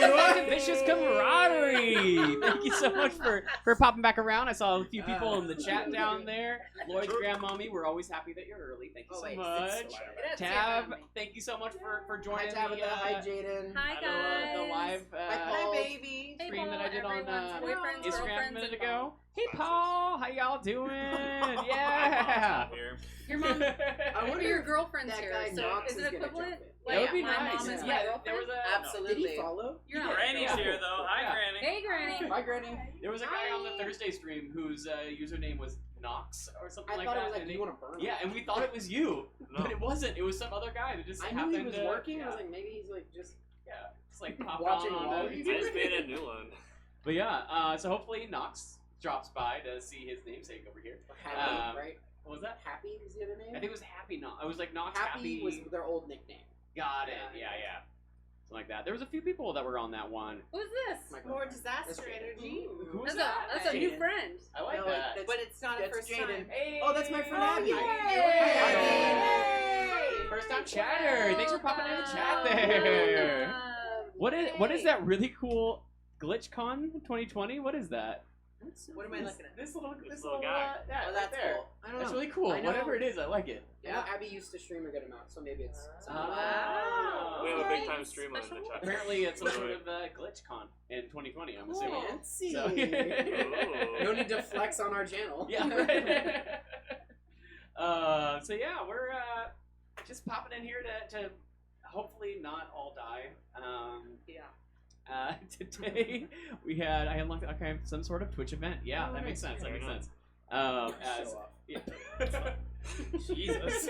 Welcome back to Vicious Camaraderie. Thank you so much for popping back around. I saw a few people in the chat down there. Lloyd's grandmommy, we're always happy that you're early. Thank you so much. Tab, thank you so much for joining me. Hi, Jaden. Hi, guys. The live hi, baby. stream that I did on boyfriends, Instagram a minute and ago. Hey, Paul, how y'all doing? Yeah. Your mom. I wonder your girlfriend's here. So is it equivalent? That would be my nice. mom is my Yeah, girlfriend. there was a Absolutely. Did he follow? You're not. Granny's here though. Hi, Granny. Hey, Granny. Hi, Granny. There was a guy on the Thursday stream whose username was Knox or something like I that. thought it was like, you want to burn him? Yeah, and we thought it was you, but it wasn't. It was some other guy that just I happened knew he was to, working. Yeah. I was like, maybe he's like just Just like pop watching on. while I just made a new one. But yeah, so hopefully Knox drops by to see his namesake over here. Happy, right? What was that? Happy was the other name? I think it was Happy Knox. I was like Knox Happy was their old nickname. Got it. Yeah. Something like that. There was a few people that were on that one. Who's this? More disaster energy. Who was That's that? a new friend. I like that. But it's not a That's first Jaden. time. Hey, Oh, that's my friend Abby. Hey. First time chatter. Thanks for popping in the chat there. What is that really cool GlitchCon 2020? What is that? What am I looking at? This little guy. yeah, Oh, that's right there. cool. I don't know. That's really cool. I know. Whatever it is, I like it. I know Abby used to stream a good amount, so maybe it's something Wow. We have a big time stream on in the chat. Apparently, it's some sort of GlitchCon in 2020. I'm assuming. fancy. So, No need to flex on our channel. yeah. Right. So yeah, we're just popping in here to hopefully not all die. Today I unlocked some sort of Twitch event. Yeah, that makes sense. That makes sense. As Jesus.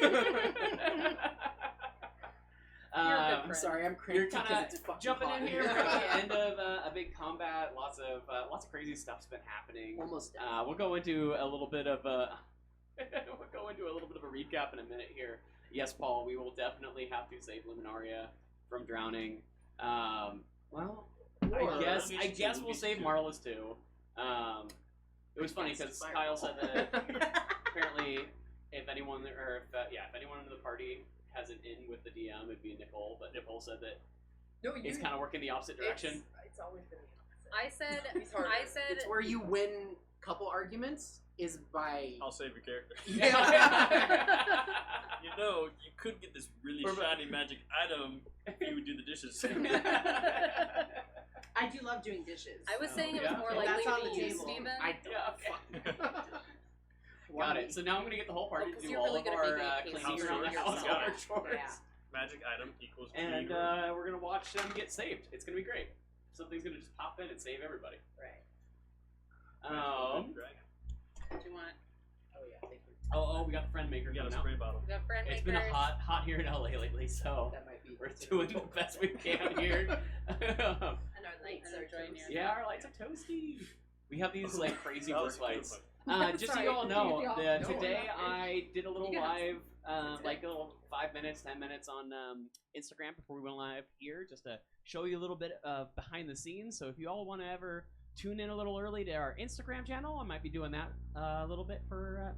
I'm sorry, I'm crazy. You're kind because it's of fucking jumping hot in here. We're at the end of a big combat. Lots of crazy stuff's been happening. Almost done. We'll go into a little bit of a recap in a minute here. Yes, Paul, we will definitely have to save Lumynaria from drowning. Well, I guess we'll save Marlys too. It was funny because Kyle said that apparently if anyone in the party has an in with the DM, it'd be Nicole. But Nicole said that it's kind of working the opposite direction. It's always been the opposite. I said. It's where you win couple arguments is by. I'll save your character. Yeah. You know, you could get this really shiny magic item if you would do the dishes. I do love doing dishes. I was saying it was more likely That's on to the be you, table. Steven. I don't. Got it. So now I'm gonna get the whole party to Because do you're all really of good at our making a case cleaning for around the house, yourself. all our chores. Yeah. Magic item equals And meager. we're gonna watch them get saved. It's gonna be great. Something's gonna just pop in and save everybody. Right. Dragon. Do you want? Oh yeah, thank you. Oh, we got the friend maker You got a coming out. spray bottle. The friend It's been makers. hot here in LA lately, so That might be. we're doing the best we can here. And our lights are joining toasty. you. Yeah, our lights are toasty. We have these like crazy That was work lights. good. Just so Sorry. you all know, No, today no. I did a little You can have live, That's like a little 5 minutes, 10 minutes on Instagram before we went live here, just to show you a little bit of behind the scenes. So if you all want to ever tune in a little early to our Instagram channel, I might be doing that a little bit for,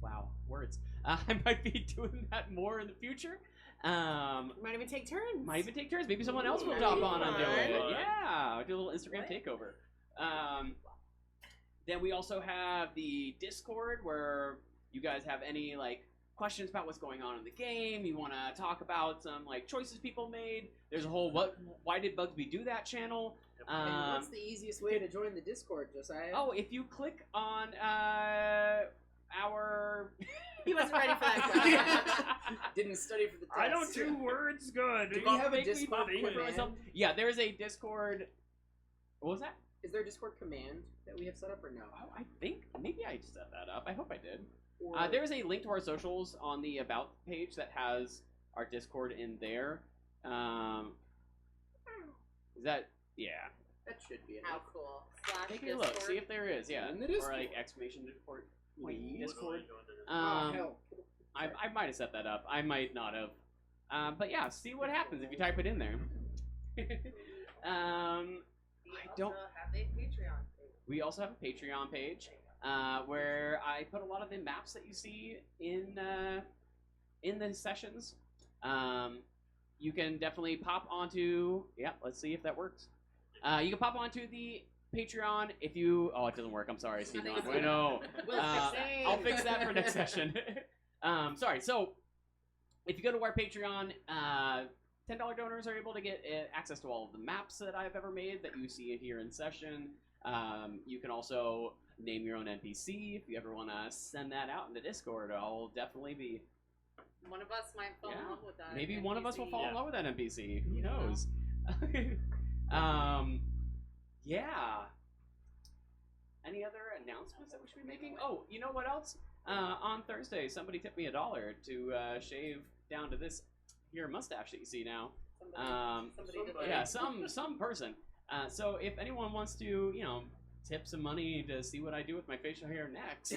wow, words. I might be doing that more in the future. Might even take turns. Might even take turns. Maybe someone else will Ooh, hop that'd on be and do fun. it. Yeah, do a little Instagram What? takeover. Then we also have the Discord where you guys have any like questions about what's going on in the game. You want to talk about some like choices people made. There's a whole why did Bugsby do that channel? And what's the easiest way to join the Discord, Josiah? Oh, if you click on our. He wasn't ready for that question. Didn't study for the test. I don't do words good. Do You we have a make me Discord think for command? myself. Yeah, there's a Discord. What was that? Is there a Discord command that we have set up or no? Oh, I think maybe I set that up. I hope I did. Or- There's a link to our socials on the About page that has our Discord in there. Is that? Yeah. That should be it. How cool. Take a look. See if there is. Yeah. In the Or Discord. like exclamation Discord. Discord. Oh, hell. I might have set that up. I might not have. But yeah, see what happens if you type it in there. I don't. Have a Patreon page. We also have a Patreon page where I put a lot of the maps that you see in the sessions. You can definitely pop onto. Yeah, let's see if that works. You can pop onto the Patreon if you. Oh, it doesn't work. I'm sorry, Steve. I think Wait, no. We'll fix it. I'll fix that for next session. Sorry. So, if you go to our Patreon, $10 donors are able to get access to all of the maps that I've ever made that you see here in session. You can also name your own NPC if you ever want to send that out in the Discord. I'll definitely be. One of us might fall in love with that. Maybe one of us will fall in Yeah. love with that NPC. Who Yeah. knows? Yeah. Any other announcements that we should be making? Oh, you know what else? On Thursday, somebody tipped me $1 to shave down to this here mustache that you see now. Somebody did Yeah, that. some person. So if anyone wants to, tip some money to see what I do with my facial hair next,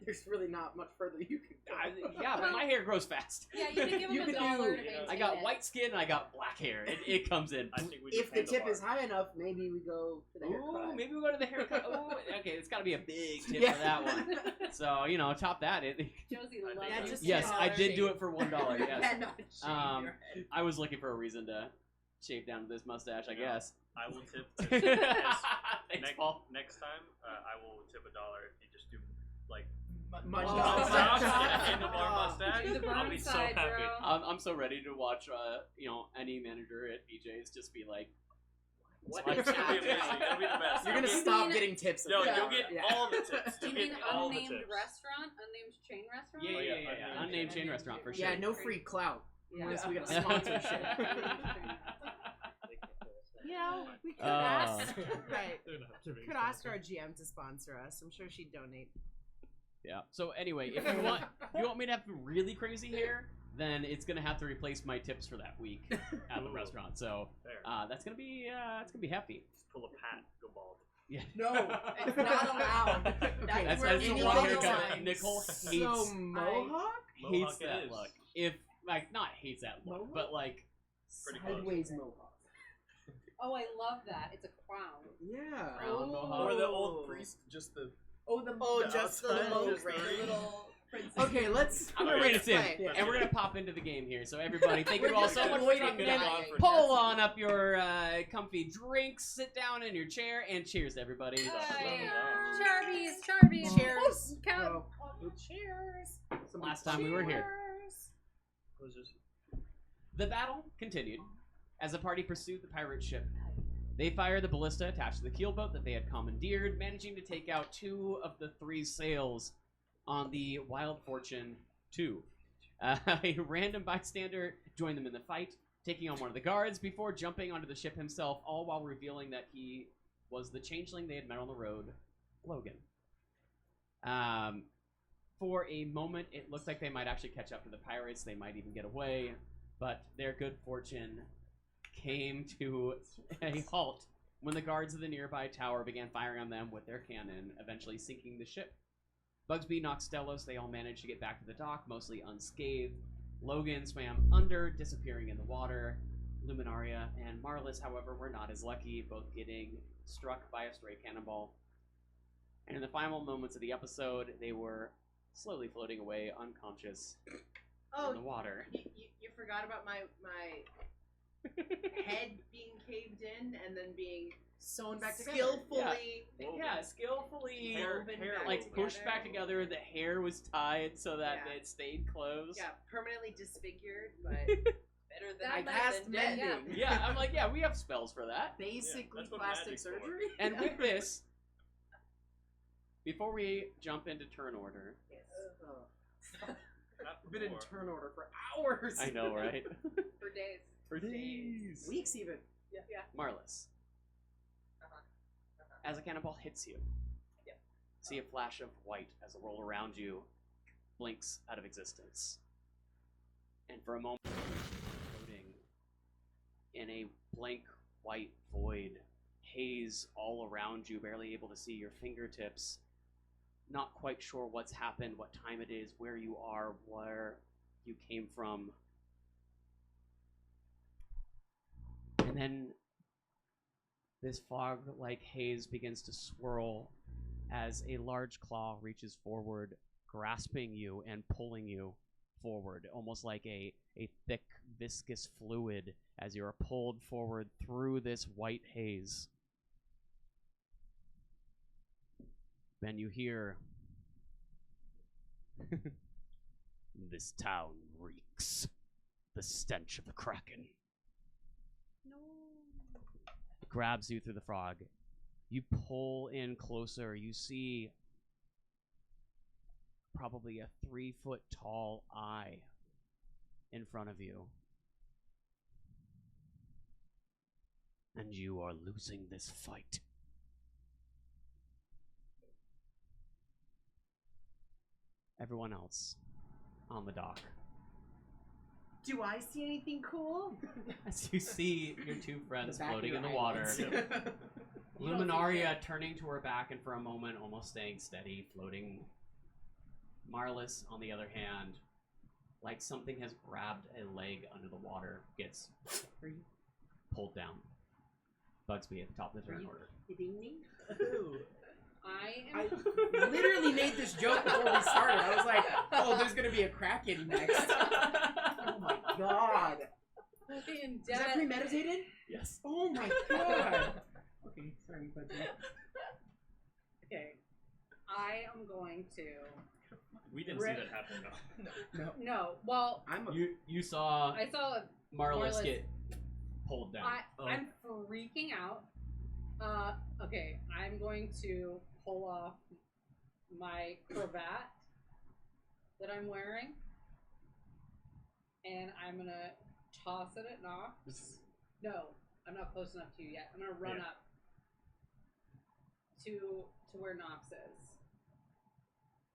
There's really not much further you can go. yeah, but my hair grows fast. Yeah, you can give You him can $1 to do- maintain I got it. white skin and I got black hair. It comes in. I think we If just the hit tip bar. is high enough, maybe we go for the Ooh, haircut. maybe we go to the haircut. Oh, okay, it's got to be a big tip Yeah. for that one. So top that. Josie I loves think Yeah, it. just Yes, I did shave. do it for $1. Yes. Yeah, not shave Um, your head. I was looking for a reason to shave down this mustache, I Yeah. guess. I will tip. Thanks, Paul. Next time, I will tip $1 if you just do like Munch Oh, down. mustache, gosh. get a handlebar mustache. Do the I'll burn be so side, happy. bro. I'm so ready to watch, any manager at BJ's just be like, What? What's It's gonna be happening? amazing. It'll be the best. You're gonna You stop mean- getting tips. Yo, of you'll that. get Yeah. all the tips. Do you You'll mean get all the unnamed tips. restaurant? Unnamed chain restaurant? yeah, Oh, yeah, yeah, yeah, yeah. unnamed Unnamed chain chain restaurant for restaurant. sure. Yeah, no free clout. Yeah. Unless we get a sponsorship. You know, we could Uh. ask. Right. They're not giving Could ask our GM to sponsor us. I'm sure she'd donate. Yeah. So anyway, if you want me to have really crazy hair, then it's gonna have to replace my tips for that week at the Ooh. restaurant. So Fair. that's gonna be hefty. Just pull a pat, go bald. Yeah. No, it's not allowed. Okay, That's where the any one other haircut times. Nicole hates. So mohawk, Hates Mohawk it that is. look. If not hates that look, Mohawk? but like Pretty close. sideways mohawk. Oh, I love that. It's a crown. Yeah. Crown mohawk. Or the old priest, just the. Just the outside, little just the- little princess. Okay, let's. I'm gonna Let's read us in, play. and we're gonna pop into the game here. So everybody, thank We're you all just so much for avoiding coming that. in. Pull on up your comfy drinks, sit down in your chair, and cheers to everybody. Hey, Charbies. Cheers. Count. Oh. Cheers. Last time we were here. Cheers. Was just The battle continued as the party pursued the pirate ship. They fired the ballista attached to the keelboat that they had commandeered, managing to take out 2 of the 3 sails on the Wild Fortune 2. A random bystander joined them in the fight, taking on one of the guards before jumping onto the ship himself, all while revealing that he was the changeling they had met on the road, Logan. For a moment, it looked like they might actually catch up to the pirates. They might even get away, but their good fortune came to a halt when the guards of the nearby tower began firing on them with their cannon, eventually sinking the ship. Bugsby knocked Stellos. They all managed to get back to the dock, mostly unscathed. Logan swam under, disappearing in the water. Lumynaria and Marlys, however, were not as lucky, both getting struck by a stray cannonball. And in the final moments of the episode, they were slowly floating away, unconscious in the water. You forgot about my head being caved in and then being Sewn back together. skillfully. Yeah, skillfully Hair back like together. pushed back together. The hair was tied so that Yeah. it stayed closed. Yeah, permanently disfigured, but better than That I might cast have been dead, mending. Yeah, I'm like, yeah, we have spells for that. Basically, that's what plastic magic's for. surgery. And with this, before we jump into turn order, not Been in before. turn order for hours. I know, right? For days. For days. Weeks even. Yeah. Marlys, as a cannonball hits you, see a flash of white as a roll around you blinks out of existence. And for a moment, floating in a blank white void, haze all around you, barely able to see your fingertips, not quite sure what's happened, what time it is, where you are, where you came from. And then this fog-like haze begins to swirl as a large claw reaches forward, grasping you and pulling you forward, almost like a thick viscous fluid as you are pulled forward through this white haze. Then you hear, "This town reeks. The stench of the Kraken." No. It grabs you through the fog. You pull in closer. You see probably a 3-foot tall eye in front of you. And you are losing this fight. Everyone else on the dock. Do I see anything cool? As you see your two friends The back of floating your in the water. eyelids. You don't see Lumynaria shit. turning to her back and for a moment almost staying steady, floating. Marlys, on the other hand, like something has grabbed a leg under the water, gets pulled down. Bugsby at the top of the turn order. Kidding me? I I am. literally made this joke before we started. I was like, oh, there's gonna be a Kraken next. Oh my god. Fucking Is that dead. premeditated? Yes. Oh my god. Okay, sorry, but Okay. I am going to. We didn't see that happen, though. no. No. Well, I'm a You saw I saw. Marlys Marlys- get pulled down. I'm freaking out. Okay. I'm going to pull off my cravat that I'm wearing, and I'm gonna toss it at Nox. No, I'm not close enough to you yet. I'm gonna run Yeah. up to where Nox is.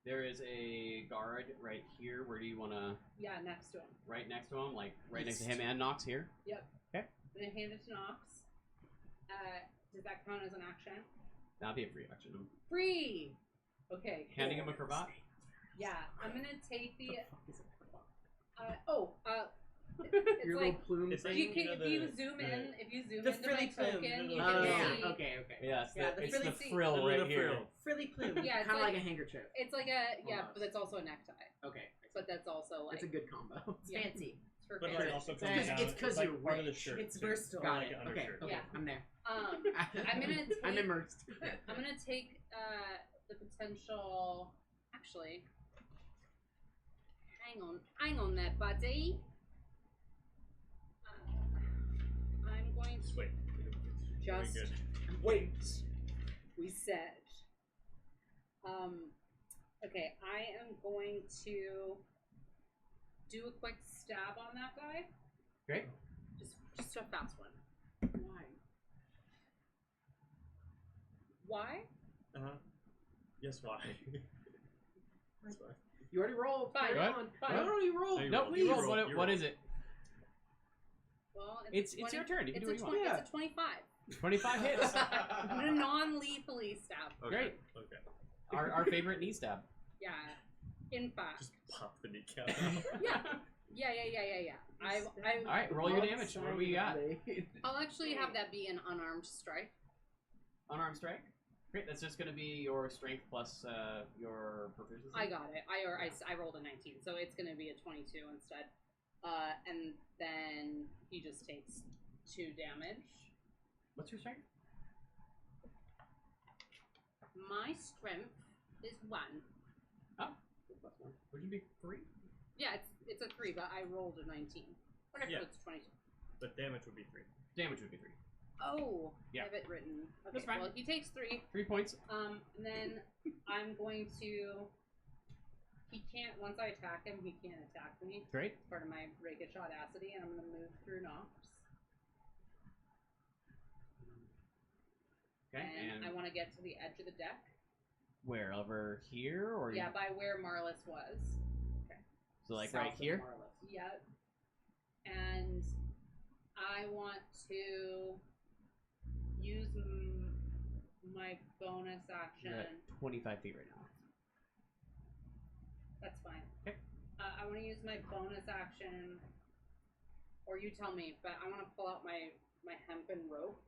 There is a guard right here. Where do you want to? Yeah, next to him. Right next to him, like right next to him and Nox here. Yep. Okay. I'm gonna hand it to Nox. Does that count as an action? That'd be a free action. Free. Okay. Cool. Handing him a cravat. Yeah, I'm gonna take the. It's your like little plume it's thing. you can the- if you zoom in, the- if you zoom the into my frilly plume. token, you Oh, can yeah. see. Okay. Yes, Yeah, the it's frilly the seat. frill The right little here. frill. Frilly plume. Yeah, it's kind of like like- a handkerchief. It's like Almost. but it's also a necktie. Okay. But that's also like It's a good combo. It's Yeah. fancy. it's for But fancy. like also It's comes 'cause- down. it's 'cause like you're part of the rich. shirt. It's too. versatile. Got Like it. an Okay. undershirt. Okay. Yeah. I'm there. I'm gonna take, I'm immersed. I'm gonna take the potential. Actually, hang on there, buddy. I'm going to Wait. Very just good. wait. We said. Okay, I am going to do a quick stab on that guy. Great. Just a fast one. Why? Why? Yes, why? That's why. You already rolled. Fine. Carry What? on. Fine. No, you rolled. No, you No, roll, you you roll. roll, What you is it? Well, It's your turn. You can do what you want. Yeah. It's a 25. 25 hits. I'm gonna non-lethally stab. Okay. Great. Okay. Our favorite knee stab. Yeah. In fact. Just pop the kneecap. Yeah. Yeah. All right, roll your damage. What do we got? I'll actually have that be an unarmed strike. Unarmed strike. Great. That's just going to be your strength plus your proficiency. I got it. I rolled a 19, so it's gonna be a 22 instead. And then he just takes 2 damage. What's your strength? My strength is 1. Would you be 3? Yeah, it's a 3, but I rolled a 19. Okay, Yeah. so it's 22. But damage would be 3. Damage would be 3. Oh, Yeah. I have it written. Okay, That's fine. well, he takes 3. 3 points. And then I'm going to. He can't. Once I attack him, he can't attack me. Great. It's part of my rakish audacity, and I'm going to move through Nox. Okay. And I want to get to the edge of the deck. Where? Over here? Or Yeah, by where Marlys was. So like South right of here? Marlys. Yep. And I want to use my bonus action. You're at 25 feet right now. That's fine. Okay. I want to use my bonus action, or you tell me, but I want to pull out my hempen rope,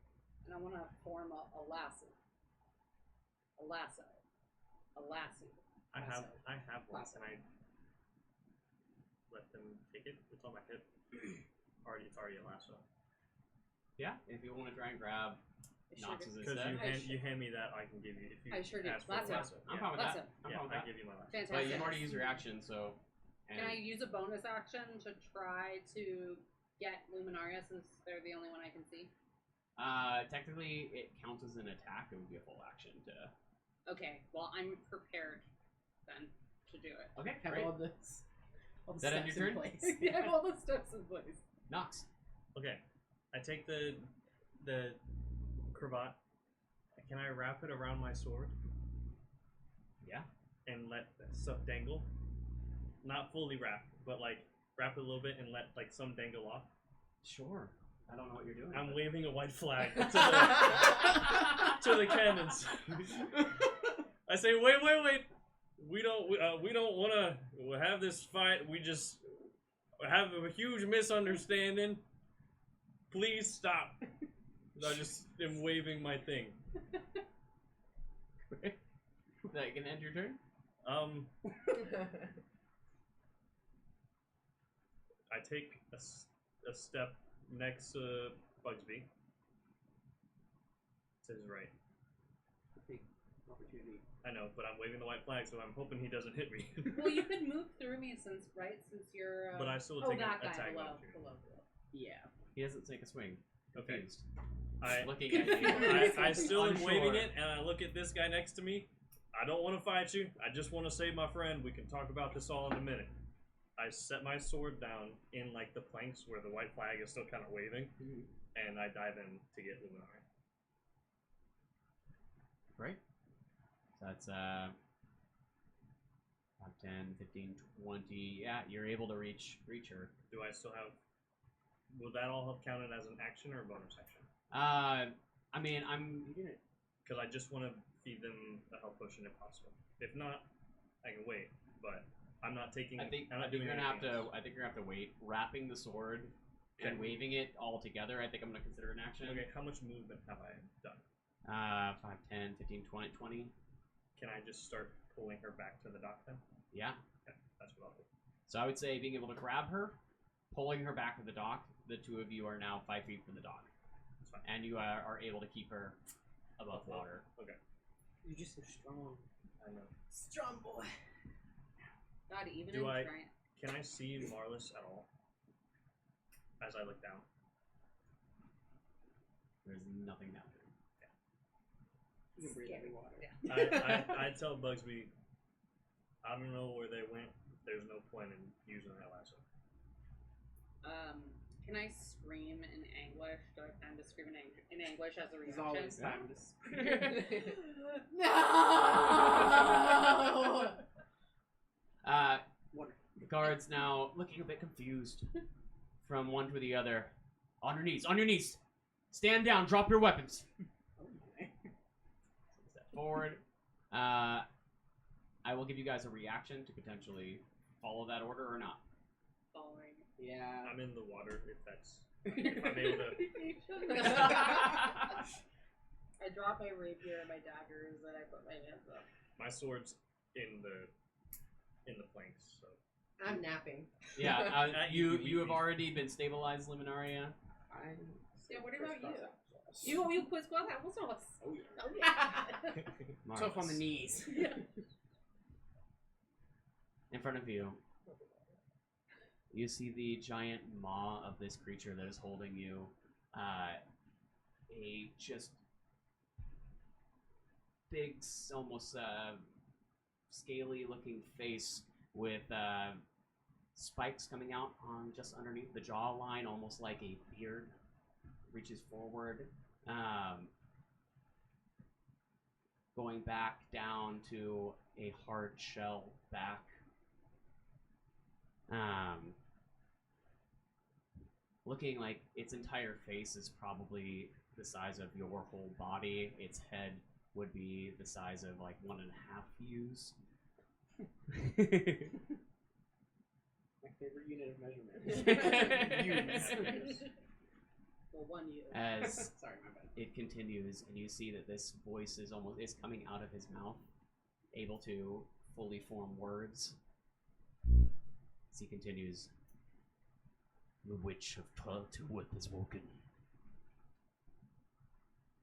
and I want to form a lasso. A lasso. A lasso. I have one. Lasso. Can I let them take it? It's on my hip. It's already a lasso. Yeah, if you want to try and grab I sure Nox's do. Because instead. you hand me that, I can give you. If you I sure do. ask for a Lasso. lasso. I'm Yeah, fine with Lasso. that. I'm yeah, fine with I that. give you my lasso. Fantastic. But you've already used your action, so. And Can I use a bonus action to try to get Lumynaria since they're the only one I can see? technically, it counts as an attack. It would be a full action to. Okay, well, I'm prepared then to do it. Okay, Have great. all the That end steps your in turn? place. I have all the steps in place. Nox. Okay, I take the cravat. Can I wrap it around my sword Yeah. and let stuff dangle? Not fully wrap, but like wrap it a little bit and let like some dangle off. Sure. I don't know what you're doing. I'm but- waving a white flag to the cannons. I say, wait. We don't want to have this fight. We just have a huge misunderstanding. Please stop. I just am waving my thing. That can end your turn? I take a step next to Bugsby. Says right. Opportunity. I know, but I'm waving the white flag, so I'm hoping he doesn't hit me. Well, you could move through me since you're. But I still oh, take an that guy attack below. opportunity. Yeah. He doesn't take a swing. Okay. Confused. I Looking at you. I still am Unsure. waving it, and I look at this guy next to me. I don't want to fight you. I just want to save my friend. We can talk about this all in a minute. I set my sword down in like the planks where the white flag is still kind of waving, and I dive in to get Lumynaria. Right. So that's 5, 10, 15, 20. Yeah, you're able to reach her. Do I still have? Will that all have counted as an action or a bonus action? I mean, you didn't. Because I just want to feed them a health potion if possible. If not, I can wait. But I'm not taking. I think I'm not doing you're gonna have anything to. else. I think you're gonna have to wait. Wrapping the sword and waving it all together. I think I'm gonna consider an action. Okay, how much movement have I done? 5, 10, 15, 20, 20. Can I just start pulling her back to the dock then? Yeah. Okay, that's what I'll do. So I would say being able to grab her, pulling her back to the dock. The two of you are now 5 feet from the dock, That's fine. and you are able to keep her above water. Okay. You're just so strong. I know. Strong boy. God, even Do in I- giant. Can I see Marlys at all? As I look down. There's nothing down there. You can breathe Scary. any water. Yeah. I tell Bugsby, I don't know where they went. There's no point in using that lasso. Can I scream in anguish? Do I have time to scream in anguish as a There's reaction? always time to scream. No. Water. The guards now looking a bit confused from one to the other. On your knees, on your knees. Stand down, drop your weapons. Step forward. I will give you guys a reaction to potentially follow that order or not. Following. Yeah. I'm in the water if that's. If I'm able to. I drop my rapier and my daggers and I put my hands up. My sword's in the planks, so. I'm napping. Yeah, You you have already been stabilized, Luminaria. Yeah, what about you? You. You quiz squad that was us. Oh yeah. Oh yeah. Tough on the knees. In front of you, you see the giant maw of this creature that is holding you. A just big, almost scaly-looking face with spikes coming out on just underneath the jawline, almost like a beard. Reaches forward, going back down to a hard shell back. Looking like its entire face is probably the size of your whole body. Its head would be the size of like 1.5 views. My favorite unit of measurement. Units. Well, one you. As Sorry, my bad. it continues, and you see that this voice is coming out of his mouth, able to fully form words. As he continues, The witch of Tweltooth is woken.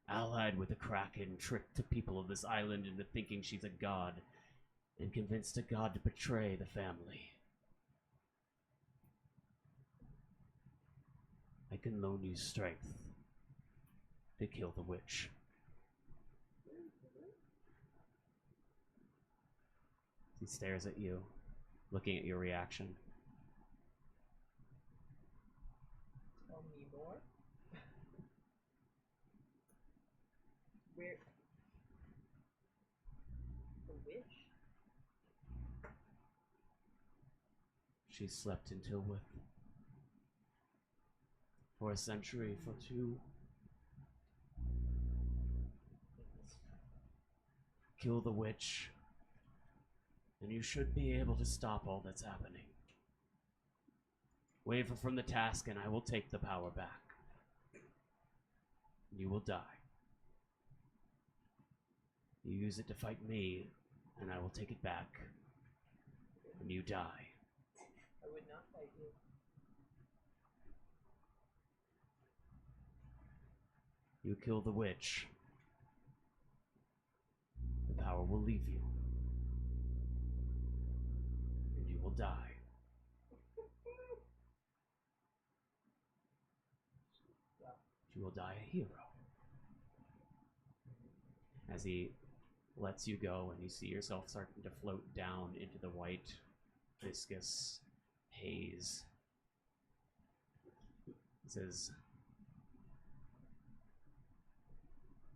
Allied with a kraken, tricked the people of this island into thinking she's a god, and convinced a god to betray the family. I can loan you strength to kill the witch. He stares at you, looking at your reaction. Tell me more. Where? The witch? She slept in Tilwith. For a century, for two. Kill the witch, and you should be able to stop all that's happening. Waver from the task, and I will take the power back. You will die. You use it to fight me, and I will take it back. And you die. I would not fight you. You kill the witch. The power will leave you. And you will die. You will die a hero. As he lets you go and you see yourself starting to float down into the white, viscous haze. He says,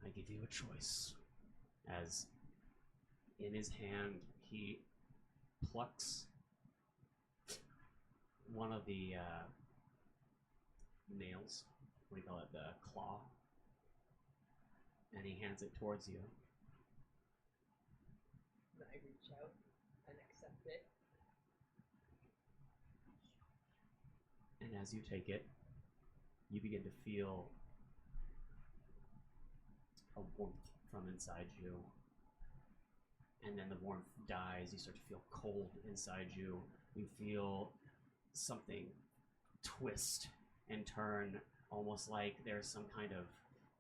I give you a choice. As in his hand, he plucks one of the nails. What do you call it? The claw. And he hands it towards you. And I reach out and accept it. And as you take it, you begin to feel a warmth from inside you. And then the warmth dies. You start to feel cold inside you. You feel something twist and turn, almost like there's some kind of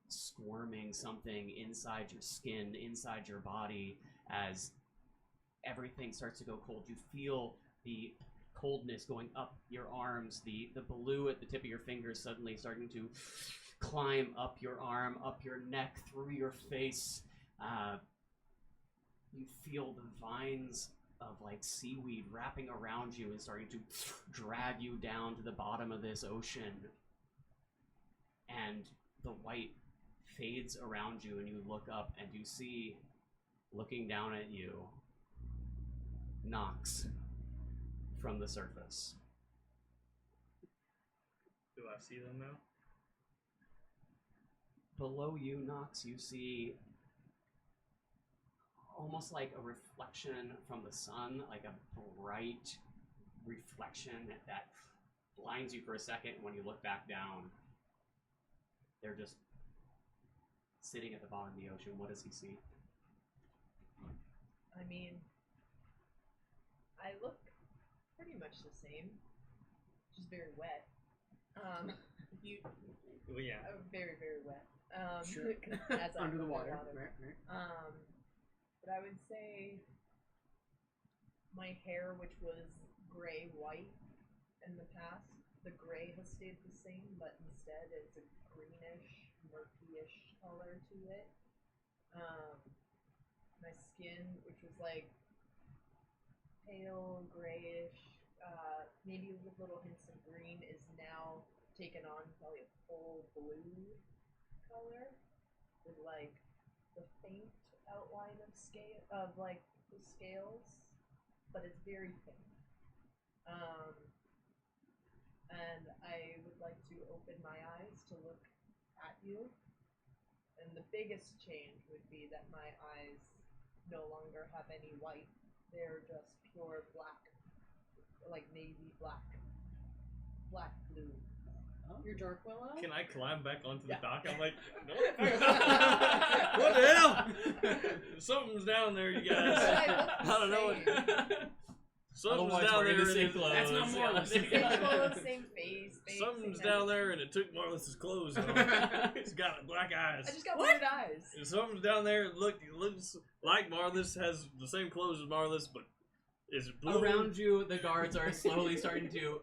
squirming something inside your skin, inside your body, as everything starts to go cold. You feel the coldness going up your arms, the blue at the tip of your fingers suddenly starting to climb up your arm, up your neck, through your face. You feel the vines of like seaweed wrapping around you and starting to drag you down to the bottom of this ocean. And the white fades around you and you look up and you see, looking down at you, Nox from the surface. Do I see them now? Below you, Nox, you see almost like a reflection from the sun, like a bright reflection that blinds you for a second. When you look back down, they're just sitting at the bottom of the ocean. What does he see? I mean, I look pretty much the same, just very wet. You, Well, yeah. very, very wet. Sure. As I'm Under the water. underwater. Right. But I would say my hair, which was gray-white in the past, the gray has stayed the same, but instead it's a greenish, murky-ish color to it. My skin, which was like pale, grayish, maybe with little hints of green, is now taken on probably a full blue color with like the faint outline of the scales, but it's very faint. And I would like to open my eyes to look at you. And the biggest change would be that my eyes no longer have any white. They're just pure black, like navy black, black blue. Your dark willow? Can I climb back onto the Yeah. dock? I'm like, no. What the hell? Something's down there, you guys. But I look I don't know. the Something's Otherwise, down we're in there the in same his clothes. That's not more. Same clothes, same face. Something's same down there and it took Marlis's clothes off. He's got black eyes. I just got weird eyes. Something's down there. It looks like Marlis, has the same clothes as Marlis, but is blue. Around you, the guards are slowly starting to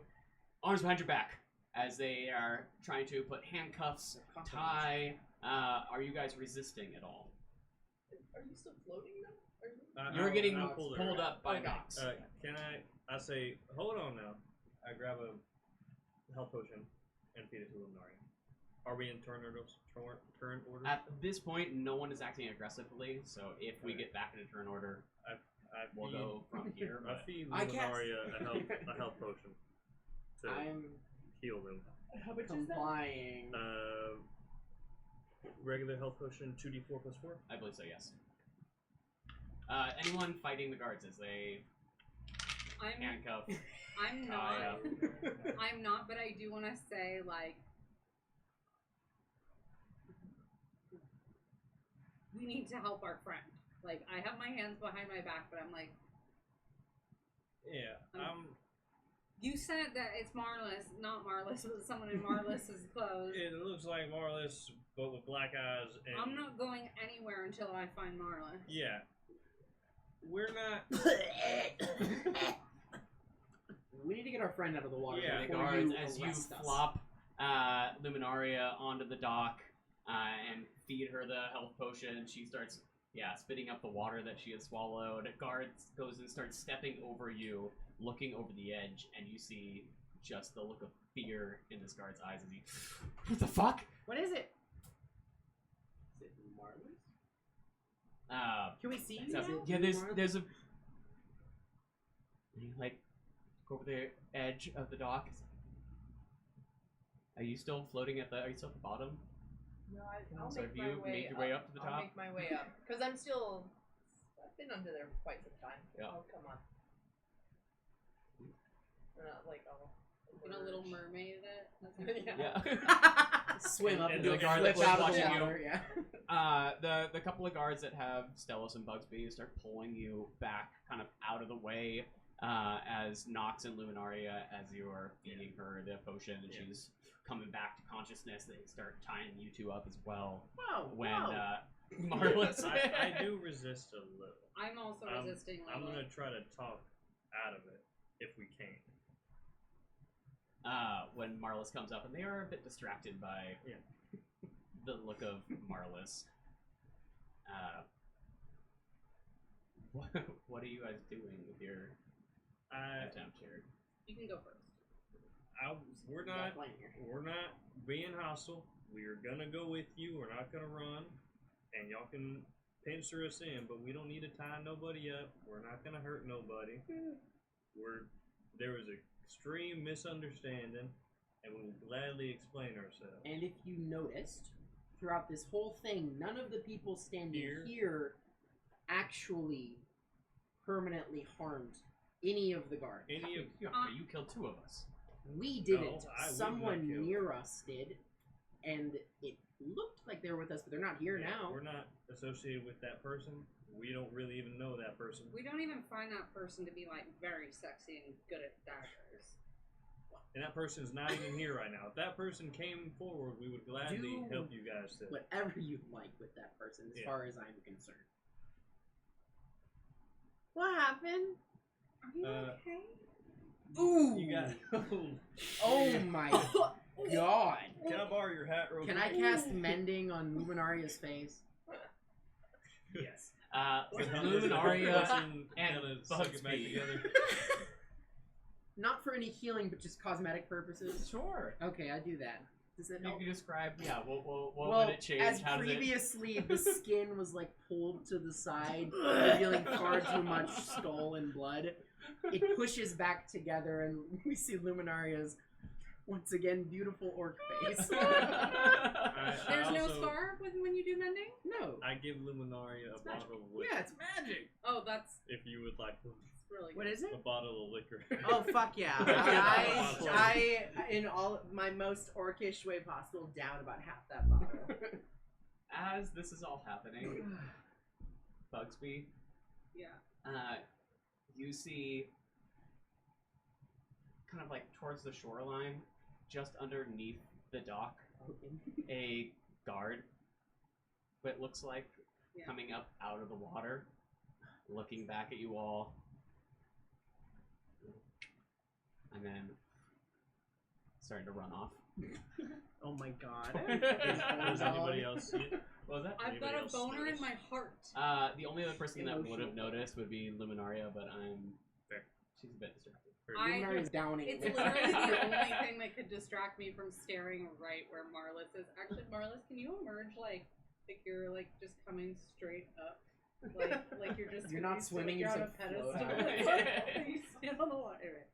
arms behind your back as they are trying to put handcuffs, tie. Are you guys resisting at all? Are you still floating though? You're getting I'll pull her. pulled up by Okay. Knox. Can I say, hold on now. I grab a health potion and feed it to Lumynaria. Are we in turn order? At this point, no one is acting aggressively, so if we get back into turn order, we'll go from here. I But feed I can't- Lumynaria a health potion to I'm heal them. How much is that? complying. Regular health potion, 2d4 plus 4. I believe so, yes. Anyone fighting the guards as they handcuff? I'm tie not. up? I'm not, but I do want to say, like, we need to help our friend. Like, I have my hands behind my back, but I'm like, Yeah, you said that it's Marlis, not Marlis, but someone in Marlis's clothes. it looks like Marlis, but with black eyes. And I'm not going anywhere until I find Marlis. Yeah, we're not. We need to get our friend out of the water. Yeah, The before guards, you as you arrest us. flop Lumynaria onto the dock and feed her the health potion, she starts, spitting up the water that she has swallowed. Guards goes and starts stepping over you, looking over the edge, and you see just the look of fear in this guard's eyes as he, what the fuck? What is it? Is it Marlys? Can we see? So, now? yeah, Marlys? there's a like go over the edge of the dock. Are you still floating at the? Are you still at the bottom? No, I'll So make have my you way made your way up to the I'll top? make my way up because I'm still. I've been under there for quite some time. Yeah. Oh come on. I'll. You know, Little Mermaid it. Yeah. Swim up And and the do a guard flip that was out of the watching you. water. Yeah. The couple of guards that have Stellos and Bugsby start pulling you back, kind of out of the way, as Nox and Lumynaria, as you are feeding her the potion, and she's coming back to consciousness. They start tying you two up as well. Whoa. When whoa. Marlis, I do resist a little. I'm also resisting. I'm Lila. gonna try to talk out of it if we can. when Marlis comes up, and they are a bit distracted by the look of Marlis. What are you guys doing with your attempt here? You can go first. We're not being hostile. We're gonna go with you. We're not gonna run, and y'all can pincer us in, but we don't need to tie nobody up. We're not gonna hurt nobody. There was an extreme misunderstanding, and we will gladly explain ourselves. And if you noticed, throughout this whole thing, none of the people standing here actually permanently harmed any of the guards. You killed two of us. We didn't. No, we've Someone not killed. near us did, and it looked like they were with us, but they're not here now. We're not associated with that person. We don't really even know that person. We don't even find that person to be like very sexy and good at daggers. And that person's not even here right now. If that person came forward, we would gladly Do help you guys too. Whatever you like with that person, as far as I'm concerned. What happened? Are you okay? Ooh! You got. Oh my god! Can I borrow your hat real Can quick? I cast Mending on Lumynaria's face? Yes. Lumynaria and Kinda suck it back Bugsby. together. Not for any healing, but just cosmetic purposes. Sure. Okay, I do that. Does that You help? can describe, what Well, would it change? as How does it... previously, the skin was like pulled to the side, revealing far too much skull and blood. It pushes back together, and we see Luminaria's once again beautiful orc face. There's no also- scar when you do mending? No. I give Lumynaria a bottle of liquor. Yeah, it's magic. Oh, that's If you would like really What good. is a it? bottle of liquor. Oh fuck yeah! I in all my most orcish way possible down about half that bottle. As this is all happening, Bugsby, Yeah. you see kind of like towards the shoreline, just underneath the dock, a guard, what it looks like, Yeah. coming up out of the water, looking back at you all, and then starting to run off. Oh my god. Does anybody else see it? What was that? I've got Anybody a else boner in notice? my heart. The only other person that would have Emotional. noticed would be Lumynaria, but Fair. she's a bit distracted. Luminaria's downing. It's it. literally the only thing that could distract me from staring right where Marlys is. Actually, Marlys, can you emerge like you're like just coming straight up? Like you're just You're not swimming, you're you're on a just, like, pedestal. floating. You stand on the water. Anyway.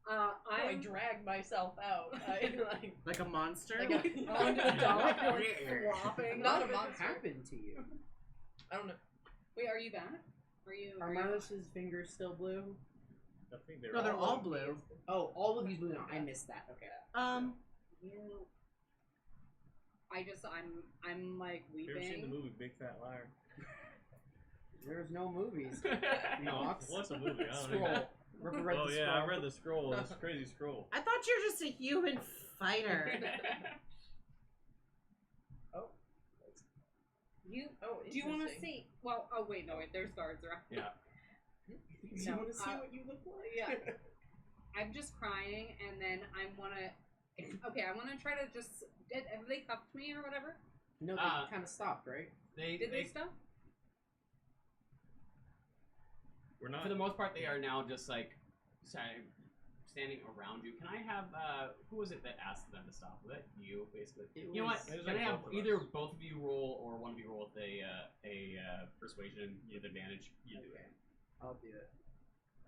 I I'm drag myself out. I like Like a monster? Like a- onto the dock, you're like flopping. Not a What monster. happened to you? I don't know. Wait, are you back? Are you? Are Marlys's fingers still blue? I think they're No, they're all of blue. these. Oh, all of these blue. No, I missed that. Okay. You. I'm like You ever seen the weeping. movie Big Fat Liar? There's no movies. No, Knox. what's a movie? I don't Scroll. know. Ripper read Oh the yeah, scroll. I read the scroll. It's a crazy scroll. I thought you were just a human fighter. You. Oh, Do you want to interesting. see? Well, oh wait, no wait. There's guards around. Yeah. Do you No, want to see uh, what you look like? Yeah. I'm just crying, and then I wanna. Okay, I wanna try to just. Have they cuffed me or whatever? No, they kind of stopped, right? Did they stop? We're not. For the most part, they are now just like standing around you. Can I have who was it that asked them to stop? Was that you, basically? It You know what? was- It was Can I like have both of either us. both of you roll or one of you roll with a persuasion? You have advantage. You do Okay. I'll do it.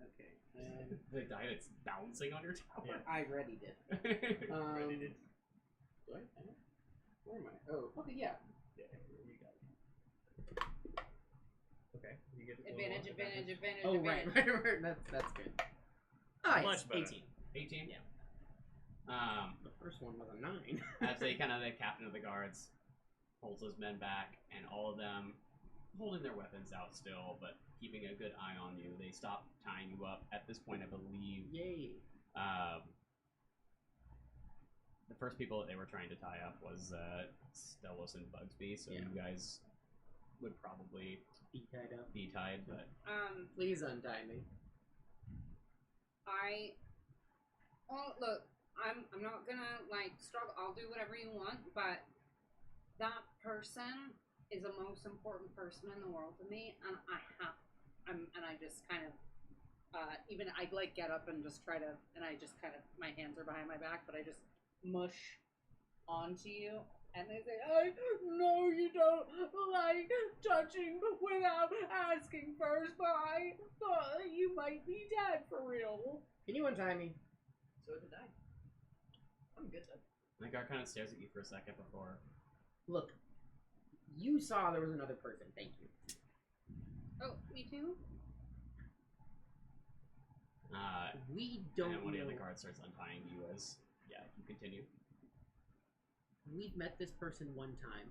Okay. And it. The die that's bouncing on your tower. Yeah. I readied it. Yeah. Ready to- Do I? Where am I? Oh, okay, yeah. Yeah, you got it. Okay, you get Advantage, advantage, advantage. Oh, right, advantage. right. That's good. Ah, yes, Much better. 18. 18. Yeah. The The first one was a 9. as they kind of the captain of the guards pulls his men back, and all of them holding their weapons out still, but keeping a good eye on you. They stop tying you up. At this point, I believe Yay. the first people that they were trying to tie up was Stellos and Bugsby, so Yeah. you guys would probably Be tied up. be tied, but Please untie me. Look, I'm not gonna like struggle. I'll do whatever you want, but that person is the most important person in the world to me, and I just kind of even I like get up and just try to, and I just kind of my hands are behind my back, but I just mush onto you. And they say, no, you don't like touching without asking first, but I thought you might be dead for real. Can you untie me? So did I. I'm good then. the guard kind of stares at you for a second before. Look, you saw there was another person. Thank you. Oh, me too? We don't And one of the know. other guards starts untying you as you continue. We've met this person one time.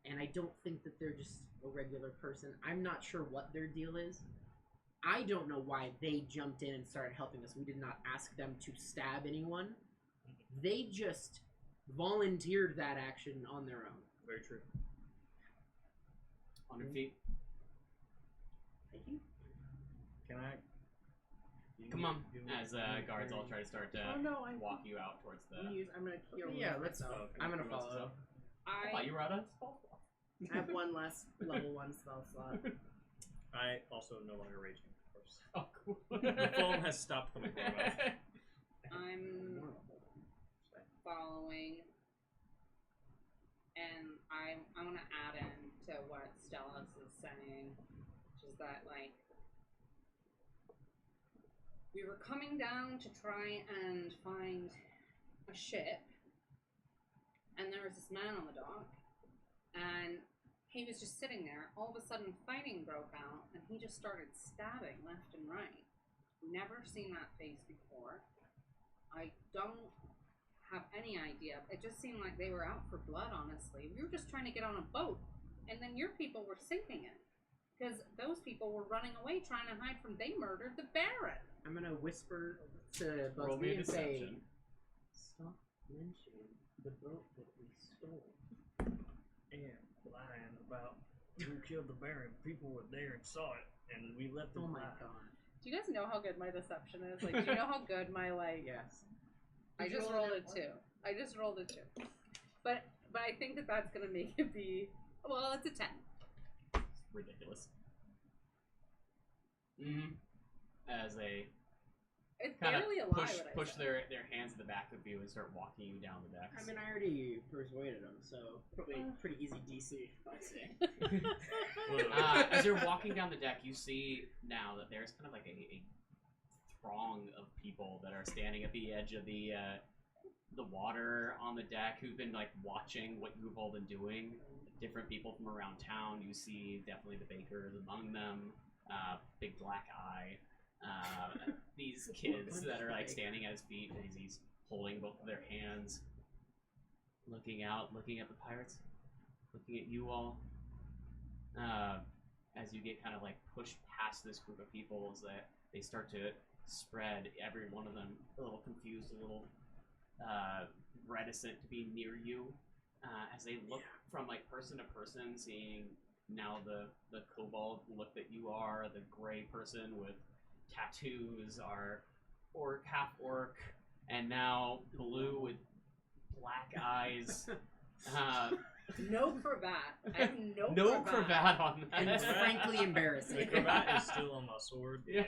And I don't think that they're just a regular person. I'm not sure what their deal is. I don't know why they jumped in and started helping us. We did not ask them to stab anyone. They just volunteered that action on their own. Very true. On your feet. Thank you. Can I? Come on. As guards all try to start to Oh no, I walk you out towards the. I'm gonna heal. Yeah, let's. myself. I'm gonna Who else is follow. up? I thought you were out of spell slot. I have one less level 1 spell slot. I also no longer raging, of course. Oh, cool. The foam has stopped coming from my mouth. I'm following, and I want to add in to what Stellas is saying, which is that, like, we were coming down to try and find a ship, and there was this man on the dock, and he was just sitting there. All of a sudden, fighting broke out, and he just started stabbing left and right. Never seen that face before. I don't have any idea. It just seemed like they were out for blood, honestly. We were just trying to get on a boat, and then your people were sinking it. Because those people were running away trying to hide from. They murdered the Baron. I'm gonna whisper to Roll me Bugsby a and say, deception. "Stop mentioning the boat that we stole." And lying about who killed the Baron. People were there and saw it, and we let them Oh my lie. god. Do you guys know how good my deception is? Like, do you know how good my Yes. I Did you just roll rolled a a nat one? 2. I just rolled a 2. But I think that's gonna make it be. Well, it's a 10. Ridiculous. Mm-hmm. As they It's kind of barely a lie. push what I push said. their hands to the back of you and start walking you down the decks. I mean, I already persuaded him, so probably pretty easy DC, I'd say. As you're walking down the deck, you see now that there's kind of like a throng of people that are standing at the edge of the water on the deck who've been like watching what you've all been doing. Different people from around town. You see definitely the bakers among them. Big black eye. These kids that are like standing at his feet as he's holding both of their hands, looking out, looking at the pirates, looking at you all. As you get kind of like pushed past this group of people, as they start to spread, every one of them a little confused, a little reticent to be near you, as they look from like person to person, seeing now the kobold look that you are, the gray person with tattoos, are half orc, and now blue with black eyes. No cravat. I have no, No cravat on that. And it's frankly The embarrassing. cravat is still on my sword. Yeah.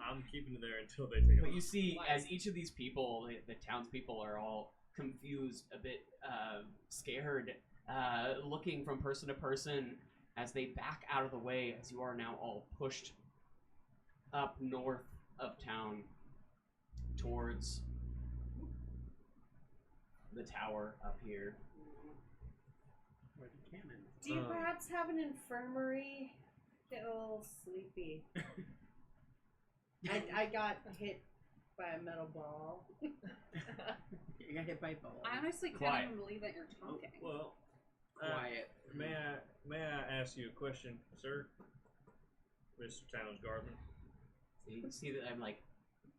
I'm keeping it there until they take it But off. you see, as each of these people, the townspeople, are all confused, a bit scared, looking from person to person as they back out of the way, as you are now all pushed up north of town towards the tower up here. Where the cannon. Do you perhaps have an infirmary? Get a little sleepy. I got hit by a metal ball. You got hit by a ball. I honestly can't Quiet. even believe that you're talking. Well, Quiet. may I ask you a question, sir? Mr. Towns Garden. So you can see that I'm like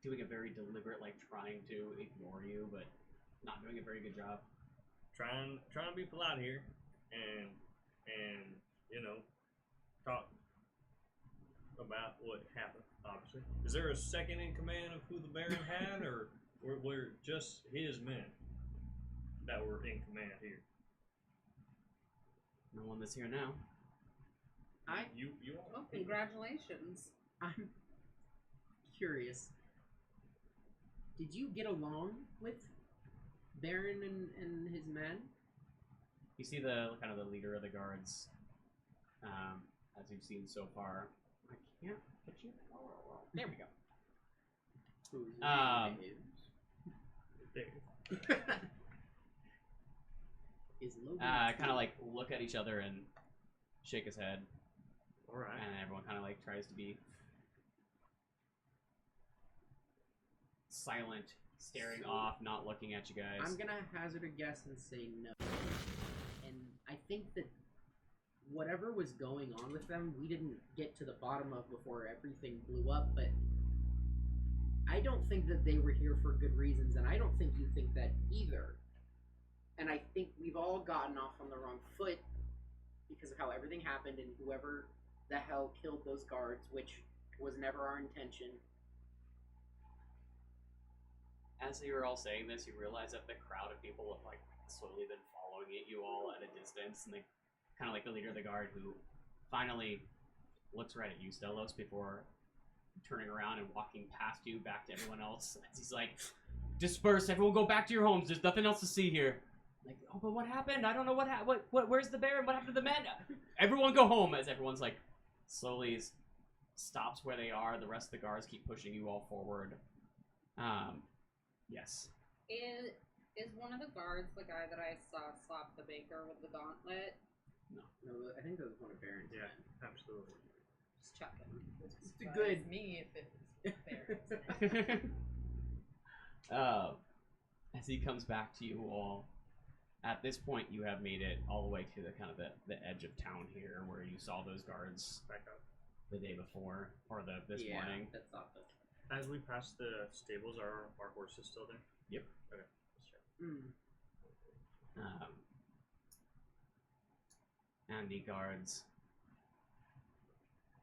doing a very deliberate, like trying to ignore you, but not doing a very good job. Trying to be polite here, and you know, talk about what happened. Obviously, is there a second in command of who the Baron had, or were just his men that were in command here? No one that's here now. You all. Well, congratulations. I'm curious. Did you get along with Baron and his men? You see the kind of the leader of the guards, as you've seen so far. I can't put you. There we go. Whose Um, name There. is Logan? Kind of like look at each other and shake his head, All right. and everyone kind of like tries to be silent, staring off, not looking at you guys. I'm gonna hazard a guess and say no. And I think that whatever was going on with them, we didn't get to the bottom of before everything blew up, but I don't think that they were here for good reasons, and I don't think you think that either. And I think we've all gotten off on the wrong foot because of how everything happened and whoever the hell killed those guards, which was never our intention. As you were all saying this, you realize that the crowd of people have like slowly been following you all at a distance, and they kind of like the leader of the guard who finally looks right at you, Stelos, before turning around and walking past you back to everyone else. He's like, "Disperse! Everyone, go back to your homes. There's nothing else to see here." Like, "Oh, but what happened? I don't know what happened. What? Where's the Baron? What happened to the men? Everyone, go home!" As everyone's like slowly stops where they are. The rest of the guards keep pushing you all forward. Yes. Is one of the guards the guy that I saw slap the baker with the gauntlet? No, I think that was one of Baron's Yeah, men. absolutely. Just checking. It's a good. Me if it was fair. As he comes back to you all, At this point, you have made it all the way to the kind of the edge of town here, where you saw those guards Back up. the day before or this morning. That's not the. As we pass the stables, are our horses still there? Yep. Okay. Let's check. And the guards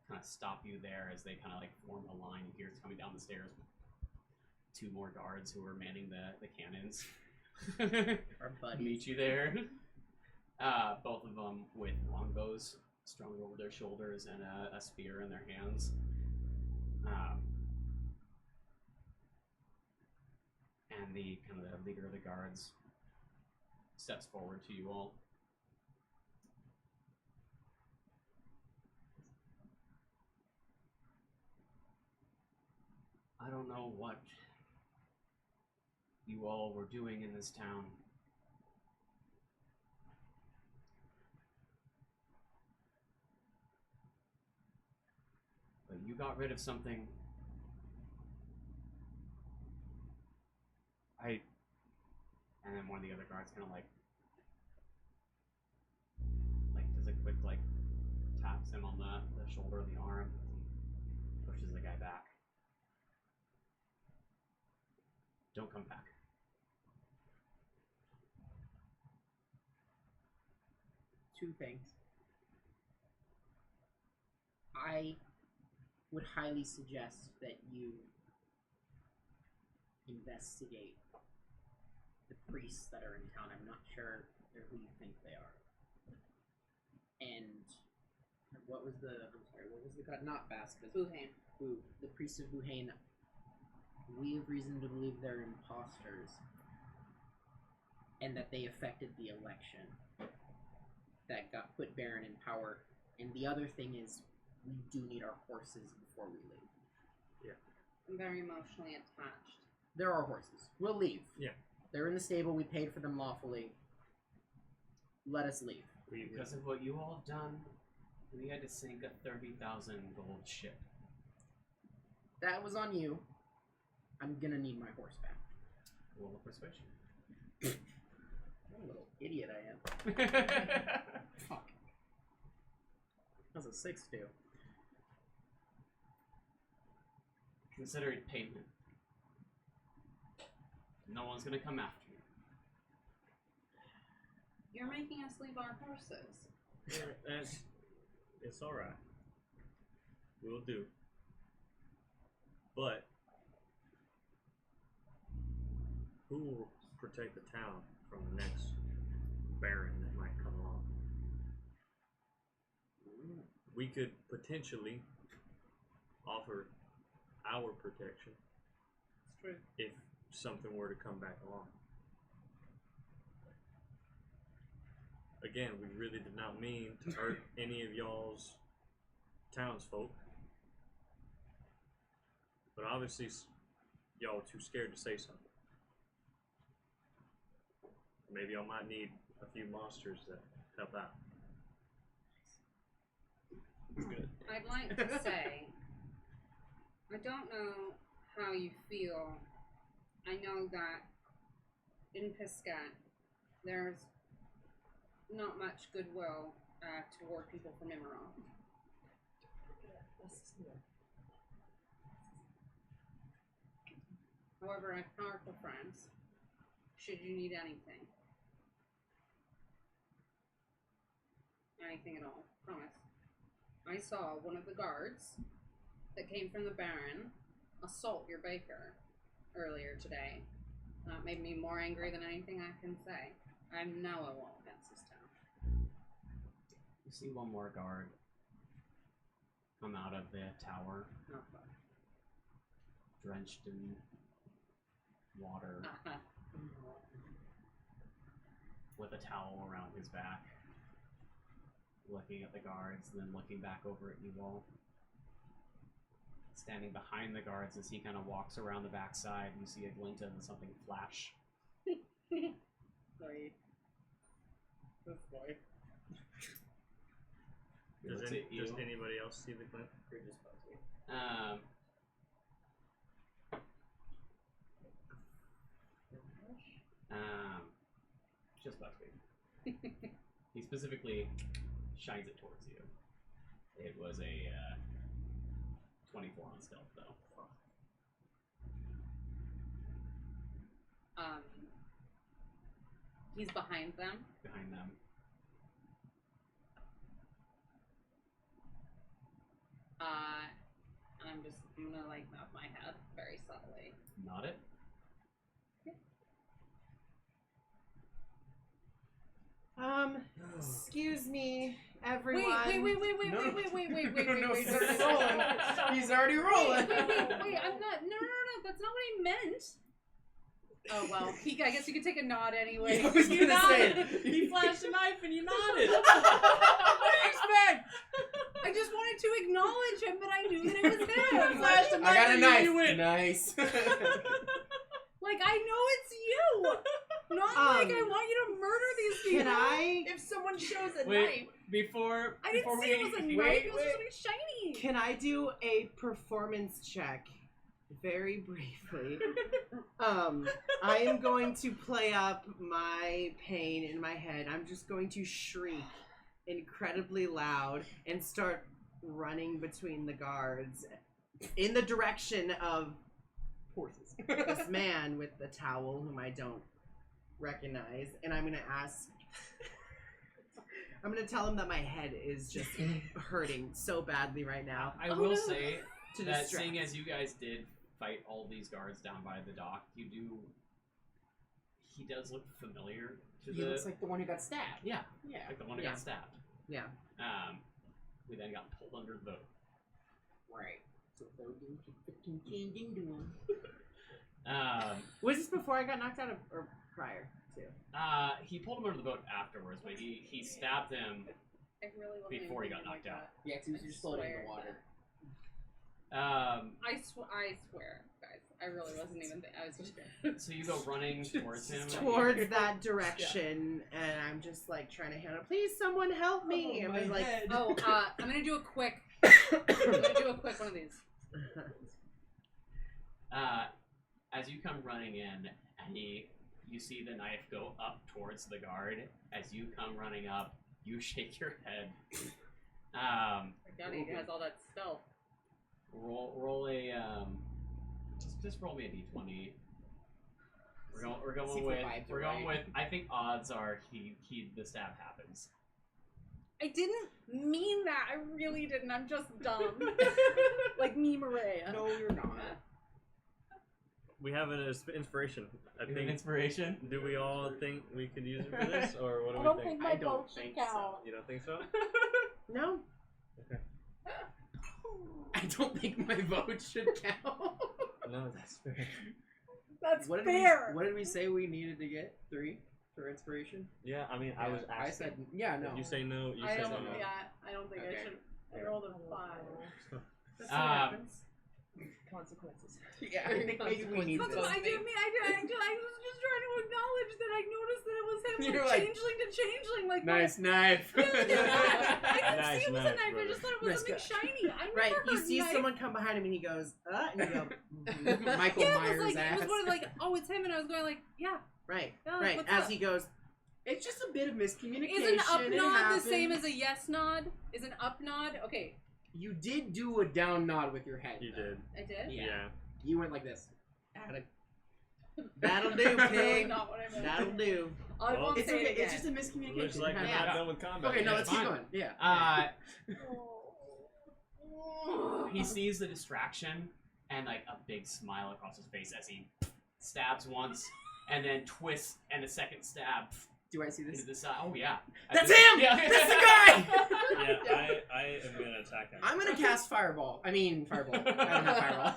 kind of stop you there as they kind of like form a line. You hear it's coming down the stairs. 2 more guards who are manning the cannons. Our buddies. Meet you there. Both of them with longbows strung over their shoulders and a spear in their hands. And the kind of the leader of the guards steps forward to you all. I don't know what you all were doing in this town. But you got rid of something. And then one of the other guards kind of like does a quick taps him on the shoulder or the arm, pushes the guy back. Don't come back. Two things. I would highly suggest that you investigate the priests that are in town. I'm not sure who you think they are. And what was the god? Not Bascus. Buhain. The priests of Buhain. We have reason to believe they're imposters, and that they affected the election that got put Baron in power. And the other thing is, we do need our horses before we leave. Yeah. I'm very emotionally attached. There are horses. We'll leave. Yeah. They're in the stable. We paid for them lawfully. Let us leave. Because of what you all have done, we had to sink a 30,000 gold ship. That was on you. I'm gonna need my horse back. Roll a persuasion. What a little idiot I am. Fuck. That's a 6-2. Consider it payment. No one's gonna come after you. You're making us leave our horses. It's alright. We'll do. But who will protect the town from the next Baron that might come along? We could potentially offer our protection It's true. if something were to come back along. Again, we really did not mean to hurt any of y'all's townsfolk. But obviously, y'all were too scared to say something. Maybe y'all might need a few monsters that help out. Good. I'd like to say, I don't know how you feel. I know that in Piscat, there's not much goodwill toward people from Immeron. However, I have powerful friends. Should you need anything. Anything at all. Promise. I saw one of the guards that came from the Baron assault your baker earlier today. That made me more angry than anything I can say. I know I won't against this town. You see one more guard come out of the tower, Not fun. drenched in water, with a towel around his back, looking at the guards, and then looking back over at you all. Standing behind the guards as he kind of walks around the backside, you see a glint of something flash. Sorry. This boy. He Does looks at you. anybody else see the glint? You're just buzzing. Just about straight. He specifically shines it towards you. It was a 24 on stealth, though. He's behind them. Behind them. I'm gonna like nod my head very subtly. Nod it. Excuse me, everyone. Wait. No. Wait. He's already rolling. He's already rolling. Wait, I'm not. No. That's not what I meant. Oh well. I guess you could take a nod anyway. I was You gonna say. nodded. He flashed a knife and you nodded. What do you expect? I just wanted to acknowledge him, but I knew that it was him. Flashed a I knife got a and knife. you win. Nice. Like I know it's you. Not like I want you to murder these people. Can I? If someone shows a Wait, knife, before I didn't see it was a knife. wait, It was something shiny. Can I do a performance check? Very briefly. I am going to play up my pain in my head. I'm just going to shriek incredibly loud and start running between the guards in the direction of Horses. this man with the towel whom I don't recognize, and I'm gonna ask. I'm gonna tell him that my head is just hurting so badly right now. I will no. say To that distract. seeing as you guys did fight all these guards down by the dock, he does look familiar to He looks like the one who got stabbed. yeah, Yeah. like the one who Yeah. got stabbed. Yeah. We then got pulled under the boat. Right. So Logan can change into him. Was this before I got knocked out or prior to? He pulled him under the boat afterwards, but he stabbed him I really wasn't before he even got thinking knocked like out. Yeah, because he was just floating in the water. I swear, guys. I really wasn't even. I was just. So you go running towards him. Towards that direction, and I'm just like trying to handle. Please, someone help me! Oh, and my I'm like, head. Oh, I'm gonna do a quick. I'm gonna do a quick one of these. As you come running in, and you see the knife go up towards the guard. As you come running up, you shake your head. My God, he has all that stealth. Roll a just roll me a d20. We're See going if with the vibes we're are going right. with. I think odds are the stab happens. I didn't mean that. I really didn't. I'm just dumb. Like me, Maria. No, you're not. We have an inspiration. I You have think. an inspiration. Do we all think we could use it for this, or what do I we don't think? think my I don't vote should think count. You don't think so? no. I don't think my vote should count. No, that's fair. That's What did fair. what did we say we needed to get? 3 for inspiration? Yeah, I mean, I was asking. I said, yeah, no. If you say no, you I say don't. no. Yeah, I don't think Okay. I should. I rolled a 5. that's what happens. Consequences. Yeah, I think maybe we need That's this. what I did. I was just trying to acknowledge that I noticed that it was him You're from like, changeling to changeling. Like Nice knife. I didn't Nice see it was a knife, knife. I just thought it was Nice something cut. shiny. I never Right, you heard see knife. someone come behind him, and he goes, and you go, Michael Yeah, Myers it was like ass. it was one of like, oh, it's him, and I was going like, yeah. right, Yeah, right. what's As up? he goes, It's just a bit of miscommunication. Is an up It nod the same happens. as a yes nod? Is an up nod? Okay, You did do a down nod with your head. You though. did. I did. Yeah. You went like this. that'll do, That's pig. not what I meant. That'll do. I Well, won't It's say okay. it again. It's just a miscommunication. Looks like It we're happens. not done with combat. Okay, no, yet. let's keep fine. going. Yeah. He sees the distraction and like a big smile across his face as he stabs once and then twists and a second stab Do I see this? into the side. Oh yeah, That's him! Yeah. That's the guy! Yeah, I am gonna attack him. I'm gonna cast Fireball. I mean, Fireball. I don't have Fireball.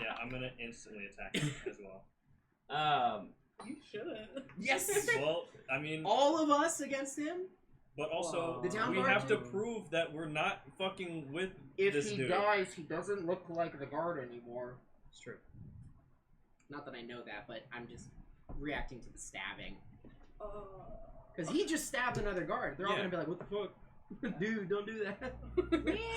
Yeah, I'm gonna instantly attack him as well. You shouldn't. Yes! Well, I mean, All of us against him? but also The town we guard have to too? prove that we're not fucking with If this he dude. dies, he doesn't look like the guard anymore. It's true. Not that I know that, but I'm just reacting to the stabbing. Because he just stabbed another guard. They're all Yeah. gonna be like, what the fuck? Dude, don't do that.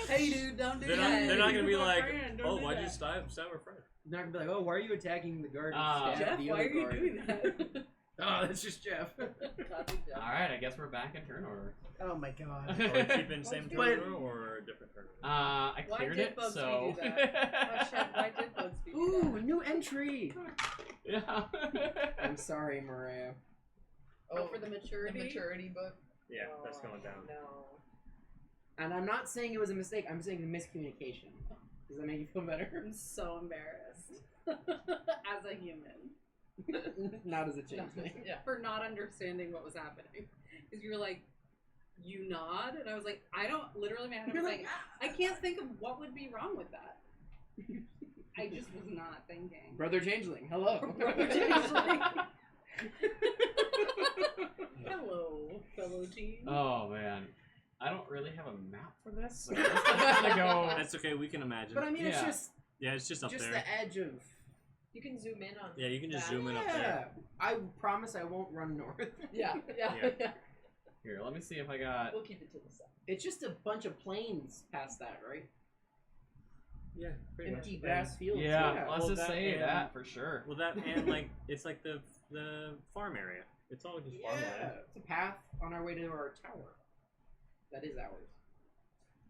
Hey, dude, don't do They're that. not gonna be You're my like, friend, don't oh, do why'd you that. stab our friend? They're not gonna be like, oh, why are you attacking the guard? Jeff, Stab the Why other are you guard? doing that? Oh, that's just Jeff. Classic Jeff. Alright, I guess we're back in turn order. Oh my god. Are we keeping same turn But- order or a different turn order? I Why cleared did it, Bugsby so... do that? Why did Bugsby do Ooh, new entry. Yeah. I'm sorry, Mariah. Oh, for the maturity? The maturity book. Yeah, that's going down. No. And I'm not saying it was a mistake. I'm saying miscommunication. Does that make you feel better? I'm so embarrassed. As a human. Not as a changeling. Yeah. For not understanding what was happening. Because you were like, you nod? And I was like, I don't, literally my head was like, I can't think of what would be wrong with that. I just was not thinking. Brother Changeling, hello. Brother Changeling. Hello, fellow team. Oh, man. I don't really have a map for this, so I'm just gonna go... That's okay, we can imagine. But I mean, it's Yeah. just Yeah, it's just up there. the edge of. You can zoom in on. Yeah, you can just that. zoom in up Yeah. there. I promise I won't run north. Yeah, yeah, Yeah. yeah. Here, let me see if I got... We'll keep it to the side. It's just a bunch of plains past that, right? Yeah, pretty much. Empty grass fields. Yeah, let's Well, just that say and- that for sure. Well, that and like it's like the farm area. It's all just Yeah, farmland. it's a path on our way to our tower. That is ours.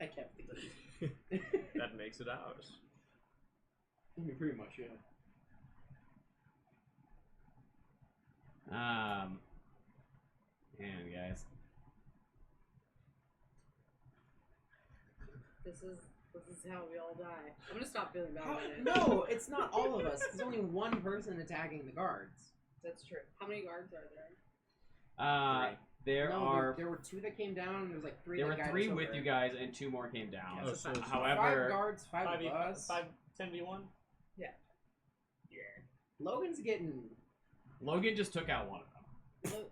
I kept thinking. That makes it ours. I mean, pretty much, yeah. Man, guys. This is how we all die. I'm gonna stop feeling bad How- about it. no, it's not all of us. There's only one person attacking the guards. That's true. How many guards are there? There No, are... there were two that came down, and there was like three. There that were guided 3 us with over. you guys, and 2 more came down. Oh, so it's However... 5 guards, 5 of us. 10v1? Logan's getting. Logan just took out one of them.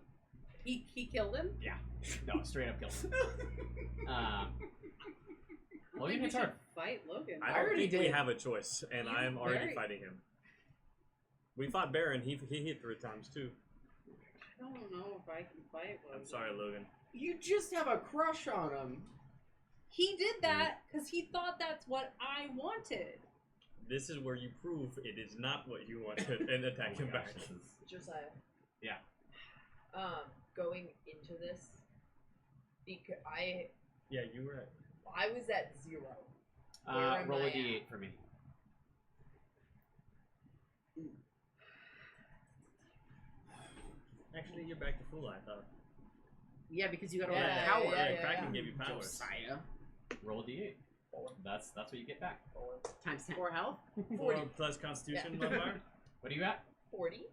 He killed him? Yeah. No, straight up killed him. I Logan think we hits hard. should fight Logan. I already don't think we did. have a choice, and He's I am already very- fighting him. We fought Baron. He hit 3 times too. I don't know if I can fight Logan. I'm sorry, Logan. You just have a crush on him. He did that because he thought that's what I wanted. This is where you prove it is not what you wanted and attack him back. Josiah. Yeah. Going into this, because Yeah, you were at. I was at 0. Where am Roll I a at? d8 for me. Actually, you're back to full, I thought. Yeah, because you got all Yeah, that power. yeah, Right, Kraken gave you powers. Josiah. Roll a d8. That's what you get back. Times 10. 4 health. 4 plus Constitution modifier. What do you got? 40.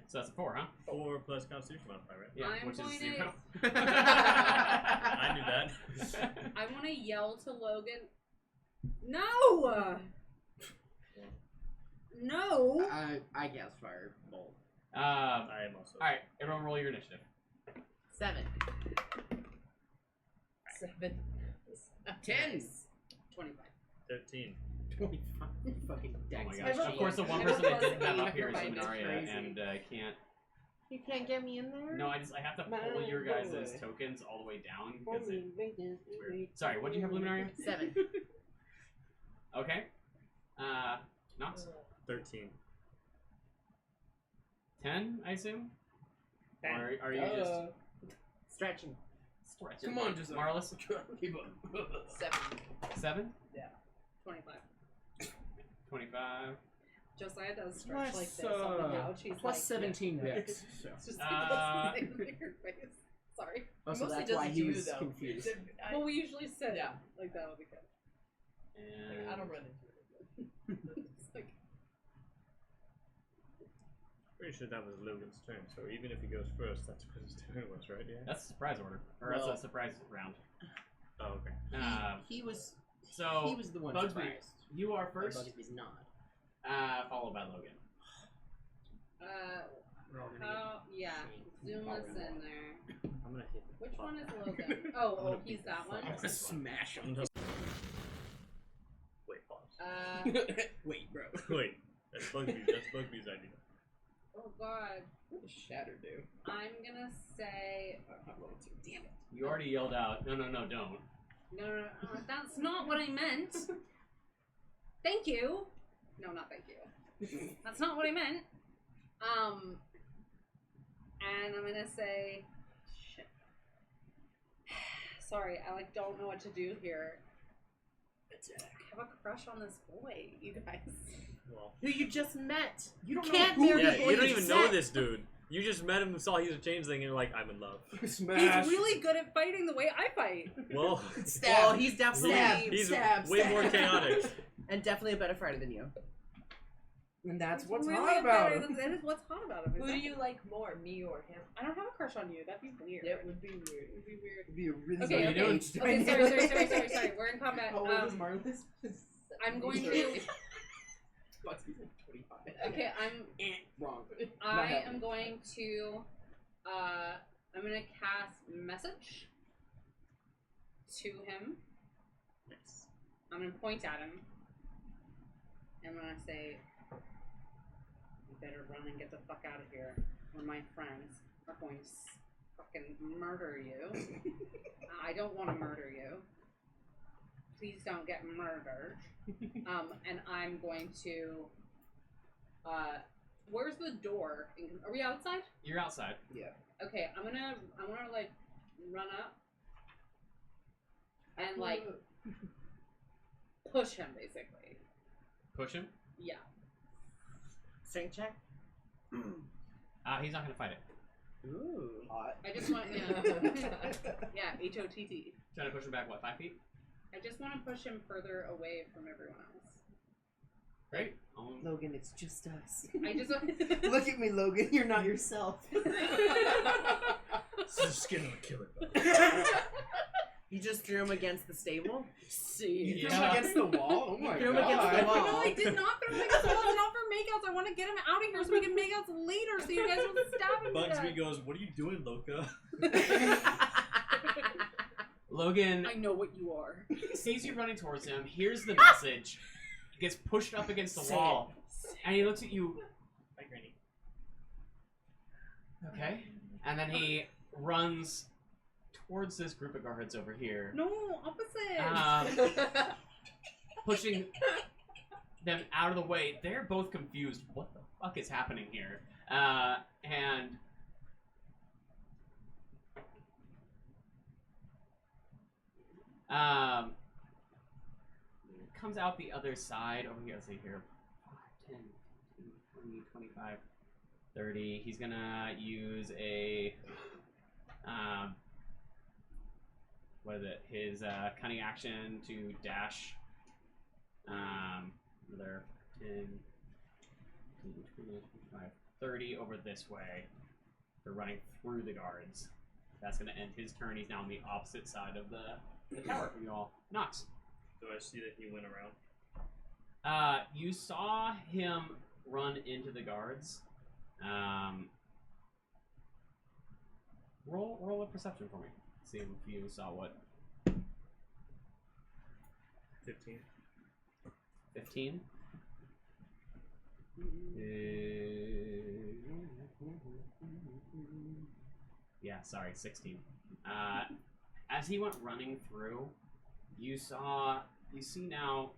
So that's a 4, huh? 4 plus Constitution modifier, right? Yeah, I'm which is going 0. I knew that. I want to yell to Logan, no! No! I guess firebolt. I am also. Alright, everyone roll your initiative. 7. 7. 10. 25. 13. 25. Fucking Oh dex. my gosh. rolled- Of course, the one I person rolled that didn't have +8. up here is Mine is Lumynaria, crazy. and can't. You can't get me in there? No, I have to pull your guys' tokens all the way down because it's weird. Sorry, what do you have, Lumynaria? 7. Okay. Nox? 13. 10, I assume? Or are you just Stretching. stretching? Come on, just Marlys? Keep up. 7. 7? 25. 25. Josiah does stretch Plus, like this on the couch. He's plus like, 17 dex. So. It's just Uh, like in your face. Sorry. Oh, so Mostly that's why does he you, was though. confused. Well, we usually sit Yeah. like that would be good. And I don't run into it. It's like, Pretty sure that was Logan's turn, so even if he goes first, that's what his turn was, right? Yeah. that's a surprise order. Or Well- that's a surprise round. Oh, okay. He was So, the one Bugsby, surprised. you are But first, Bugsby's not. followed by Logan. how? Yeah. Zoom us in there. I'm gonna hit. Which one is Logan? Oh, he's that one. I'm gonna smash him. Wait, pause. Wait, bro. Wait, that's Bugby's idea. Oh God. What does Shatter do? I'm gonna say. Damn it. You already yelled out, no, don't. No, that's not what I meant. Thank you. No, not thank you. That's not what I meant. And I'm gonna say, shit. Sorry, I don't know what to do here. I have a crush on this boy, you guys. Well, Who you just met. You don't Can't know who marry yeah, the boy you don't you even just know met. this dude. You just met him and saw he's a changeling, and you're like, I'm in love. Smash. He's really good at fighting the way I fight. Well, Well, he's definitely he's stab, way stab. more chaotic. and definitely a better fighter than you. And that's He's what's really hot about better him. than- That is what's hot about him. Who do you like more, me or him? I don't have a crush on you. That'd be weird. That would be weird. It would be weird. It'd be a really Okay, weird okay. age Okay, dynamic. sorry. We're in combat. How old is Marlys? I'm going to. Buxy's like 25. Okay, Wrong. I am going to. I'm gonna cast message to him. Nice. I'm gonna point at him. And I'm gonna say, "You better run and get the fuck out of here, or my friends are going to fucking murder you." I don't want to murder you. Please don't get murdered. And I'm going to. Where's the door? Are we outside? You're outside. Okay, I wanna like run up and like push him basically. Push him. Yeah. Strength check. He's not gonna fight it. Ooh. Hot. I just want yeah, HOTT. Trying to push him back, what, 5 feet? I just want to push him further away from everyone else. Great. Logan, it's just us. I just Look at me, Logan. You're not yourself. Skin of a killer. You just threw him against the stable? You threw him Yeah. against the wall? Oh my Threw him god. against the wall. No, I did not throw him against the wall. It's not for makeouts. I want to get him out of here so we can make outs later so you guys will stab him to Bugsby death. goes, "What are you doing, Loca?" Logan I know what you are. sees you running towards him, hears the message, gets pushed up against the Say wall, and he looks at you. Hi, Granny. Okay. And then he runs towards this group of guards over here, No, opposite. pushing them out of the way. They're both confused. What the fuck is happening here? And comes out the other side over here. Let's see here. 5, 10, 15, 20, 25, 30. He's gonna use a what is it? His cunning action to dash. Another 10, 20, 25, 30 over this way. They're running through the guards. That's gonna end his turn. He's now on the opposite side of the tower from you all. Knox. Do I see that he went around? You saw him run into the guards. Roll a perception for me. See if you saw what. 15. 15. Yeah, sorry, 16. As he went running through, you see now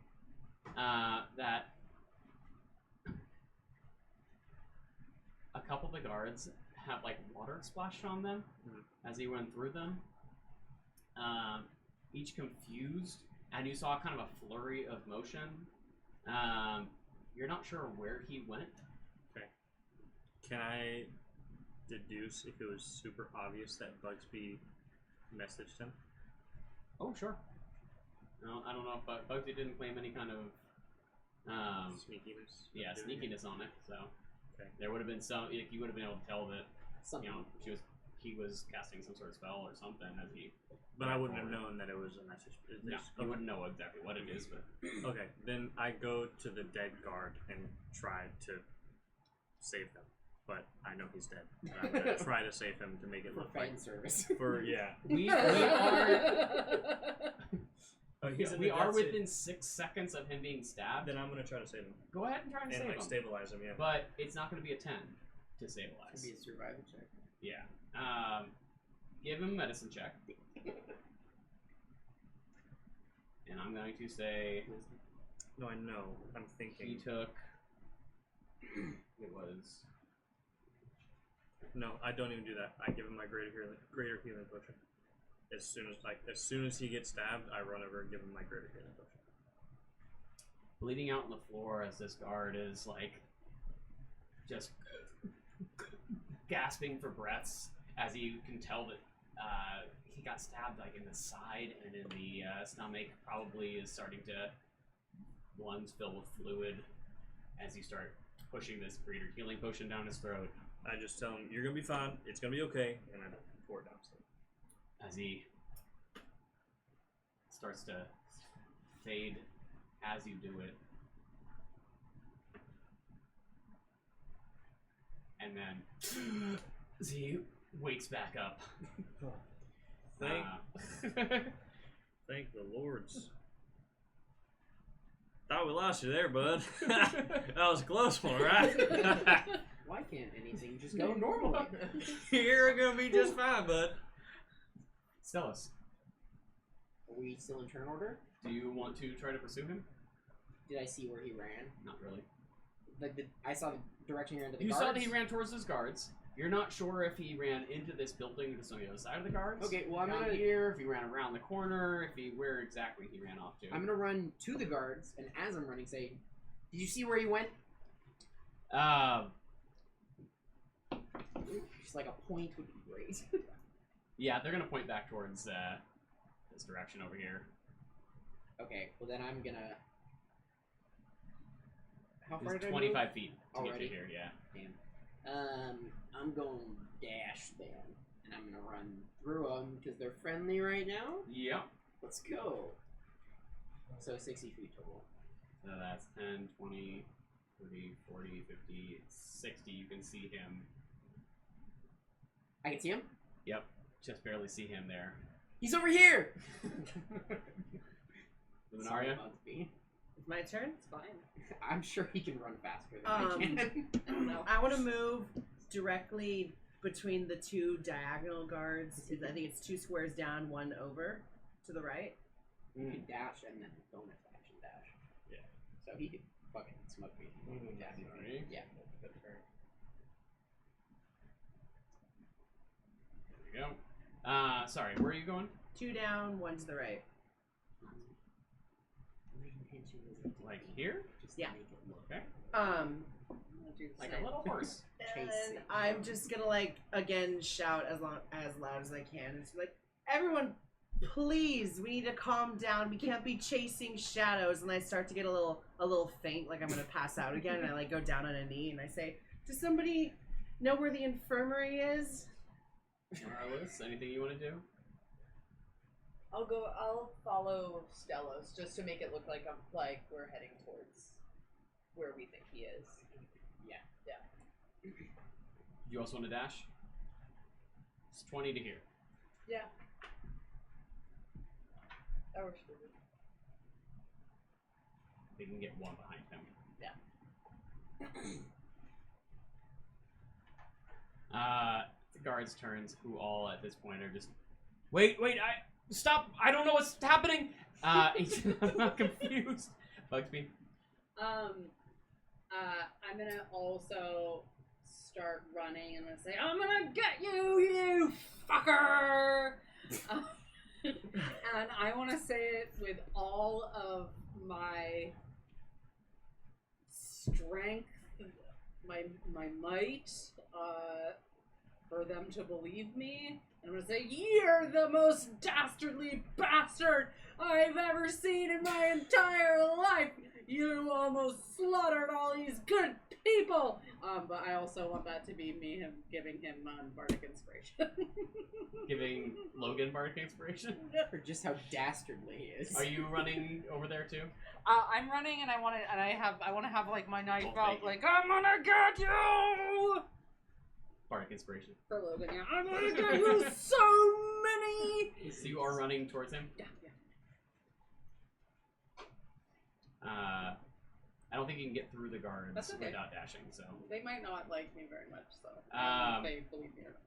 that a couple of the guards have like water splashed on them as he went through them. Each confused, and you saw kind of a flurry of motion. You're not sure where he went. Okay. Can I deduce if it was super obvious that Bugsby messaged him? Oh, sure. No, I don't know if Bugsy didn't claim any kind of Sneakiness? yeah, sneakiness on it, so Okay. there would have been some. You would have been able to tell that Something. he was casting some sort of spell or something as he. But I wouldn't have known that it was a message. No, you wouldn't know exactly what it is, but Okay, then I go to the dead guard and try to save him. But I know he's dead. And I'm gonna try to save him to make it For look like fan service. for yeah. we are Oh, he's in we the are death suit. within 6 seconds of him being stabbed. Then I'm gonna try to save him Go ahead and try and and save like him, stabilize him. Yeah. but it's not going to be a 10 to It'd stabilize. be a survival check. Yeah. Give him a medicine check. And I'm going to say No, I know. I'm he thinking. took. It was No, I don't even do that. I give him my greater healing potion. As soon as he gets stabbed, I run over and give him my greater healing potion. Bleeding out on the floor as this guard is like just gasping for breaths, as you can tell that he got stabbed like in the side and in the stomach. Probably is starting to lungs fill with fluid as you start pushing this greater healing potion down his throat. I just tell him, "You're gonna be fine. It's gonna be okay," and I pour it down. As he starts to fade as you do it. And then as he wakes back up. Thank the Lords. Thought we lost you there, bud. That was a close one, right? Why can't anything just go normally? You're gonna be just fine, bud. Stellus, Are we still in turn order? do you want to try to pursue him? Did I see where he ran? Not really. Like I saw the direction he ran to the You guards. saw that he ran towards his guards. You're not sure if he ran into this building that's on the other side of the guards. Okay, well I'm down gonna here, if he ran around the corner, where exactly he ran off to. I'm gonna run to the guards, and as I'm running, say, "Did you see where he went?" Just like a point would be great. Yeah, they're gonna point back towards this direction over here. Okay, well then I'm gonna. How far It's did I 25 feet to get Already? to here. Yeah. Damn. I'm going dash then, and I'm gonna run through them because they're friendly right now. Yep. Let's go. So 60 feet total. So that's 10, 20, 30, 40, 50, 60. You can see him. I can see him. Yep. Just barely see him there. He's over here. Sorry, Lumynaria? Bugsby. It's my turn. It's fine. I'm sure he can run faster than I can. I don't know. I want to move directly between the two diagonal guards. I think it's 2 squares down, 1 over to the right. You can dash and then bonus action dash. Yeah. So he could fucking smoke me. Sorry. Yeah. There we go. Sorry, where are you going? 2 down, 1 to the right. Like here? Yeah. Okay. Um, Like a little horse. and I'm just gonna like again shout as loud as I can. It's like, everyone, please, we need to calm down. We can't be chasing shadows. And I start to get a little faint, like I'm gonna pass out again. And I like go down on a knee and I say, does somebody know where the infirmary is? Marlys, anything you want to do? I'll follow Stellos just to make it look like we're heading towards where we think he is. You also want to dash? It's 20 to here. Yeah. That works for me. They can get one behind him. The guards' turns, who all at this point are just, wait, stop! I don't know what's happening. I'm not confused. Bugsby. I'm gonna also start running and I'm gonna say, I'm gonna get you, you fucker! And I want to say it with all of my strength, my might, for them to believe me. I'm gonna say, you're the most dastardly bastard I've ever seen in my entire life! You almost slaughtered all these good people! But I also want that to be me giving him bardic inspiration. Giving Logan bardic inspiration. For just how dastardly he is. Are you running over there too? I'm running and I want to have like my knife Oh, out, thank you. like, I'm gonna get you! Bardic inspiration. For Logan, yeah. I'm gonna get you so many! So you are running towards him? Yeah. I don't think you can get through the guards That's okay. without dashing, so. They might not like me very much, so I don't know if they believe me or not.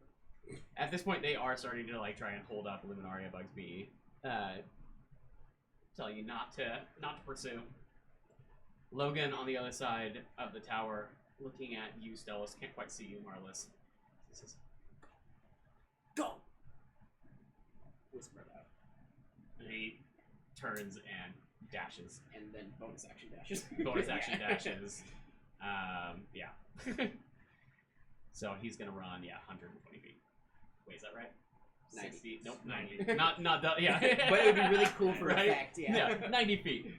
At this point, they are starting to like try and hold up Lumynaria, Bugsby, tell you not to pursue. Logan on the other side of the tower, looking at you, Stellus, can't quite see you, Marlys. He says, "Go!" Whisper that. And he turns and dashes. And then bonus action dashes. Bonus action dashes. Yeah. So he's gonna run, 120 feet. Wait, is that right? 90. 60? Nope, 90. not the, yeah. But it would be really cool for Right? effect, yeah. 90 feet.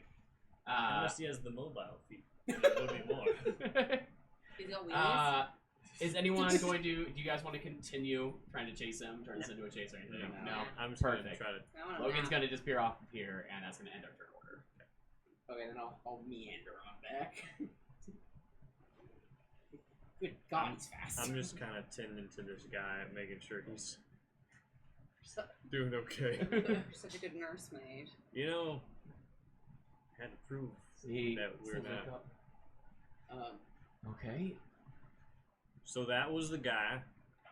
Unless he has the mobile feet. It would be more. He's got wheelies. Is anyone going to? Do you guys want to continue trying to chase him? Turn this into a chase or anything? No. I'm just gonna Perfect. try to. I wanna Logan's nap. gonna disappear off of here, and that's gonna end our turn order. Okay, then I'll meander on back. Good God, he's fast. I'm just kind of tending to this guy, making sure he's doing okay. You're such a good nursemaid. You know, had to prove See, that we're let's not. look up. Okay. So that was the guy.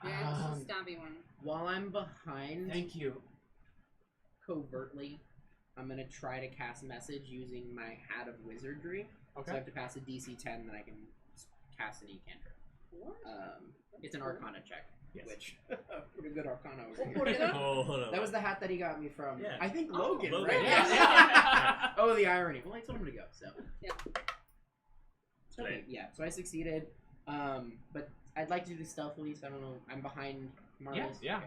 Yeah, it's a stabby one. While I'm behind, Thank you. covertly, I'm gonna try to cast message using my Hat of Wizardry. So I have to pass a DC 10, then I can cast an e-cantrip. What? It's an Arcana check, Yes. which pretty good Arcana over What here. is that? Oh, hold on. That was the hat that he got me from. Yeah. I think Logan, Logan. right? Yeah. Oh, the irony. Well, I told him to go, so. Yeah. Okay, yeah. So I succeeded, but I'd like to do this stealthily. So I don't know. I'm behind Marlys. Yeah.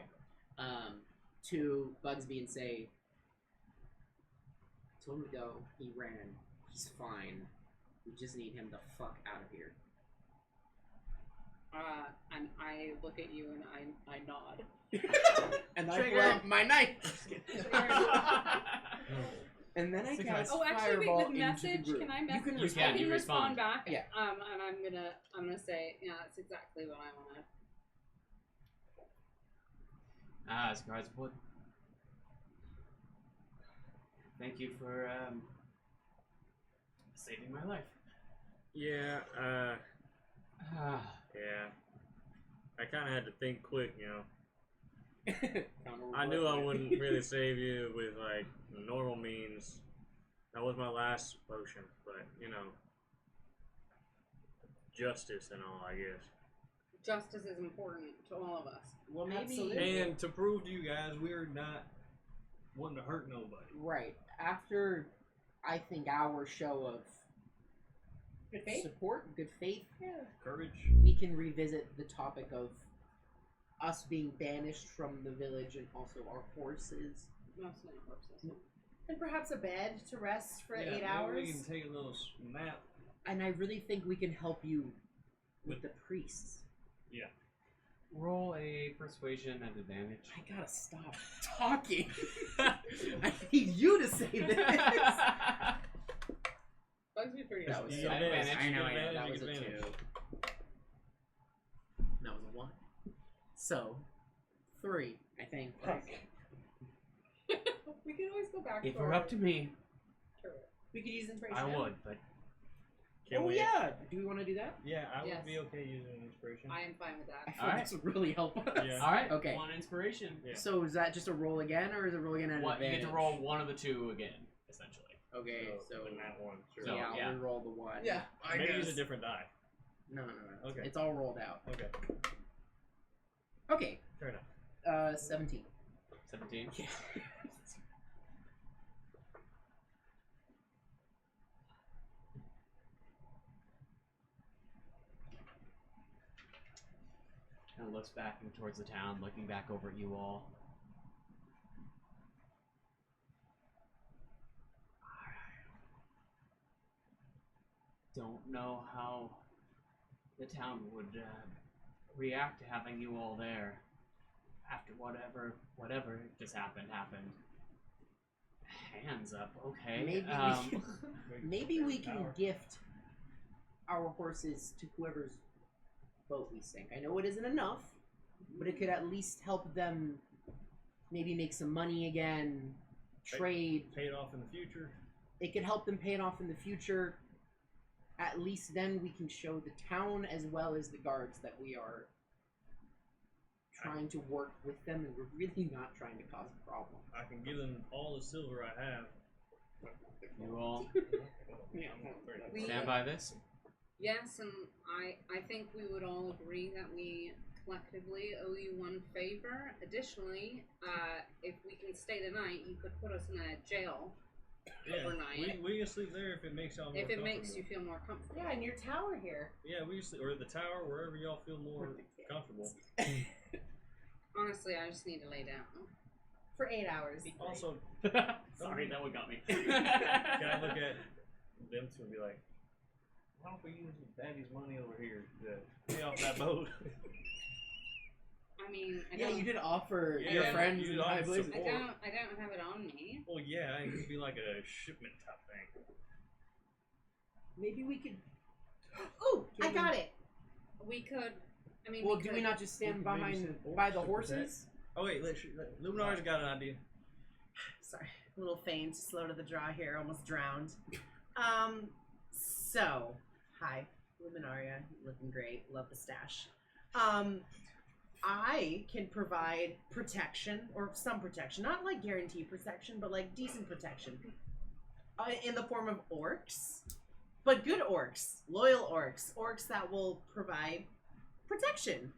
Okay. To Bugsby and say, told him to go. He ran. He's fine. We just need him the fuck out of here. And I look at you and I nod. And I Trigger. pull out my knife. And then I Sick cast Oh, actually, wait, Fireball with into message, the group. can I message? You can You respond. can, I you can respond respond. back. Yeah. And I'm gonna say, yeah, that's exactly what I wanted. As guards would. Thank you for saving my life. Yeah, yeah. I kind of had to think quick, you know. I knew I wouldn't really save you with, like, normal means. That was my last potion, but, you know. Justice and all, I guess. Justice is important to all of us. Well, maybe. Absolutely. And to prove to you guys we're not wanting to hurt nobody. Right. After, I think, our show of Good faith? support, good faith, Courage. we can revisit the topic of us being banished from the village and also our horses. Mostly horses. And perhaps a bed to rest for 8 maybe hours. we can take a little nap. And I really think we can help you with the priests. Yeah. Roll a persuasion at advantage. I gotta stop talking. I need you to say this. Bugs me pretty That was You so get advantage. I know, advantage, that you was a get 2. advantage. That was a 1. So, 3, I think. We can always go back If to we're our up to me, turret. We could use inspiration. I now. would, but Can Oh we? yeah, do we want to do that? Yeah, I Yes. would be okay using inspiration. I am fine with I that. feel Alright. this would really help us. Yeah. all right. Okay. One inspiration. Yeah. So is that just a roll again, or is it roll again at What you advantage? get to roll one of the two again, essentially. Okay, so in that one, sure. So, yeah, I'll yeah. re-roll the 1. Yeah. Maybe use a different die. No. Okay. It's all rolled out. Okay. Okay. Fair enough. 17. 17. Yeah. Kind of looks back towards the town, looking back over at you all. Don't know how the town would react to having you all there after whatever just happened. Hands up, okay. Maybe maybe we can gift our horses to whoever's boat we sink. I know it isn't enough, but it could at least help them maybe make some money again, trade. Pay it off in the future. It could help them pay it off in the future. At least then we can show the town as well as the guards that we are trying to work with them and we're really not trying to cause a problem. I can give them all the silver I have. You all We- stand by this? Yes, and I think we would all agree that we collectively owe you one favor. Additionally, if we can stay the night, you could put us in a jail overnight. We can sleep there if it makes y'all more If it comfortable. makes you feel more comfortable. Yeah, in your tower here. Yeah, we can sleep, or the tower, wherever y'all feel more comfortable. Honestly, I just need to lay down. For 8 hours. Also, Sorry, that one got me. can I look at them two and be like, why don't we use Daddy's money over here to pay off that boat? I mean, I Yeah, don't, you did offer Yeah, your friends you in did high offer places. support. I don't have it on me. Well, yeah, it could be like a shipment type thing. Maybe we could. Ooh, I got it. We could. I mean, Well, we do could, we not just stand We could maybe behind send by orcs the to horses? Oh wait, Lumynaria's got an idea. Sorry, a little faint, slow to the draw here, almost drowned. So, hi, Lumynaria, looking great, love the stash. I can provide protection, or some protection, not like guaranteed protection, but like decent protection, in the form of orcs, but good orcs, loyal orcs, orcs that will provide protection.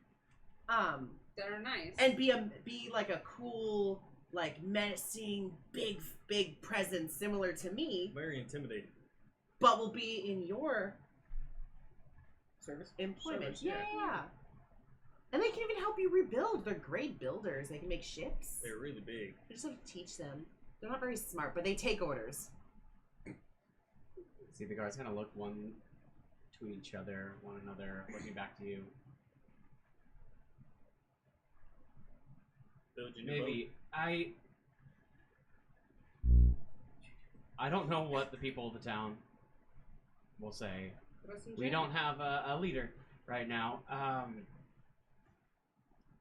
that are nice. And be like a cool, like menacing, big presence similar to me, Very intimidating. but will be in your Service. employment. Service, yeah. And they can even help you rebuild. They're great builders. They can make ships. They're really big. You just have to teach them. They're not very smart, but they take orders. See, the guards kind of look one to each other, one another, looking back to you. Build your new Maybe I don't know what the people of the town will say. Put us in We jail. don't have a leader right now.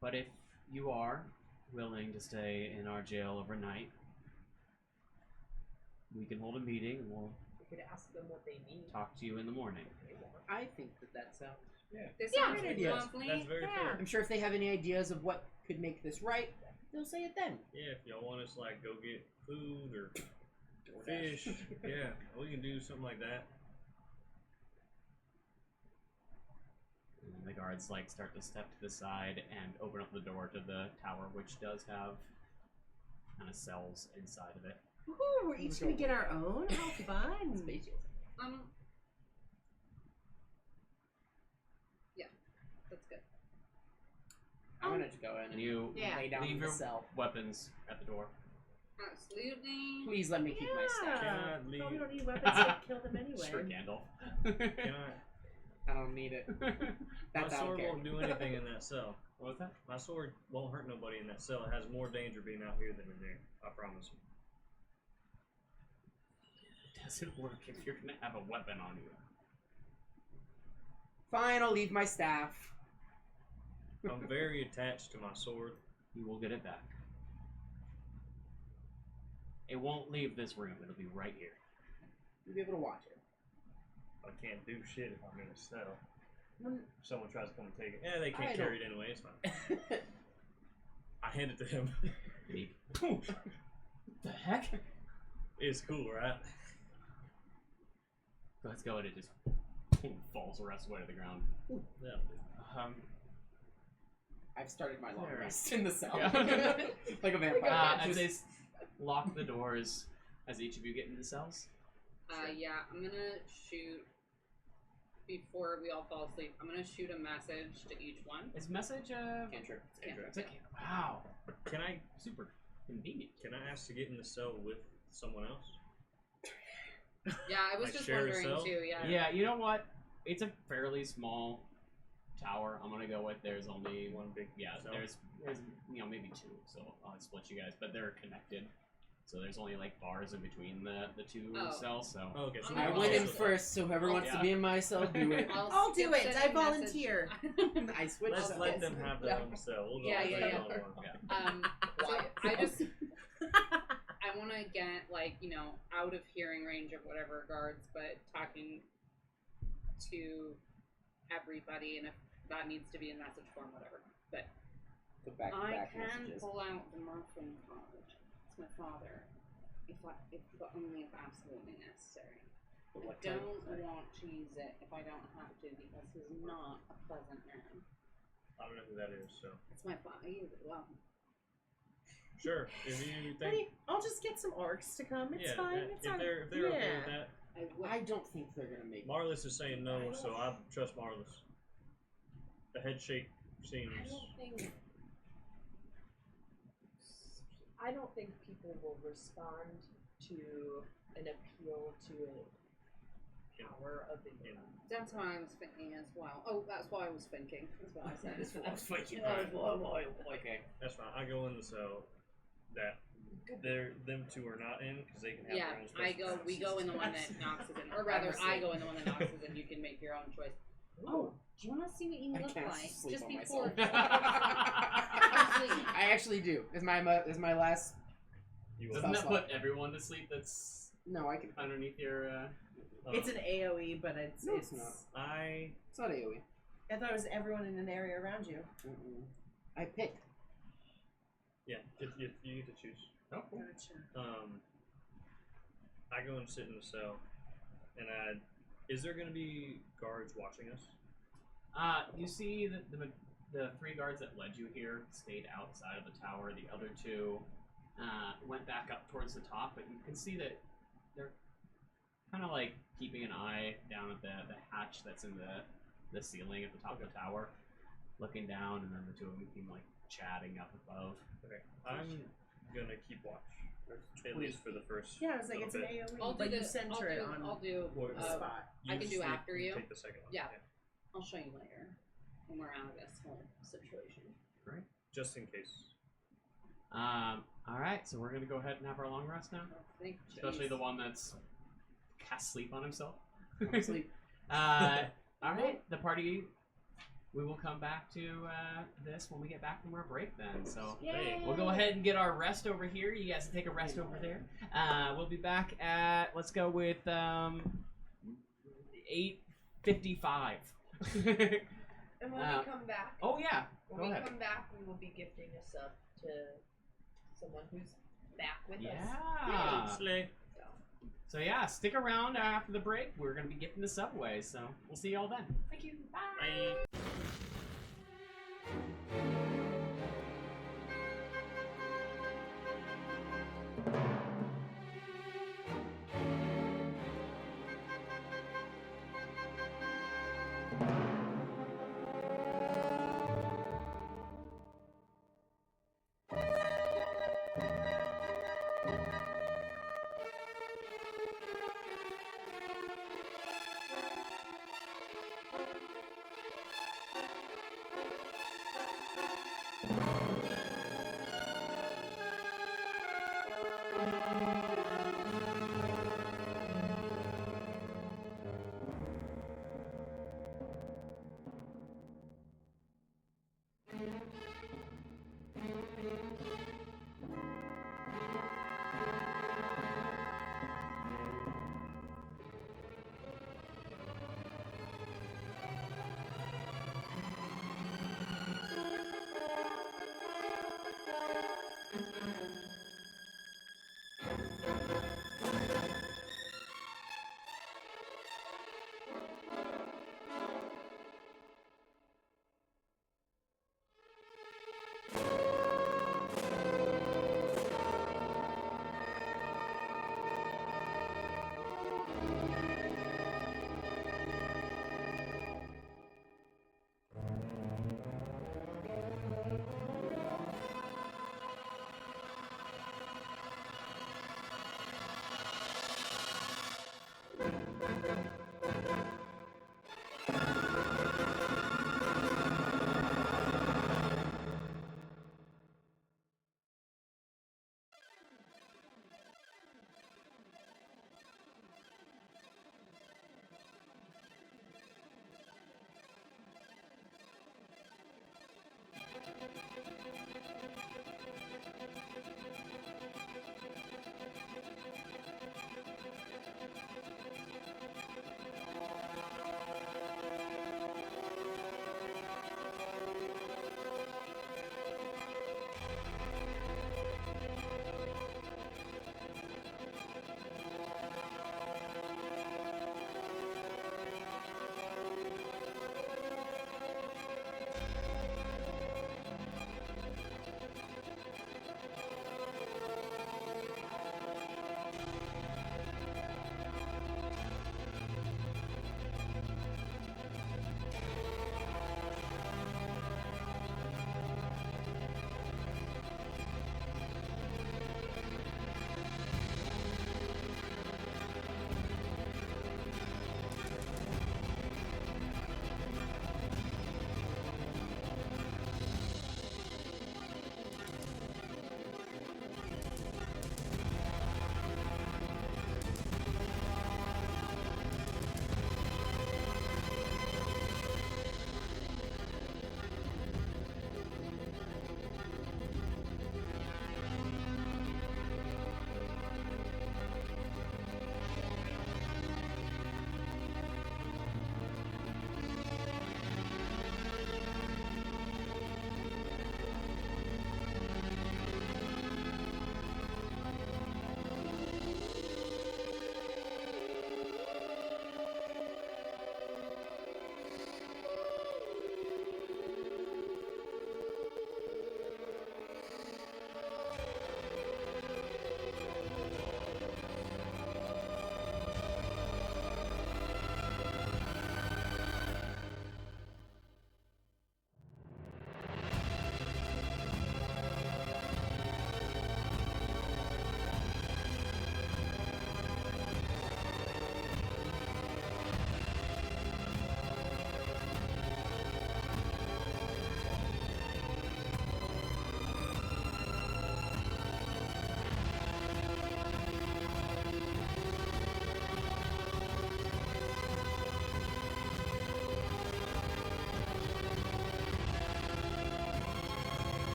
But if you are willing to stay in our jail overnight, we can hold a meeting and we'll We could ask them what they need. talk to you in the morning. I think that sounds. This Yeah, sounds great idea. lovely. That's very fair. I'm sure if they have any ideas of what could make this right, they'll say it then. Yeah, if y'all want us to like go get food or fish, yeah, we can do something like that. And the guards like start to step to the side and open up the door to the tower, which does have kind of cells inside of it. Ooh, we're each gonna get our own? How fun! Yeah, that's good. I'm gonna just go in And and you Yeah. lay down leave in the your cell. weapons at the door. Absolutely. Please let me keep my staff. Can I Yeah. leave- Well, we don't need weapons to kill them anyway. Sure, Gandalf. Can I don't need it. my That's out sword there. won't do anything in that cell. What was that? My sword won't hurt nobody in that cell. It has more danger being out here than in there. I promise. It doesn't work if you're gonna have a weapon on you. Fine, I'll leave my staff. I'm very attached to my sword. You will get it back. It won't leave this room. It'll be right here. You'll be able to watch it. I can't do shit if I'm in a cell. When- If someone tries to come and take it, they can't I carry it anyway. It's fine. I hand it to him. He- the heck? It's cool, right? Let's go, and it just falls the rest of the way to the ground. Yeah. I've started my long There. rest in the cell. Yeah. Like a vampire. As they lock the doors, as each of you get into the cells. Yeah, I'm gonna shoot before we all fall asleep. I'm gonna shoot a message to each one. Is message Cantrip. It's a cantrip. Wow, Can I super convenient. ask to get in the cell with someone else? Yeah, I was Like just share a wondering cell? too. Yeah. Yeah, you know what? It's a fairly small tower. I'm gonna go with there's only One big cell? there's maybe two, so I'll split you guys, but they're connected. So there's only like bars in between the two Oh. cells. So Oh, okay. So I I we're went in also- first, so whoever wants to Yeah. be in my cell, do it. I'll do skip it. sending I volunteer. message. I switched. Let's cells. let them have their own cell. We'll go Yeah, with yeah, that yeah. one. yeah. So I just I want to get like out of hearing range of whatever guards, but talking to everybody, and if that needs to be in message form, whatever. But The I back-to-back can messages. pull out the Marfin card. It's my father, but only if absolutely necessary. But I what kind? don't want to use it if I don't have to because he's not a pleasant man. I don't know who that is, so. It's my fault. Well, Sure, if you think. Honey, I'll just get some orcs to come. It's fine. It's if fine. they're okay with that. I don't think they're gonna make it. Marlys is saying no, so I trust Marlys. The head shake seems. I don't think people will respond to an appeal to a power of the that's what I was thinking as well. Oh, that's why I was thinking. That's what I said. Okay. That's fine. I go in the cell that them two are not in because they can have Yeah, their own special we go in the one that Knox is in, or rather, I go in the one that Knox is in. You can make your own choice. Oh, do you want to see what you I look can't like sleep just on before? myself. I actually do. Is my last? You Doesn't that put everyone to sleep that's No, I can. underneath your... It's an AoE, but it's No, it's not. It's not AoE. I thought it was everyone in an area around you. I pick. Yeah, if you get to choose. Oh, cool. I go and sit in the cell, and is there going to be guards watching us? You see that the 3 guards that led you here stayed outside of the tower. The other 2 went back up towards the top, but you can see that they're kind of like keeping an eye down at the hatch that's in the ceiling at the top of the tower, looking down, and then the 2 of them seem like chatting up above. Okay, I'm gonna keep watch, at least for the first. Yeah, I was like, it's an bit. AoE, I'll do but you the- center it on I'll do. the spot. I can do sleep, after you. Take the second one. Yeah. I'll show you later when we're out of this whole situation. Great. Just in case. All right, so we're gonna go ahead and have our long rest now, especially the one that's cast sleep on himself. Sleep. All right, the party. We will come back to this when we get back from our break then. So we'll go ahead and get our rest over here. You guys can take a rest over there. We'll be back at, let's go with 8:55. And when we come back, Oh yeah, when go we ahead. come back, we will be gifting a sub to someone who's back with us. Yeah. Slay. So yeah, stick around after the break. We're gonna be getting the subway, so we'll see y'all then. Thank you. Bye. Bye.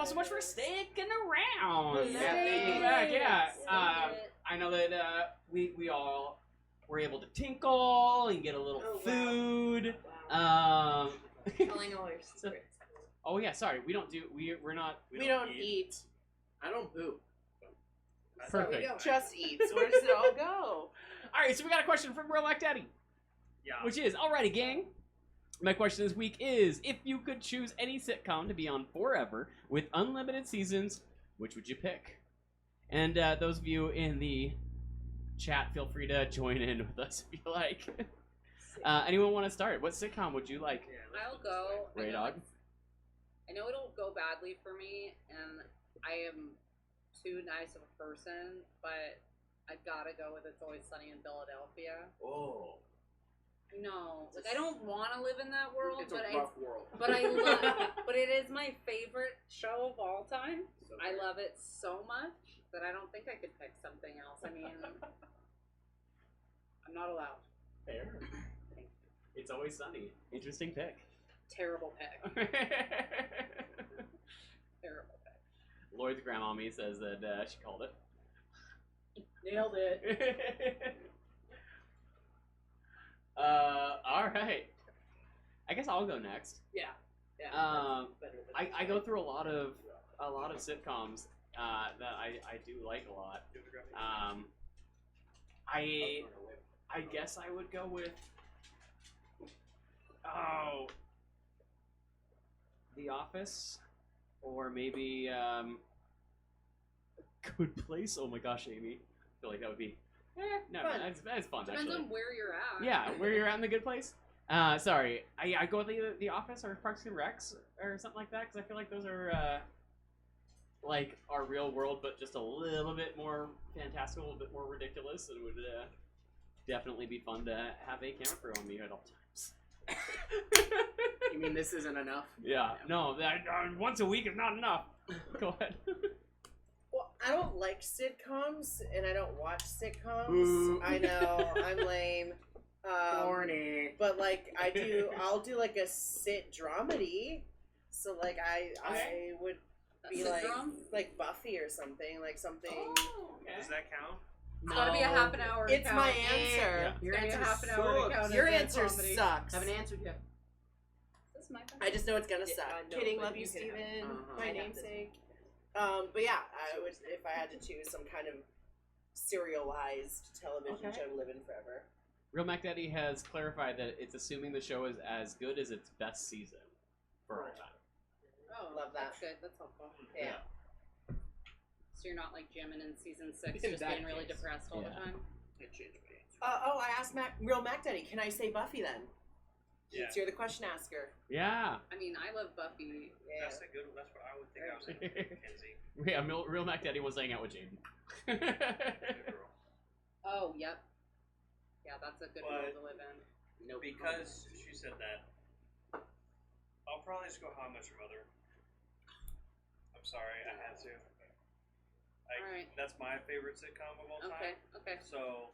all so much for sticking around. Hello. Yeah, thank you back. Yeah. I know that we all were able to tinkle and get a little Oh, wow. food. Telling all your secrets. Oh yeah, sorry. We don't do. We're not. We don't eat. I don't poop. Perfect. Just eat. So where does it all go? All right, so we got a question from Real Mac Daddy, Yeah. which is, alrighty, gang. My question this week is, if you could choose any sitcom to be on forever with unlimited seasons, which would you pick? And those of you in the chat, feel free to join in with us if you like. Anyone want to start? What sitcom would you like? I'll go. Ray Dog? I know it'll go badly for me, and I am too nice of a person, but I gotta go with It's Always Sunny in Philadelphia. Oh. No, like I don't want to live in that world, It's a but rough world. but I love, but it is my favorite show of all time. So I great. love it so much that I don't think I could pick something else. I mean, I'm not allowed. Fair. It's Always Sunny. Interesting pick. Terrible pick. Terrible pick. Lloyd's grandmommy says that she called it. Nailed it. All right. I guess I'll go next. Yeah. Better than I go through a lot of sitcoms that I do like a lot. I guess I would go with The Office, or maybe Good Place. Oh my gosh, Amy, I feel like that would be no, Fun. that's fun Depends actually. on where you're at. Yeah, where you're at in The Good Place. Sorry, I go with the Office or Parks and Recs or something like that, because I feel like those are like our real world, but just a little bit more fantastical, a little bit more ridiculous, and would definitely be fun to have a camera crew on me at all times. You mean this isn't enough? Yeah, no, that once a week is not enough. Go ahead. Well, I don't like sitcoms, and I don't watch sitcoms. Boo. I know, I'm lame. Corny. But like I'll do like a sit dramedy. So like I would be Sit like drum? Buffy or something, like something. Oh, okay. Does that count? It's gotta be a half an hour. to It's count. my answer. Your Gotta be a answer half an hour to sucks. count. Your as a answer comedy. sucks. Haven't answered yet. This is my turn. I just know it's gonna Yeah, suck. I know, Kidding, but love you, you can have- Steven. Uh-huh. My I have namesake. But yeah, I would if I had to choose some kind of serialized television Okay. show to live in forever. Real Mac Daddy has clarified that it's assuming the show is as good as its best season for all time. Oh, Love that. That's good. That's helpful. Yeah. So you're not like Jimin in season 6, In just that being really case. depressed all Yeah. the time. I changed my answer. I asked Real Mac Daddy, can I say Buffy then? Yeah. Since you're the question asker. Yeah. I mean, I love Buffy. Yeah. That's a good one. That's what I would think I was thinking. Kenzie. Yeah, Real Mac Daddy was hanging out with Jaden. Good girl. Oh, yep. Yeah, that's a good But- world to live in. Nope. Because she said that, I'll probably just go How I Met Your Mother. I'm sorry, I had to. Alright. That's my favorite sitcom of all Okay, time. okay. So,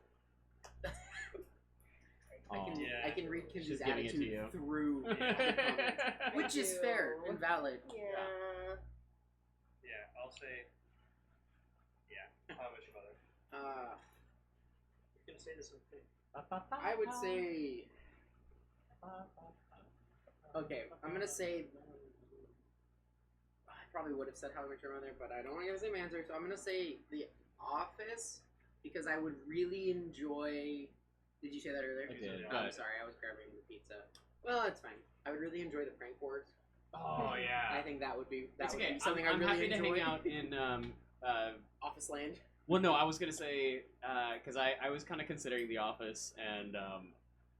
I can read She's Kenji's giving it to attitude you. through the comments, which is fair and valid. Yeah. yeah, I'll say, yeah, How I Met Your Mother. You're gonna say this with me. I would say. Okay, I'm gonna say. I probably would have said How I Met Your Mother, but I don't want to give the same answer, so I'm gonna say The Office because I would really enjoy. Did you say that earlier? I did. Oh, Go I'm ahead. sorry, I was grabbing the pizza. Well, that's fine. I would really enjoy the prank wars. Oh yeah. I think that would be It's would okay. be something I'm I really happy to enjoy. hang out in Office Land. well, no, I was gonna say because I was kind of considering The Office and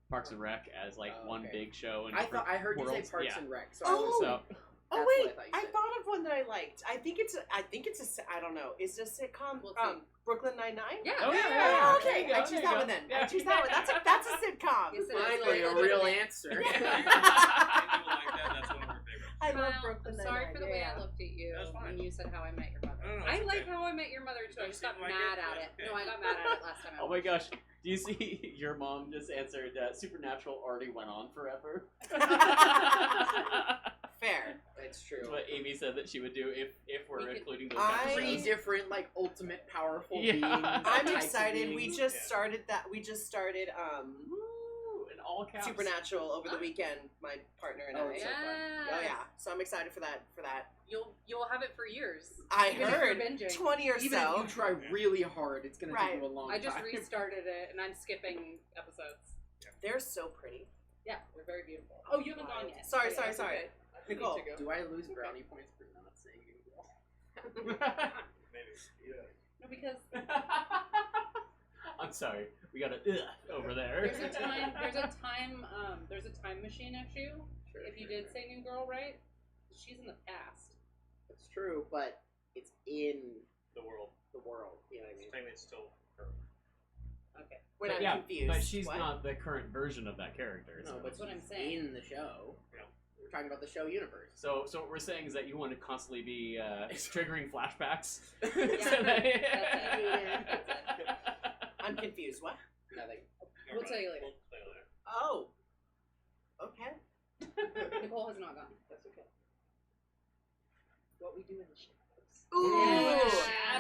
Parks and Rec as like Oh, one okay. big show. And I heard you say worlds. Parks Yeah. and Rec. So Oh! So Oh That's wait, what I thought you I said. thought of one that I liked. I think it's I don't know. Is it a sitcom? We'll see. Brooklyn Nine-Nine? Yeah. Oh, yeah, Oh, there okay. you go, I there choose you that go. one then. Yeah. I choose that one. That's a sitcom. Yes, it is. finally Very a real legitimate. answer. If you like that, that's one of her favorites. I love Kyle, Brooklyn I'm Nine-Nine. sorry for the way yeah. I looked at you That's fine. when you said How I Met Your Mother. No, I it's like okay. How I Met Your Mother too. I just got Don't you mad like at it? it. Okay. No, I got mad at it last time. I oh my watched gosh, do you see your mom just answered Supernatural already went on forever? Fair. It's true. That's what Amy said that she would do if we're We could- including those I- Three episodes. different, like, ultimate powerful Yeah. beings. I'm types of excited. We beings. just started that. We just started Woo, in all caps. Supernatural over the weekend. My partner and Oh, I. it's yeah. so fun. Oh yeah. So I'm excited for that. You'll have it for years. I Even if you're heard binging. 20 or Even so. if you try really hard, it's gonna Right. take you a long I just time. restarted it and I'm skipping episodes. They're so pretty. Yeah, they're very beautiful. Oh, you haven't gone yet. Sorry, Okay, sorry, that's sorry. okay. Nicole. Do I lose brownie points for not saying it? Maybe. Yeah. No, because I'm sorry. We got a over there. there's a time machine issue. If you did say New Girl right, she's in the past. It's true, but it's in The world. the world. You know what I mean? Technically, it's still her. Okay. When But I'm yeah, confused. but she's What? not the current version of that character. No, so. but That's what I'm she's saying. in the show. Yeah. We're talking about the show universe. So what we're saying is that you want to constantly be triggering flashbacks. I'm confused. What? Nothing. We'll tell you later. We'll tell you later. Oh. Okay. Nicole has not gone. That's okay. What we do in the shadows. Yeah.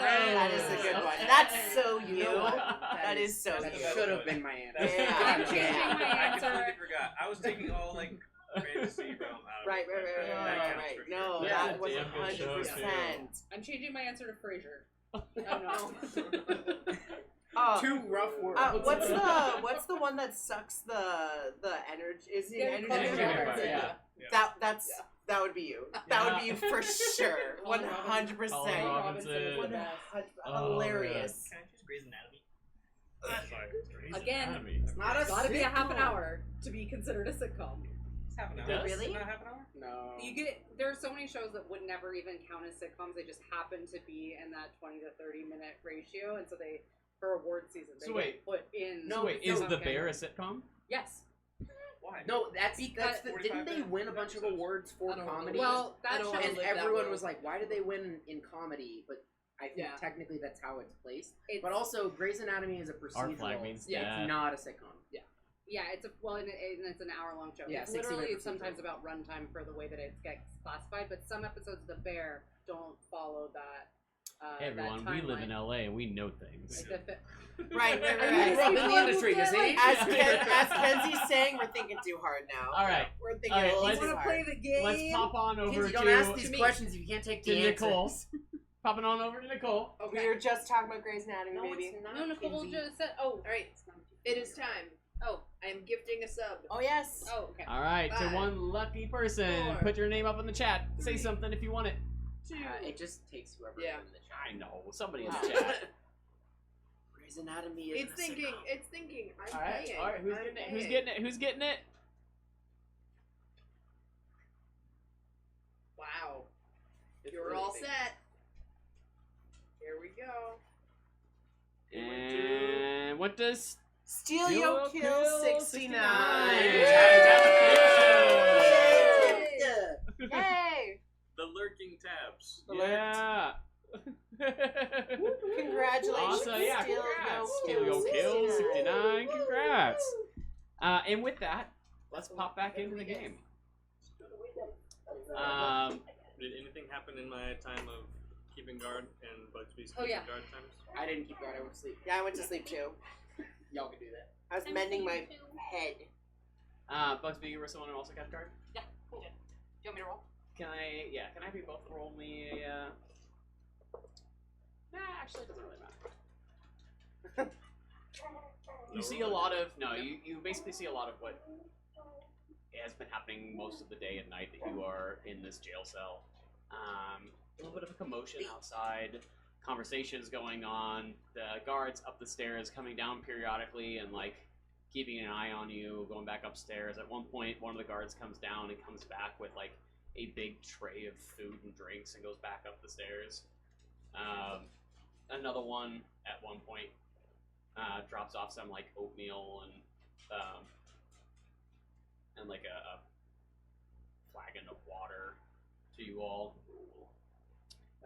That is a good one. Okay. That's so you. You know what? That is so That you. should have been my answer. That's Yeah. I'm changing my I answer. completely forgot. I was taking all like fantasy realm out of Right, it. right, Like, right, that right, counts right. for No, sure. Yeah, that was damn good show, 100%. I'm changing my answer to Frasier. I'm not. Two rough words. What's the one that sucks the energy? Is it Yeah, energy? Energy vampire, yeah. That would be you. That would be you for sure. Colin 100%. Colin Robinson. is the best. Hilarious. Can I choose Grey's Anatomy? Sorry. Again, Anatomy. It's not a It's gotta be a half an sitcom. hour to be considered a sitcom. It's half an hour. Does? Really? Not half an hour? No. You get there are so many shows that would never even count as sitcoms. They just happen to be in that 20 to 30 minute ratio, and so they for award season they So get wait. put in. So wait, is some The kind Bear a of- sitcom? Yes. Why? No, that's Because- didn't they win a bunch of awards for I don't comedy? Well, I that don't show wanna and live that everyone world. was like, "Why did they win in comedy?" But I think Yeah. technically that's how it's placed. it's, But also, Grey's Anatomy is a Our procedural. flag means Yeah, death. It's not a sitcom. yeah, it's it's an hour long show. Yeah, it's 60 literally minutes sometimes each. about runtime for the way that it gets classified. But some episodes of The Bear don't follow that. Hey everyone, that we live in timeline. LA and we know things. Like the Right, right, And we right. grew up in the People industry, who you get, see? like- As Kenzie's saying, we're thinking too hard now. All right, We're thinking All right, a little let's- too Want to hard. play the game? let's pop on over Kids, you don't to ask these me. questions if you can't take to the Nicole. answers. Popping on over to Nicole. We were just talking about Grey's Anatomy, No, baby. it's not. No, Nicole Kinsey. just said. Oh, Alright, it is time. oh, I am gifting a sub. Oh yes. oh. Okay. All right, to 5, one lucky person, 4, put your name up in the chat. Say 3, something if you want it. It just takes whoever Yeah. in the chat. I know somebody in Wow. the chat. Grey's Anatomy is It's thinking. It's thinking. I'm All right, playing. all right. Who's I'm getting it? playing. Who's getting it? Who's getting it? Wow. It's You're really all big. set. Here we go. And what does Steal Yo Kill Kill 69. 69. Yay! The lurking tabs. Yeah. Congratulations, Awesome, yeah, Steal congrats. Yo Steal Yo Kill 69. 69. Congrats. And with that, let's pop back into the game. Did anything happen in my time of keeping guard and Bugsby's Oh, keeping yeah. guard times? I didn't keep guard. I went to sleep. Yeah, I went to sleep too. Y'all can do that. I was mending my head. Bugsby, you were someone who also got guard? Yeah. Cool. Do you want me to roll? Can I have you both roll me a, Nah, actually it doesn't really matter. You see a lot of, you basically see a lot of what has been happening most of the day and night that you are in this jail cell. A little bit of a commotion outside, conversations going on, the guards up the stairs coming down periodically and like keeping an eye on you, going back upstairs. At one point, one of the guards comes down and comes back with like a big tray of food and drinks and goes back up the stairs. Another one at one point drops off some like oatmeal and like a flagon of water to you all,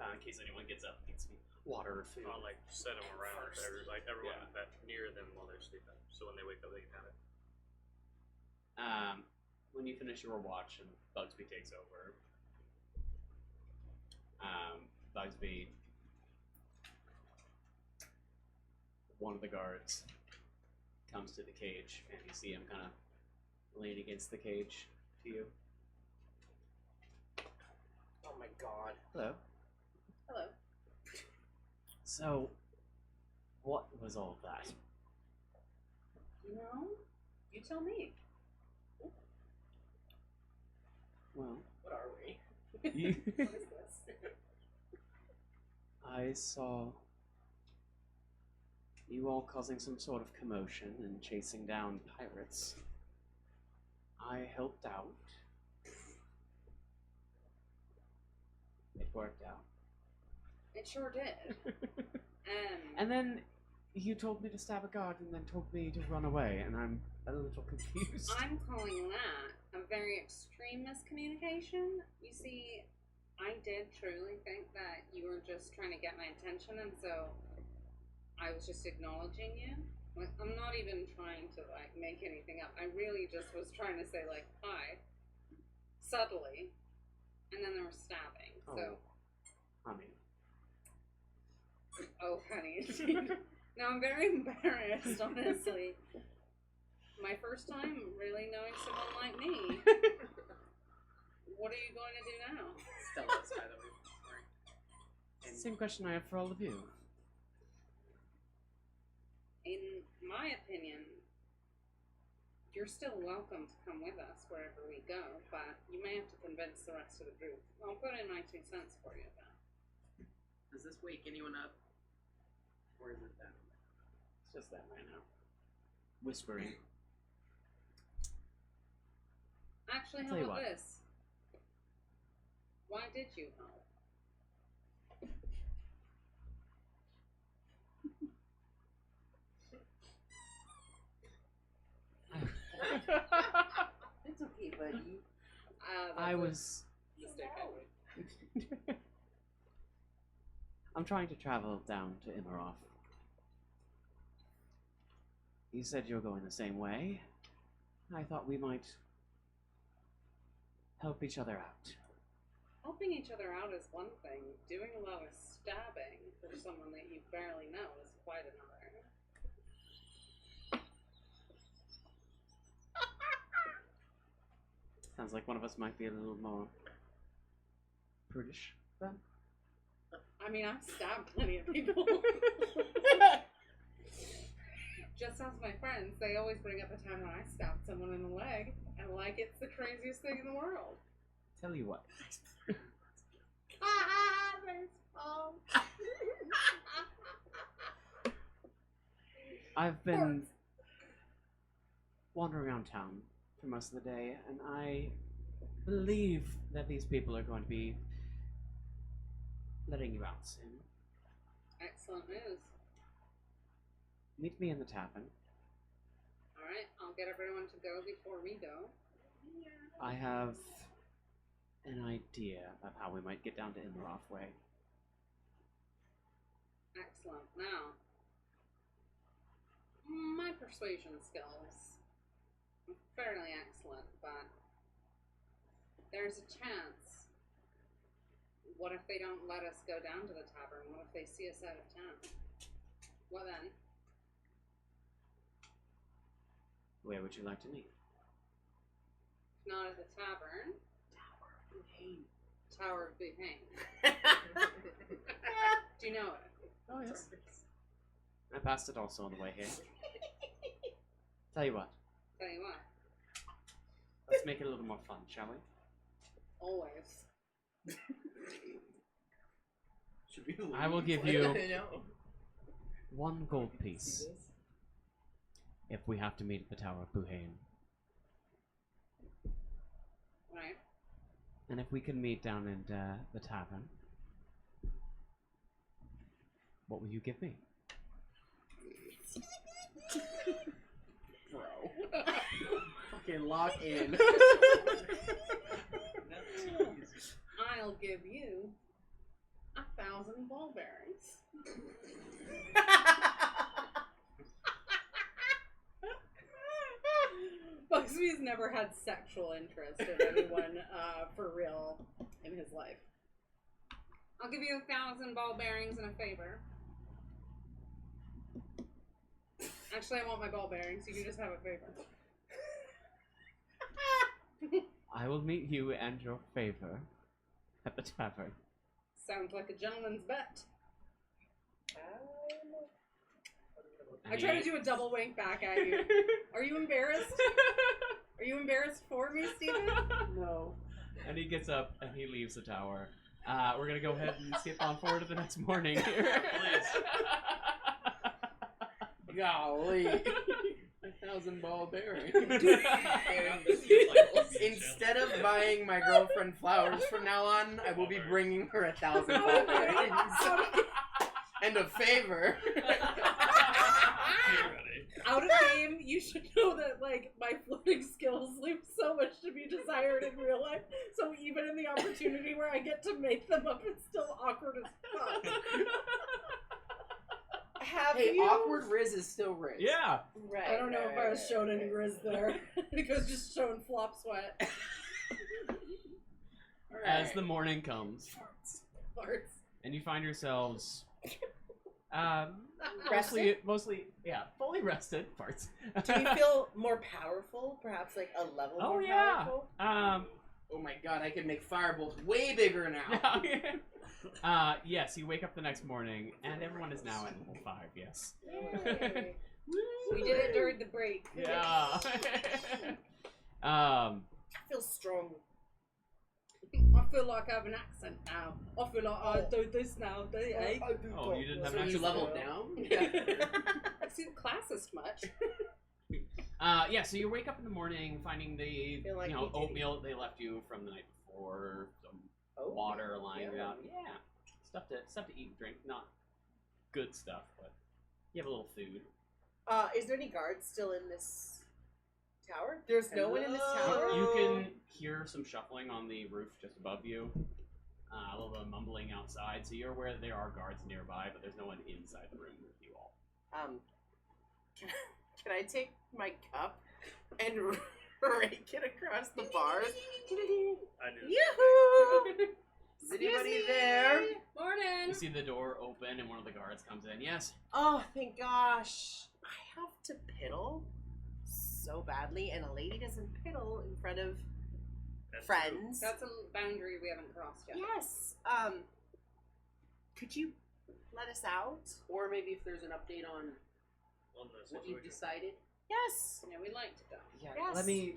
in case anyone gets up and needs some water or food. I'll like set them around First. like everyone Yeah. that near them while they're sleeping, so when they wake up they can have it. when you finish your watch and Bugsby takes over, Bugsby, one of the guards, comes to the cage, and you see him kind of lean against the cage to you. Oh my god. Hello. Hello. So, what was all of that? You know, you tell me. Well, What are we? you, What is this? I saw you all causing some sort of commotion and chasing down pirates. I helped out. It worked out. It sure did. And then you told me to stab a guard and then told me to run away, and I'm a little confused. I'm calling that a very extreme miscommunication. You see, I did truly think that you were just trying to get my attention, and so I was just acknowledging you. Like, I'm not even trying to, like, make anything up. I really just was trying to say, like, hi, subtly, and then there was stabbing. So, honey. oh, honey. Now, I'm very embarrassed, honestly. My first time really knowing someone like me. What are you going to do now? Stella's, by the way. Same question I have for all of you. In my opinion, you're still welcome to come with us wherever we go, but you may have to convince the rest of the group. I'll put in my 2 cents for you, though. Does this wake anyone up? Or is it them? It's just that right now. Whispering. Actually, I'll how tell you about what. this? Why did you help? It's okay, buddy. I was... Okay. I'm trying to travel down to Imaroth. You said you were going the same way. I thought we might help each other out. Helping each other out is one thing. Doing a lot of stabbing for someone that you barely know is quite another. Sounds like one of us might be a little more prudish then. I mean, I've stabbed plenty of people. Just ask my friends. They always bring up a time when I stabbed someone in the leg, and like it's the craziest thing in the world. Tell you what. I've been wandering around town for most of the day, and I believe that these people are going to be letting you out soon. Excellent news. Meet me in the tavern. Alright, I'll get everyone to go before we go. I have an idea of how we might get down to Imaroth Way. Excellent. Now, my persuasion skills are fairly excellent, but there's a chance. What if they don't let us go down to the tavern? What if they see us out of town? What then? Where would you like to meet? Not at the tavern. Tower of Buhane. Do you know it? Oh, yes. I passed it also on the way here. Tell you what, Tell you what. let's make it a little more fun, shall we? Always. Should we I will give leave? you No. 1 gold piece if we have to meet at the Tower of Buhane. Right. And if we can meet down in the tavern, what will you give me? Bro. Fucking lock in. I'll give you 1,000 bullberries. Bugsby Bigsby's never had sexual interest in anyone for real in his life. I'll give you 1,000 ball bearings and a favor. Actually, I want my ball bearings. You can just have a favor. I will meet you and your favor at the tavern. Sounds like a gentleman's bet. I And try he- to do a double wink back at you. Are you embarrassed? Are you embarrassed for me, Steven? No. And he gets up and he leaves the tower. We're gonna go ahead and skip on forward to the next morning here. Golly. 1,000 ball bearing. Instead of buying my girlfriend flowers from now on, I will be bringing her 1,000 ball bearings. And a favor. Out of game, you should know that, like, my floating skills leave so much to be desired in real life. So even in the opportunity where I get to make them up, it's still awkward as fuck. Hey, awkward Riz is still Riz. Yeah. Right. I don't know if I was shown any riz there. I think I was just showing flop sweat. As the morning comes, Farts. and you find yourselves Rested? mostly, yeah, fully rested. Parts. Do we feel more powerful? Perhaps like a level Oh more yeah. powerful? Oh my god, I can make fireballs way bigger now. Yes, you wake up the next morning, and everyone is now at level 5. Yes. Yay. We did it during the break. Yeah. I feel strong. I feel like I have an accent now. I feel like I do this now. Eh? Oh, you didn't have So an you accent. leveled down? I see the classist much. Yeah, so you wake up in the morning finding the Feel like we did. oatmeal that they left you from the night before, some water lying around. Yeah, stuff to eat and drink. Not good stuff, but you have a little food. Is there any guards still in this tower? There's no one in this Hello? tower? You can hear some shuffling on the roof just above you. A little bit of mumbling outside, so you're aware that there are guards nearby, but there's no one inside the room with you all. Can I take my cup and rake it across the bars? I do. Yoo-hoo! Is anybody there? You Morning. see the door open, and one of the guards comes in. Yes. Oh, thank gosh. I have to piddle so badly, and a lady doesn't piddle in front of That's friends. That's a boundary we haven't crossed yet. Yes. Could you let us out? Or maybe if there's an update on true. On the what you've situation. decided. Yes. Yeah, we like to go. Yeah. Yes. Let me.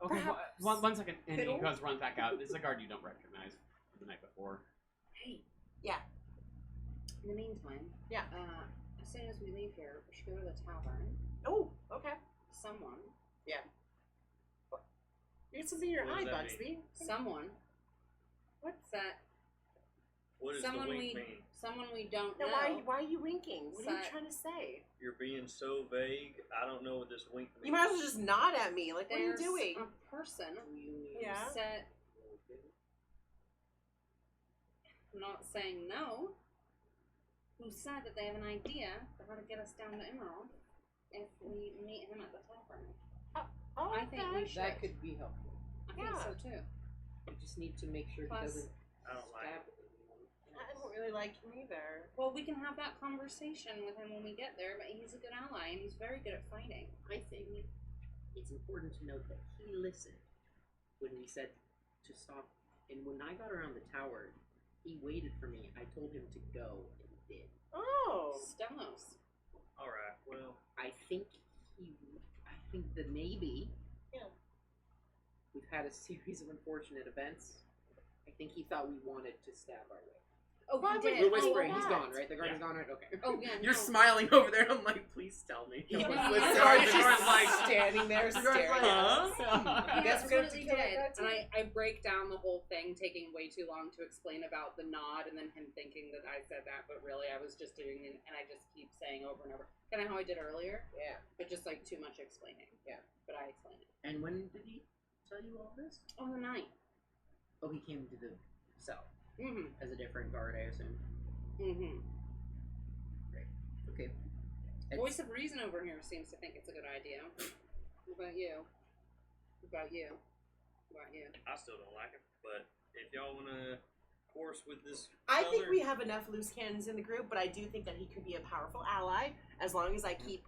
Okay. Perhaps One second. And he fiddle? goes run back out. This is a guard you don't recognize from the night before. Hey. Yeah. In the meantime, Yeah. as soon as we leave here, we should go to the tavern. Oh, okay. Someone, You got something in your What eye, does that Bugsby. someone. What's that? What does Someone the wink mean? Someone we don't Now, know. why are you winking? What are you Side. trying to say? You're being so vague. I don't know what this wink means. You might as well just nod at me. Like, what are you There's doing? a person Yeah. who said, I'm not saying no, who said that they have an idea for how to get us down to Emerald if we meet him at the tavern. Oh, I think we okay. should. That could be helpful. I think Yeah. so too. We just need to make sure Plus- he doesn't I don't like stab it. anyone. I don't really like him either. Well, we can have that conversation with him when we get there, but he's a good ally and he's very good at fighting. I think it's important to note that he listened when we said to stop. And when I got around the tower, he waited for me. I told him to go, and he did. Oh. Stelos. Alright, well, I think that maybe Yeah. we've had a series of unfortunate events. I think he thought we wanted to stab our way. Oh, Why he would did. We're Oh, whispering. He's that. gone, right? The guard Yeah. is gone, right? Okay. Oh, yeah, You're no. smiling over there. I'm like, please tell me. Yeah. No one's Yeah. listening. The guard's The just guard's like like- standing there The guard's staring like, at us. huh? He Guess we're gonna have to absolutely kill did. that And too. I break down the whole thing, taking way too long to explain about the nod, and then him thinking that I said that, but really I was just doing it, and I just keep saying over and over. Kind of how I did earlier, Yeah. but just like too much explaining. Yeah. But I explained it. And when did he tell you all this? On the night. Oh, he came to the cell Mm-hmm. as a different guard, I assume. Mm-hmm. Okay. Voice of reason over here seems to think it's a good idea. What about you? What about you? What about you? I still don't like him, but if y'all wanna course with this, I think feller- we have enough loose cannons in the group, but I do think that he could be a powerful ally as long as I keep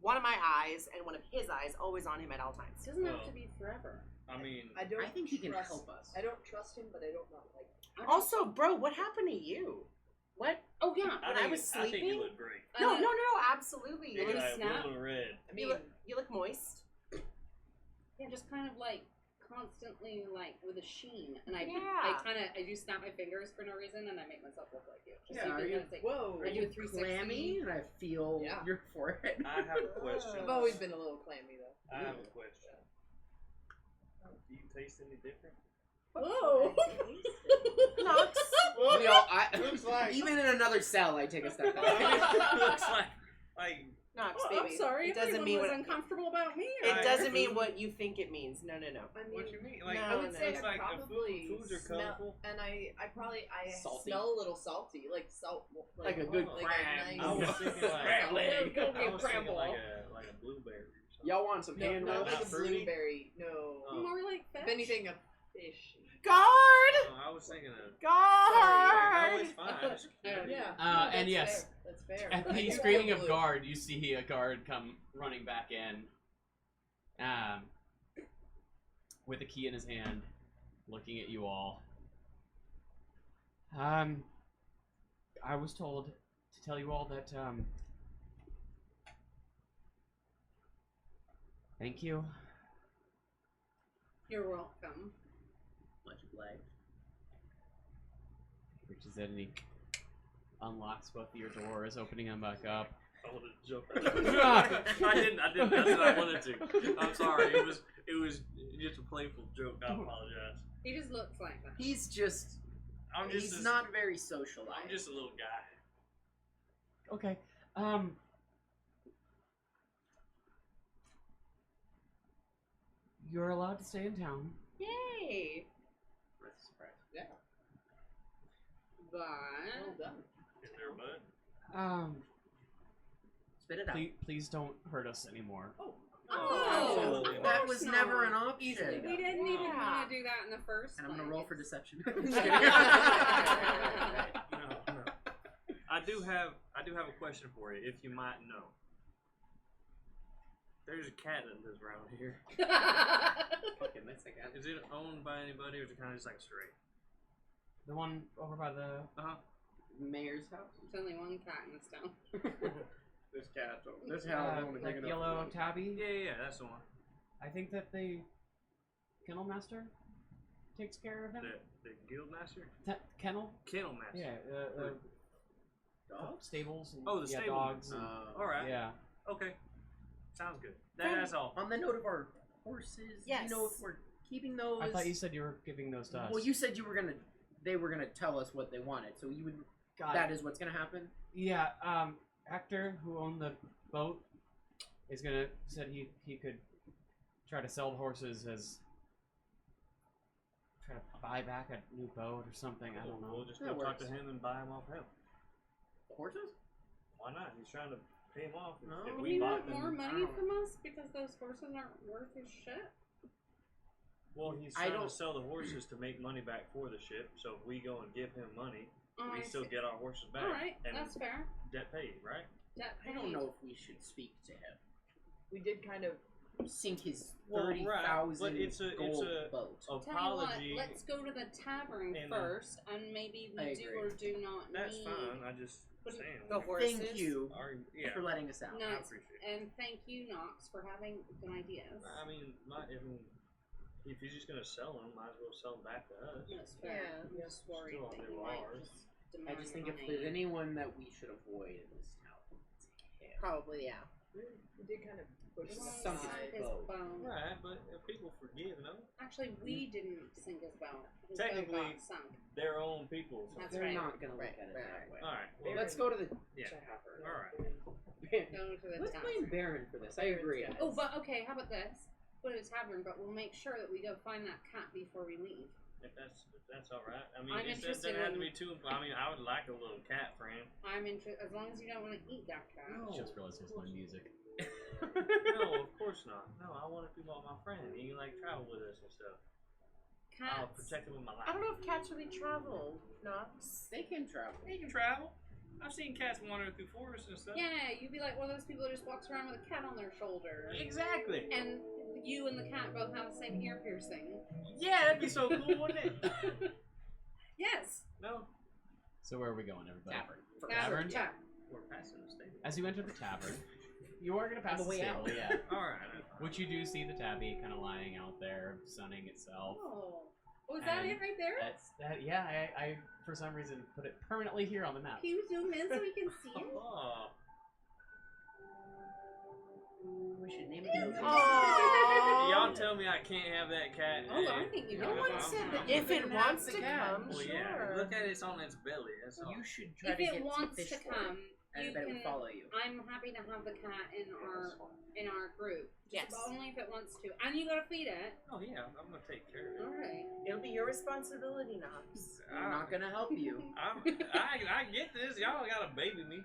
one of my eyes and one of his eyes always on him at all times. It doesn't have Well, to be forever. I mean, I don't. I think he can trust- help us. I don't trust him, but I don't not like. Him. Also, bro, what happened to you? What? Oh yeah. when I was I think you sleeping? look great. No, absolutely. You You look, wanna got snap? a little red. I mean, you look moist. Yeah, just kind of like constantly like with a sheen, and I Yeah. I do snap my fingers for no reason, and I make myself look like you. Just Yeah, so are you you- can, like, whoa. I do a 360. Clammy, and I feel Yeah. your forehead. I have a question. I've always been a little clammy though. I have a question. Do you taste any different? Whoa. Nox. We all, Looks like- even in another cell, I take a step back. Looks like Nox, Oh, baby. I'm sorry. It doesn't Everyone mean was what uncomfortable about me. it I- doesn't mean what you think it means. No. I mean, what you mean? Like No, I would no. say it's I like the probably foods are smell, colorful. and I probably Salty. smell a little salty, like salt, Like a good like crab. A nice, I was thinking like Crab leg. Go get I was thinking crumble. like a blueberry or something. Y'all want some no, hand not roast? like a Not fruity? blueberry. No, Oh. More like fish. if anything, a fish. Guard! No, I was thinking of. No, Guard! it's fine. I just- Yeah. And that's yes, fair. That's fair. At I the do screaming love of blue. guard, you see a guard come running back in, with a key in his hand, looking at you all. I was told to tell you all that, thank you. You're welcome. Much obliged. Reaches in and he unlocks both of your doors, opening them back up. I wanted to joke. I didn't. That's what I wanted to. I'm sorry. It was just a playful joke. I apologize. He just looks like that. He's just. I'm just. He's not very socialized. I'm just a little guy. Okay. You're allowed to stay in town. Yay! That's a surprise. But Well done. Is there a bud? Spit it out. Please don't hurt us anymore. oh, Absolutely. of That course was not. never an option. Easily We didn't even Yeah. want to do that in the first And I'm gonna place. roll for deception. No. I do have a question for you, if you might know. There's a cat that lives around here. Fucking that's like Is it owned by anybody, or is it kind of just like stray? The one over by the mayor's house. There's only one cat in this town. This cat. This house only big like enough. yellow for one. tabby. Yeah, that's the one. I think that the kennel master takes care of him. The guild master? Kennel? Kennel master. Yeah. Dogs? Stables. And, Oh, the yeah, stable. dogs. And, Alright. Yeah. Okay. Sounds good. Friend, That's all. On the note of our horses, do Yes. you know if we're keeping those? I thought you said you were giving those to us. Well, you said they were gonna tell us what they wanted, so you would. That is what's gonna happen. Yeah. Hector, who owned the boat, said he could try to sell the horses as try to buy back a new boat or something. I don't know. We'll just That go talk works. to him and buy him off him. Horses? Why not? He's trying to pay him off. No. If Do we you bought want them, more I money don't- from us because those horses aren't worth his shit? well, he's I trying to don't- sell the horses to make money back for the ship. So if we go and give him money, Oh, we I still see. get our horses back. All right, and that's fair. debt paid, right? That I don't know if we should speak to him. We did kind of. Sink his Well, right, 30,000 but it's a gold boat. Tell you apology. what, let's go to the tavern And, first, and maybe we I do agree. or do not That's need. fine. I just What do you- saying. The horses. Thank you Yeah, for letting us out. No, I it's- appreciate it. and thank you, Knox, for having good ideas. I mean, if he's just gonna sell them, might as well sell them back to us. That's fair. Yeah. I'm just worried Still that on you their might ours. just I demand just think money. if there's anyone that we should avoid in this town, it's him. Probably, yeah. We did kind of push We him won't Sunk his sink aside. his boat. bone. Right, but if people forgive, no, Actually, we didn't sink his boat. His boat Technically- got sunk. their own people. So. That's They're right. not gonna look Right, at it right, that way. All right. Well, Let's go to the yeah. tavern. All right. Go to the Let's tavern. blame Baron for this. I agree. Oh, but okay, how about this? Go to the tavern, but we'll make sure that we go find that cat before we leave. If that's all right. I mean, I'm it interested doesn't have to in- be too. I mean, I would like a little cat friend. I'm interested, as long as you don't want to eat that cat. I just realized there's no music. No, of course not. No, I want to be with my friend. He can like travel with us and stuff. I'll Cats. protect him with my life. I don't know if cats really travel, Knox. They can travel. He can travel. I've seen cats wander through forests and stuff. Yeah, you'd be like one of those people who just walks around with a cat on their shoulder. Exactly. And you and the cat both have the same ear piercing. Yeah, that'd be so cool, wouldn't it? Yes. No. So where are we going, everybody? Tavern. Tavern? Yeah. We're passing the stable. As you enter the tavern, you are going to pass On the way stable, out. yeah. Alright. Which you do see the tabby kind of lying out there, sunning itself. Oh. Was that And it right there? That's that. Yeah, I for some reason put it permanently here on the map. Can you zoom in so we can see it? Oh. We should name it. Y'all tell me I can't have that cat. Oh, I think you No can. one said that if it wants to come, Well, sure. yeah. Look at it. It's on its belly. That's all. You should try If to it get wants fish to for it, come, and I you bet it can. would follow you. I'm happy to have the cat in our group. Yes. But only if it wants to. And you gotta feed it. Oh yeah, I'm gonna take care of it. Alright. It'll be your responsibility, Knox. I'm not gonna help you. I get this. Y'all gotta baby me.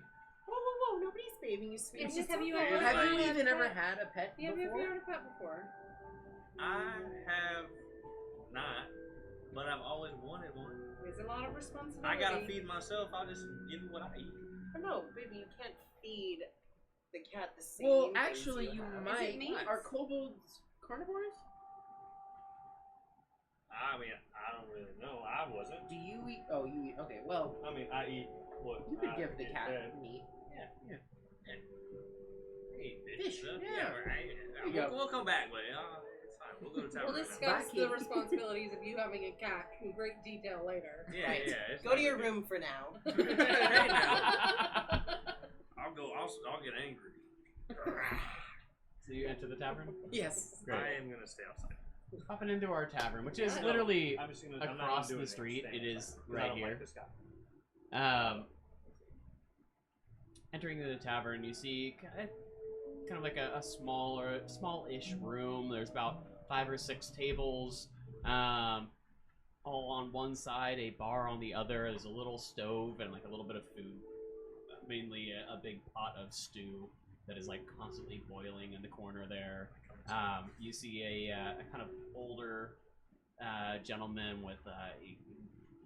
Whoa, whoa, whoa! Nobody's babying you, sweetie. It's just, have you okay. ever Have you had even a ever pet? had a pet Yeah, have you before? ever had a pet before? I have not, but I've always wanted one. There's a lot of responsibility. I gotta feed myself. I'll just give you what I eat. Oh, no, baby, you can't feed the cat the same. Well, things actually, you have. might. meat? Are kobolds carnivores? I mean, I don't really know. I wasn't. Do you eat? Oh, you eat. Okay, well, I mean, I eat what you could I give the get cat fed. meat. I eat Fish, stuff. yeah. Right. There you go. We'll come back, but it's fine. We'll go to town We'll right now. discuss Back the in. responsibilities of you having a cat in great detail later. Yeah, Right. yeah. It's Go to not your big. room for now. Right now. I'll get angry. So you enter the tavern. Yes. Great. I am gonna stay outside. Hopping into our tavern, which is Yeah. literally I'm just gonna, I'm not across gonna do the anything. street. Stay It outside, is 'cause I right don't here. like this guy. Entering the tavern, you see kind of like a small-ish room. There's about 5 or 6 tables, all on one side, a bar on the other. There's a little stove and like a little bit of food, mainly a big pot of stew that is like constantly boiling in the corner there. You see a kind of older gentleman with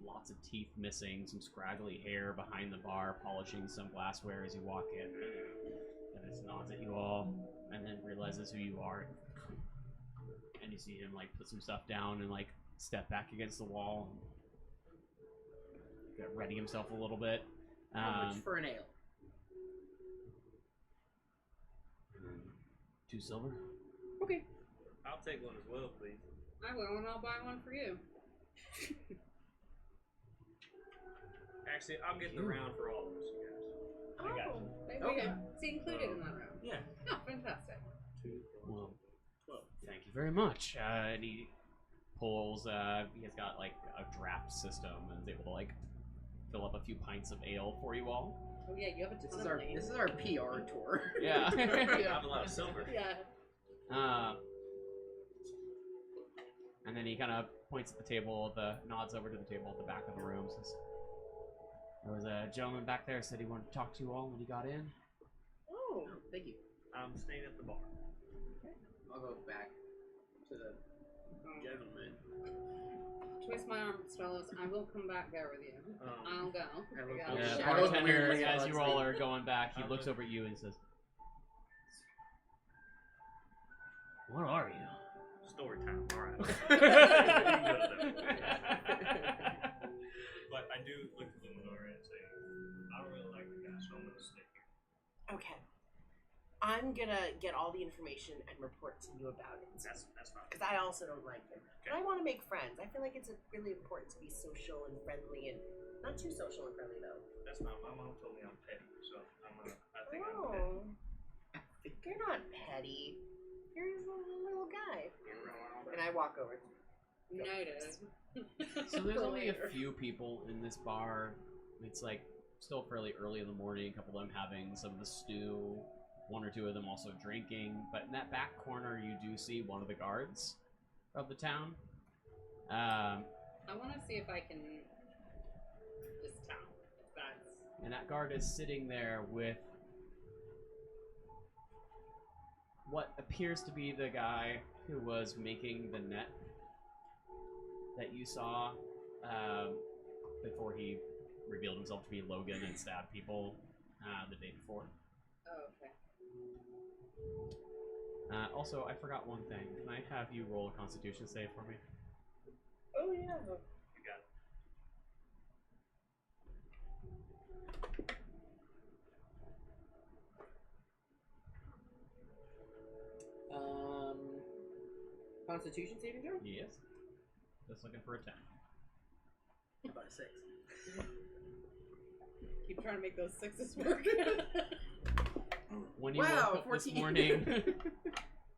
lots of teeth missing, some scraggly hair behind the bar, polishing some glassware as you walk in. And just nods at you all, and then realizes who you are. And you see him like put some stuff down and like step back against the wall, and ready himself a little bit. How much for an ale? 2 silver. Okay. I'll take one as well, please. I will, and I'll buy one for you. Actually, I'll get the round for all of us, you guys. I got you. Maybe Okay. it's included in that round. Yeah. Oh, fantastic. 2, Well, 12. thank you very much. And he pulls. He has got like a draft system and is able to like fill up a few pints of ale for you all. Oh yeah, you have a This ton is of our money. PR tour. Yeah. I have a lot of silver. Yeah. And then he kind of points at the table, nods over to the table at the back of the room, says, "There was a gentleman back there said he wanted to talk to you all when he got in." Oh, Thank you. I'm staying at the bar. I'll go back to the Gentlemen. Twist my arm, Stelos. I will come back there with you. I'll go. I look Yeah. over The the Yeah. bartender, weirdly as while you I'm all sleeping. are going back, he looks over at you and says, "What are you?" Story time. All right. But I do look at Lumynaria and say, I don't really like the guy, so I'm gonna stay here. okay. I'm gonna get all the information and report to you about it. That's fine. Because I also don't like him. Okay. And I want to make friends. I feel like it's really important to be social and friendly, and not too social and friendly though. That's fine. My mom told me I'm petty, so I think I'm petty. Oh, you're not petty. You're just a little guy. And I walk over. Noted. So there's only a few people in this bar. It's like still fairly early in the morning. A couple of them having some of the stew. 1 or 2 of them also drinking. But in that back corner, you do see one of the guards of the town. I want to see if I can just tell if that's. And that guard is sitting there with what appears to be the guy who was making the net that you saw before he revealed himself to be Logan and stabbed people the day before. Oh, okay. Also, I forgot one thing. Can I have you roll a Constitution save for me? Oh yeah. You got it. Constitution saving throw? Yes. Just looking for a 10. About a 6. Keep trying to make those sixes work. When you Wow, woke up this 14. morning,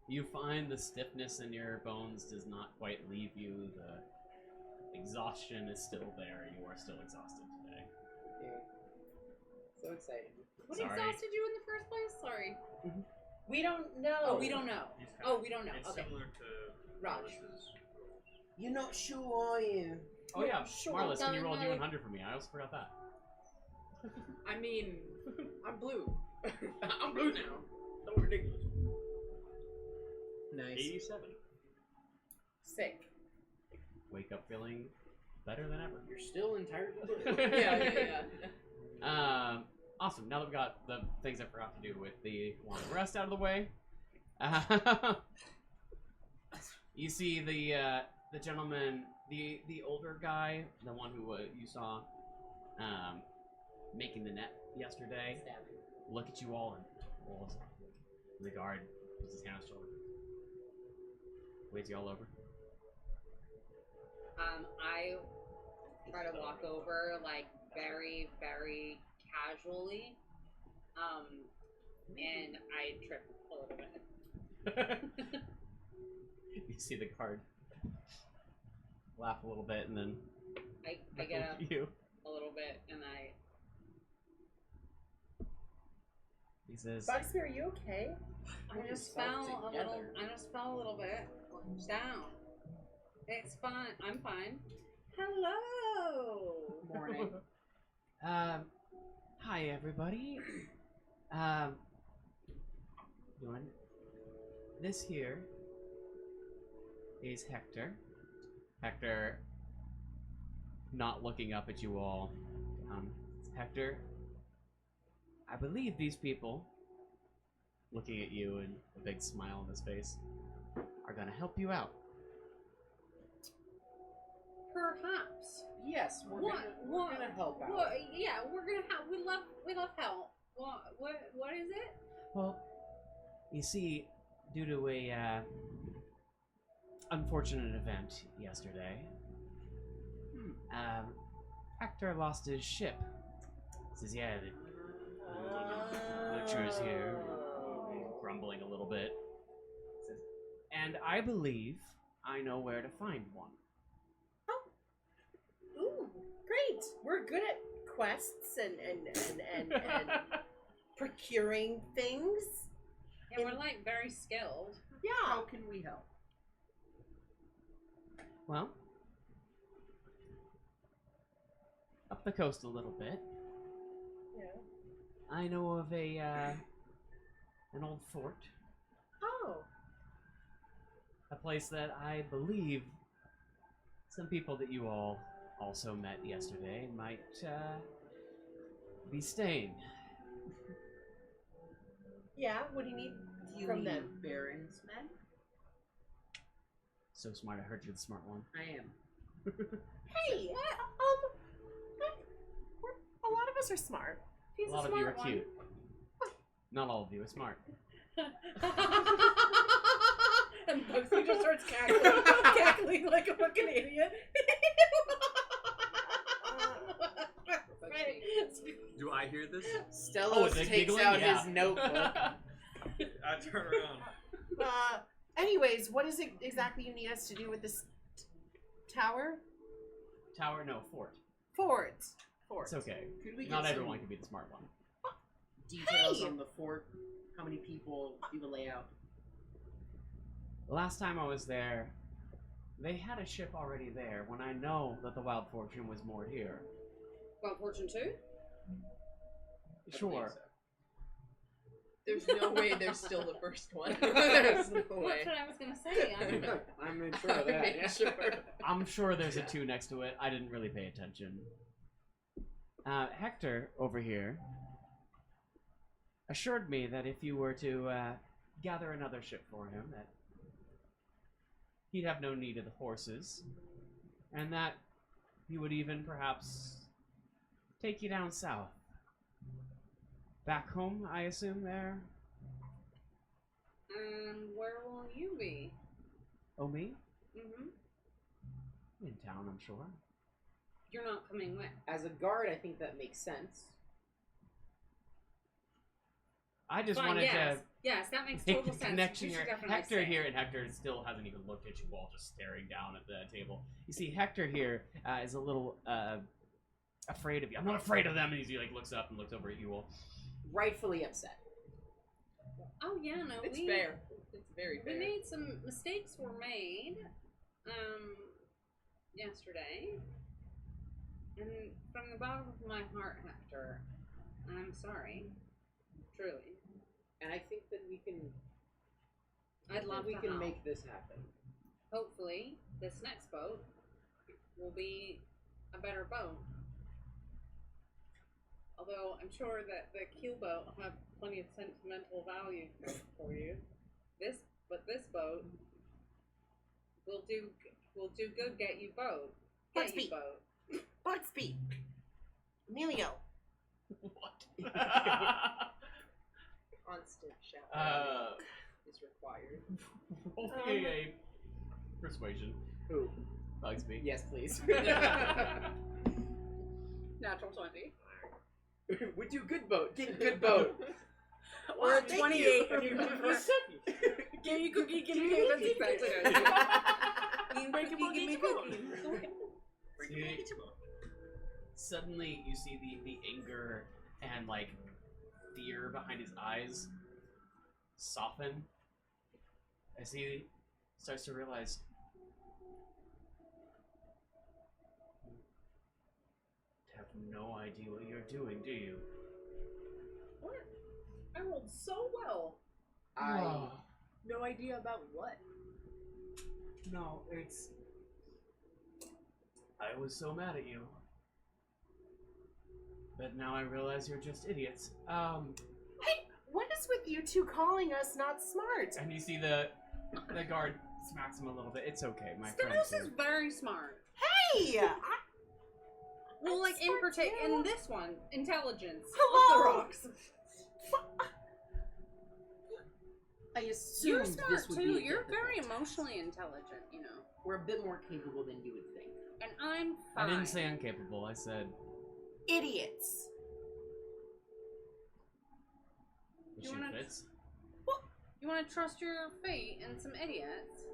you find the stiffness in your bones does not quite leave you. The exhaustion is still there. You are still exhausted today. Yeah. So excited. What Sorry. exhausted you in the first place? Sorry. We don't know. Oh, we don't know. He's kind Oh, of- we don't know. It's Okay. similar to Raj. Marlys's. You're not sure, are you? Oh yeah, Sure, Marlys, can you roll a darling. D100 for me? I also forgot that. I mean, I'm blue. I'm blue now. So ridiculous. Nice. 87. Sick. Wake up feeling better than ever. You're still entirely blue. Yeah. Awesome. Now that we got the things I forgot to do with the long rest out of the way, you see the gentleman, the older guy, the one who you saw making the net yesterday, look at you all and rolls. The guard puts his hand on his shoulder, waves you all over. I try to walk over like very, very casually, and I trip a little bit. You see the guard laugh a little bit and then I get up you. a little bit, and He says, Bugsby, are you okay? I just fell a little. I just fell a little bit down. It's fine. I'm fine. Hello. Morning. hi everybody. Doing this here is Hector. Hector, not looking up at you all. Hector, I believe these people, looking at you and a big smile on his face, are gonna help you out. Perhaps. Yes, we're gonna help out. Well, yeah, we're gonna help. We love help. What is it? Well, you see, due to a unfortunate event yesterday, Hector lost his ship. Says, yeah, the butcher's here, grumbling a little bit. Says, and I believe I know where to find one. Ooh, great. We're good at quests and procuring things. Yeah, we're like very skilled. Yeah. How can we help? Well, up the coast a little bit, Yeah. I know of an old fort. Oh. A place that I believe some people that you all also met yesterday might be staying. Yeah. What do you need Do you from mean them? Baron's men? So smart, I heard you're the smart one. I am. Hey. A lot of us are smart. He's A lot of you are smart cute. Not all of you are smart. And Bugsy just starts cackling like a fucking idiot. Do I hear this? Stellos the takes giggling? out Yeah. his notebook. I turn around. Anyways, what is it exactly you need us to do with this tower? Tower, no, fort. Fort. It's okay. Could we get Not some everyone can be the smart one. details Hey! on the fort? How many people? Do the layout? The last time I was there, they had a ship already there when I know that the Wild Fortune was moored here. Well, Fortune 2? Sure. There's no way there's still the first one. There's no That's way. what I was gonna say. I'm sure of that. Yeah. Sure. I'm sure there's a 2 next to it. I didn't really pay attention. Hector over here assured me that if you were to gather another ship for him, that he'd have no need of the horses, and that he would even perhaps take you down south. Back home, I assume, there? Where will you be? Oh, me? Mm-hmm. In town, I'm sure. You're not coming with. As a guard, I think that makes sense. I just Fine, wanted yes. to Yes, that makes make total the sense. connection You here. should definitely Hector stay. here, and Hector still hasn't even looked at you all, just staring down at the table. You see, Hector here is a little afraid of you. I'm not afraid of them, and he like looks up and looks over at you all. Rightfully upset. Oh yeah, no, It's fair. It's very We fair. made some mistakes were made yesterday. And from the bottom of my heart, Hector, I'm sorry. Truly. And I think that we can. I'd love we to can help. make this happen. Hopefully, this next boat will be a better boat. Although I'm sure that the keel boat will have plenty of sentimental value for you. This boat will do good. Get you boat. Get you Bugsby. boat. Bugsby. Emilio. What? Constant shout is required. Roll me a persuasion. Who? Bugsby. Yes, please. Natural 20. We do good boat. Get good boat. Or a thank 28 you. if you prefer. Give me cookie, give me cookie. That's exactly what I do. Give me cookie, give me cookie. See, suddenly you see the anger and like fear behind his eyes soften as he starts to realize you have no idea what you're doing, do you? What? I rolled so well. No idea about what. No, it's... I was so mad at you. But now I realize you're just idiots. Hey, what is with you two calling us not smart? And you see the guard smacks him a little bit. It's okay, my friend. Stenos is very smart. Hey! Well, like in smart too. in this one, intelligence. Hello. Off the rocks. I assumed You're smart this would too. be You're very difficult. emotionally intelligent, you know. We're a bit more capable than you would think. And I'm I fine. didn't say incapable, I said Idiots. the You shoe wanna- fits. You want to trust your fate and some idiots?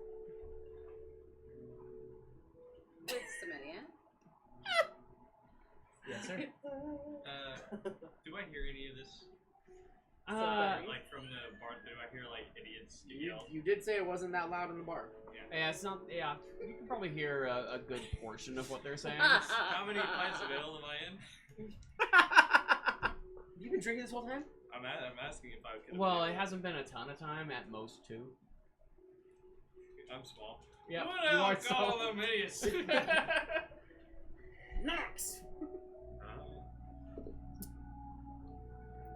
With some idiots. Yes, sir. Do I hear any of this? Like from the bar, do I hear like idiots yell? You did say it wasn't that loud in the bar. Yeah, it's not. Yeah, you can probably hear a good portion of what they're saying. How many pints of ale am I in? You've been drinking this whole time? I'm asking if I could. Well, it hasn't been a ton of time. At most 2. I'm small. Yeah, What you are else call so. them idiots? Max!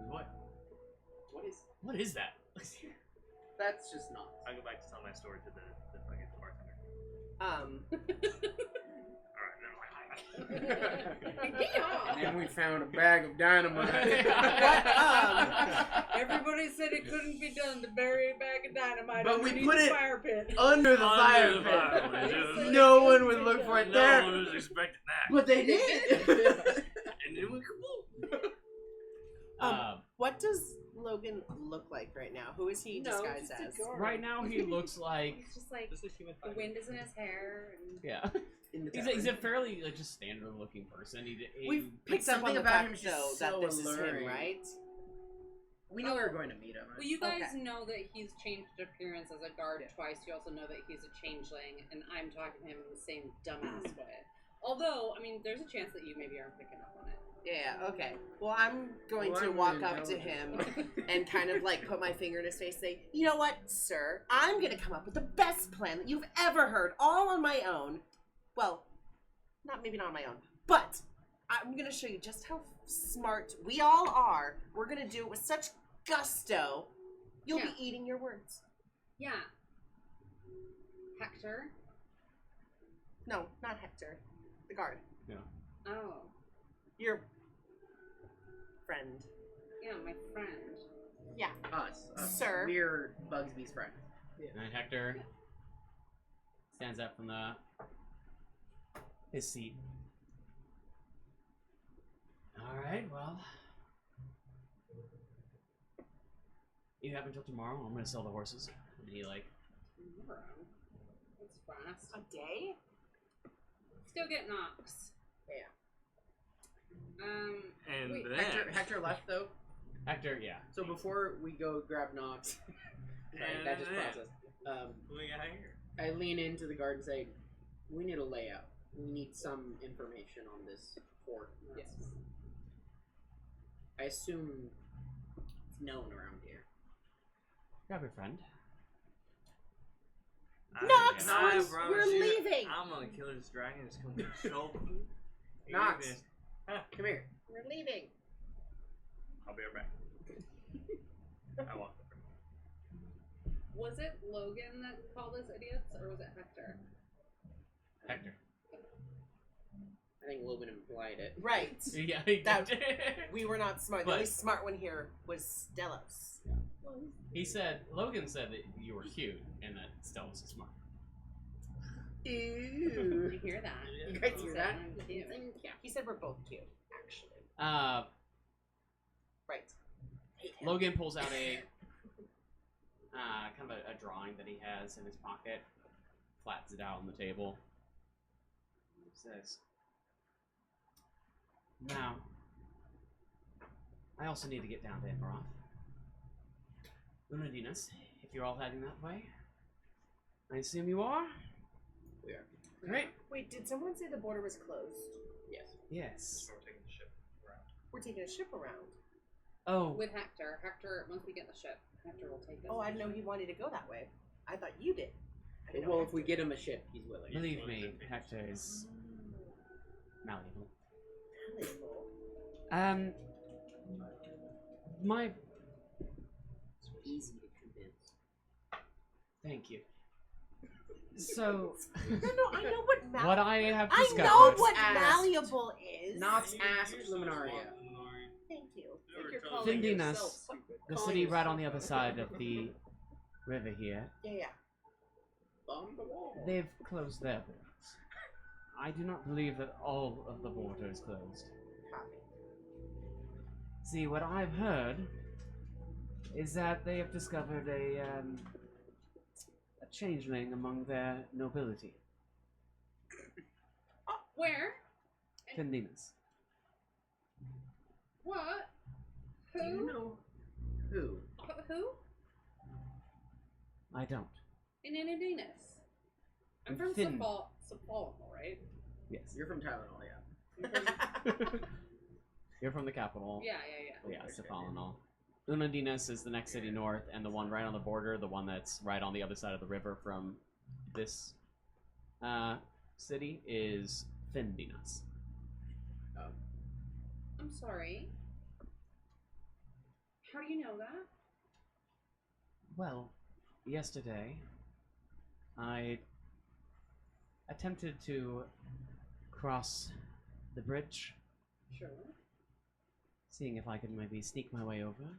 What? What is... What is that? That's just not. I go back to tell my story to the fucking bartender. Alright, never mind. And then we found a bag of dynamite. Everybody said it couldn't be done to bury a bag of dynamite But we underneath put the it fire pit. Under the Under fire the pit. fire pit. No one would look for it No there. one was expecting that. But they did. And then we kaboom. What does Logan look like right now? Who is he disguised as? Right now, he looks like. It's just like This is human the fire. wind is in his hair. And Yeah. In the He's a fairly like just standard looking person. We've But picked up on something the about fact, him is though, just that so this is him, alluring. right? We know we were going to meet him. well, you guys Okay. know that he's changed appearance as a guard twice. You also know that he's a changeling, and I'm talking to him in the same dumbass way. Although, I mean, there's a chance that you maybe aren't picking up on it. Yeah, okay. Well, I'm going to walk up to him and kind of like put my finger in his face and say, you know what, sir? I'm going to come up with the best plan that you've ever heard, all on my own. Well, maybe not on my own, but I'm going to show you just how smart we all are. We're going to do it with such gusto. You'll be eating your words. Yeah. Hector? No, not Hector. The guard. Yeah. Oh. Your friend. Yeah, my friend. Yeah. Us. Sir. We're Bugsby's friend. And Hector stands up from his seat. Alright, well. You have until tomorrow. I'm gonna sell the horses. And he Tomorrow? That's fast. A day? Still get knocks. Yeah. And wait, then Hector left though. Hector, yeah. So before we go grab Knox, right, that just processed. we got here. I lean into the guard and say, "We need a layout. We need some information on this fort." Yes. I assume it's known around here. Grab your friend. Knox, I we're promise you, leaving. I'm gonna kill this dragon. It's gonna be so. Knox. Even- Come here. We're leaving. I'll be right back. I want. Was it Logan that called us idiots, or was it Hector? Hector. I think Logan implied it. Right. Yeah, We were not smart. The But- only smart one here was Delos. Logan said that you were cute and that Stella's is smart. Did Ew. you hear that? You guys hear that? Yeah. He said we're both cute, actually. Right. Logan pulls out a kind of a drawing that he has in his pocket, flattens it out on the table. He says, "Now, I also need to get down to Enmaroth. Lunadinas, if you're all heading that way, I assume you are? We are. Great. Wait, did someone say the border was closed? Yes. Yes. So we're taking the ship around. We're taking a ship around. Oh, With Hector. Hector, once we get the ship, Hector will take us. Oh, I didn't know he wanted to go that way. I thought you did. I didn't know Well, if we get him a ship, he's willing. believe me, Hector is malleable. Hector- My Easy to convince. thank you. So, No, I know what what I have I discovered. know what Asked. malleable is. Knox asked Lumynaria. Thank you. Think you're Totally. calling Finding yourself us, stupid. the Calling city right on yourself the other side of the river here, Yeah. Bomb the wall. they've closed their borders. I do not believe that all of the border is closed. Copy. See, what I've heard is that they have discovered a changeling among their nobility. Where? Findinas. What? Do you Who? know who? Who? I don't. In Inadinas. I'm from Finn. Sepulveda, right? Yes. You're from Tylenol, yeah. You're from the capital. Yeah. Yeah, Sepulveda. Unadinas is the next city north, and the one right on the border, the one that's right on the other side of the river from this city, is Findinas. I'm sorry. How do you know that? Well, yesterday, I attempted to cross the bridge, Sure. seeing if I could maybe sneak my way over.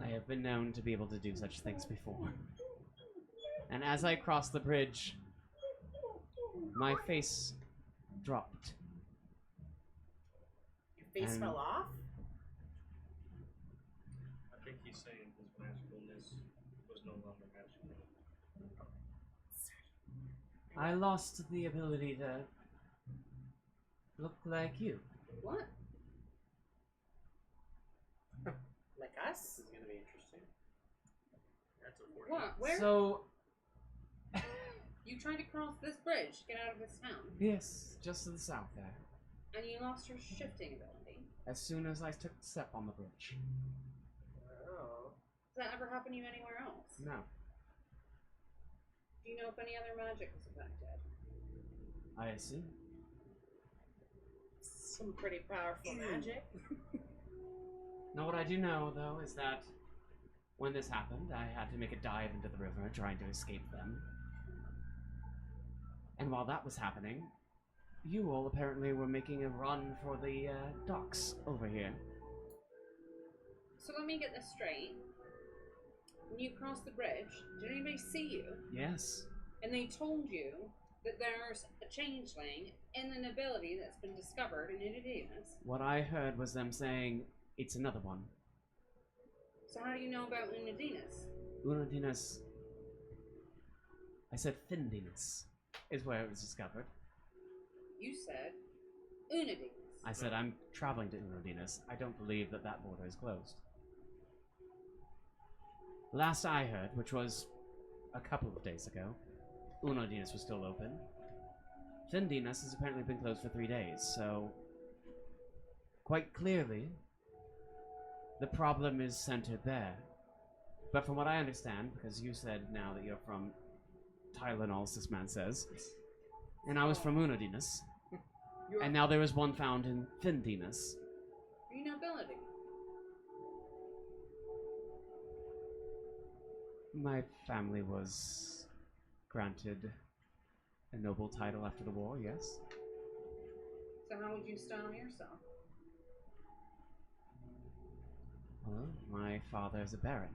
I have been known to be able to do such things before. And as I crossed the bridge, my face dropped. Your face And- fell off? I think he's saying his magicalness was no longer magical. I lost the ability to look like you. What? Like us? This is gonna be interesting. That's unfortunate. What? Where? So, You tried to cross this bridge to get out of this town, Yes, just to the south there. and you lost your shifting ability. As soon as I took a step on the bridge. Oh. Does that ever happen to you anywhere else? No. Do you know if any other magic was affected? I see. Some pretty powerful magic. Now, what I do know, though, is that when this happened, I had to make a dive into the river trying to escape them. And while that was happening, you all apparently were making a run for the docks over here. So let me get this straight. When you crossed the bridge, did anybody see you? Yes. And they told you that there's a changeling and an ability that's been discovered in Unidinas. What I heard was them saying, it's another one. So how do you know about Unidinas? Unodinas. I said Findinas is where it was discovered. You said Unidinas. I said I'm traveling to Unodinas. I don't believe that that border is closed. Last I heard, which was a couple of days ago, Unodinas was still open. Findinas has apparently been closed for 3 days, so quite clearly the problem is centered there. But from what I understand, because you said now that you're from Tylenol, this man says, and I was from Unodinas, and now there is one found in Findinas. Are you nobility? My family was granted a noble title after the war, yes. So how would you style yourself? Well, my father is a baron.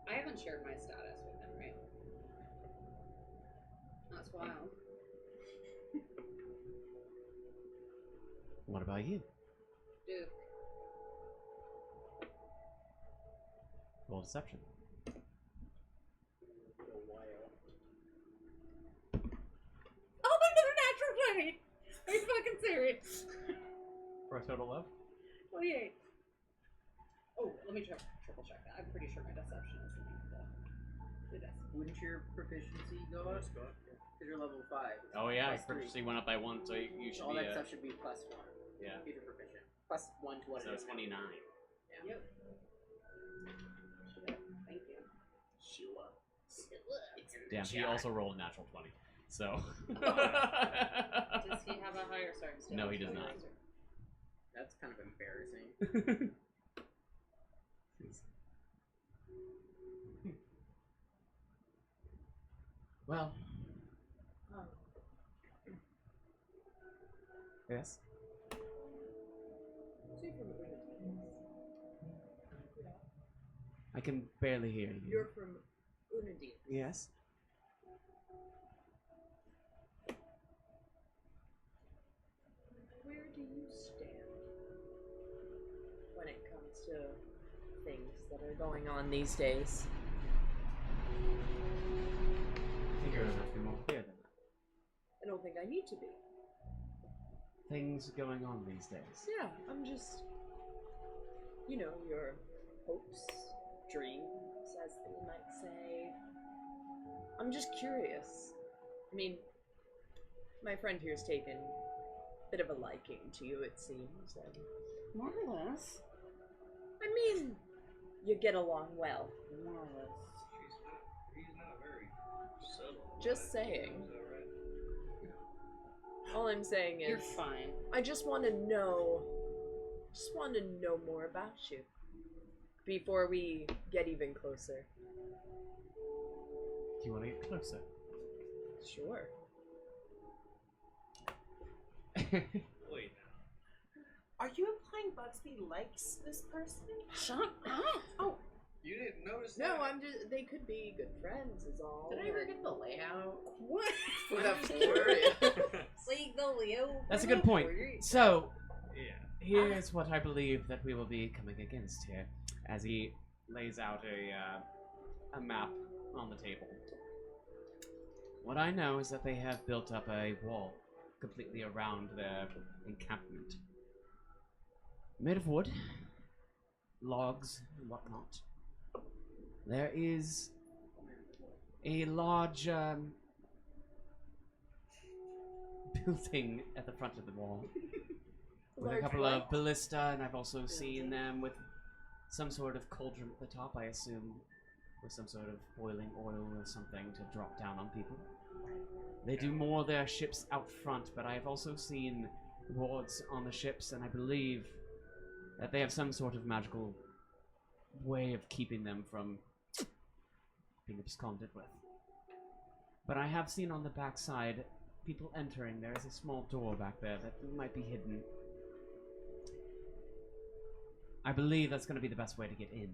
I haven't shared my status with him, right? That's wild. What about you? Duke. Roll deception. Oh, another natural 20! Are you fucking serious? For a total of? 28. Oh, let me triple check that. I'm pretty sure my deception is the desk. Wouldn't your proficiency go up? Because you're level 5. Oh yeah, Plus three. proficiency went up by 1, so you should All be that stuff should be plus 1. yeah. If you're proficient. Plus 1 to what So it is. 29. Yep. Thank you. Damn, he also rolled a natural 20. So Does he have a higher start skill? No, he does not. That's kind of embarrassing. Well. Yes? I can barely hear you. You're from Unadine. Yes? Where do you stand when it comes to things that are going on these days? I think you're gonna have to be more clear than that. I don't think I need to be. Things going on these days. Yeah, I'm just, your hopes, dreams, as they might say. I'm just curious. I mean, my friend here's taken a bit of a liking to you, it seems. And More or less. I mean, you get along well. More or less. He's not very subtle. Just saying. Is that right? All I'm saying is, You're fine. I just want to know more about you before we get even closer. Do you want to get closer? Sure. Wait now. Are you implying Bugsby likes this person? Shut up! Oh, You didn't notice no, that? they could be good friends is all. Did I ever get the layout? What? For I'm that just floor? Like the Leo? That's a good point. So, Yeah. here's what I believe that we will be coming against here, as he lays out a map on the table. What I know is that they have built up a wall completely around their encampment. made of wood, logs, and whatnot. There is a large building at the front of the wall with a couple of ballista, and I've also seen them with some sort of cauldron at the top, I assume, with some sort of boiling oil or something to drop down on people. They do more of their ships out front, but I've also seen wards on the ships, and I believe that they have some sort of magical way of keeping them from being absconded with. But I have seen on the backside people entering. There is a small door back there that might be hidden. I believe that's going to be the best way to get in.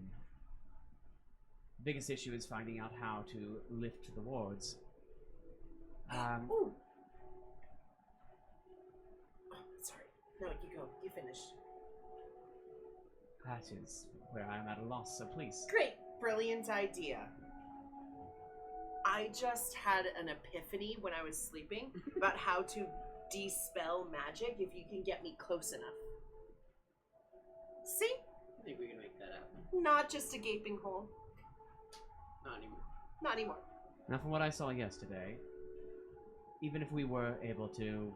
The biggest issue is finding out how to lift the wards. Ooh. Oh, sorry. No, you go. You finish. That is where I'm at a loss, so please. Great. Brilliant idea. I just had an epiphany when I was sleeping about how to dispel magic if you can get me close enough. See? I think we can make that happen. Not just a gaping hole. Not anymore. Not anymore. Now, from what I saw yesterday, even if we were able to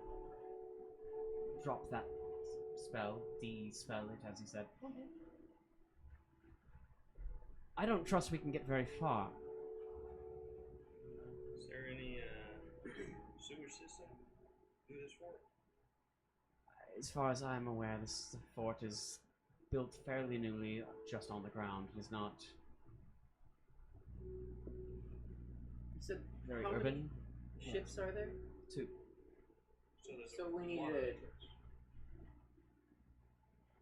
drop that spell, de-spell it, as you said, I don't trust we can get very far. Is there any sewer system through this fort? As far as I'm aware, this fort is built fairly newly, just on the ground. It is not You said very how urban. many ships are there? 2. So there's So we need water to. entrance.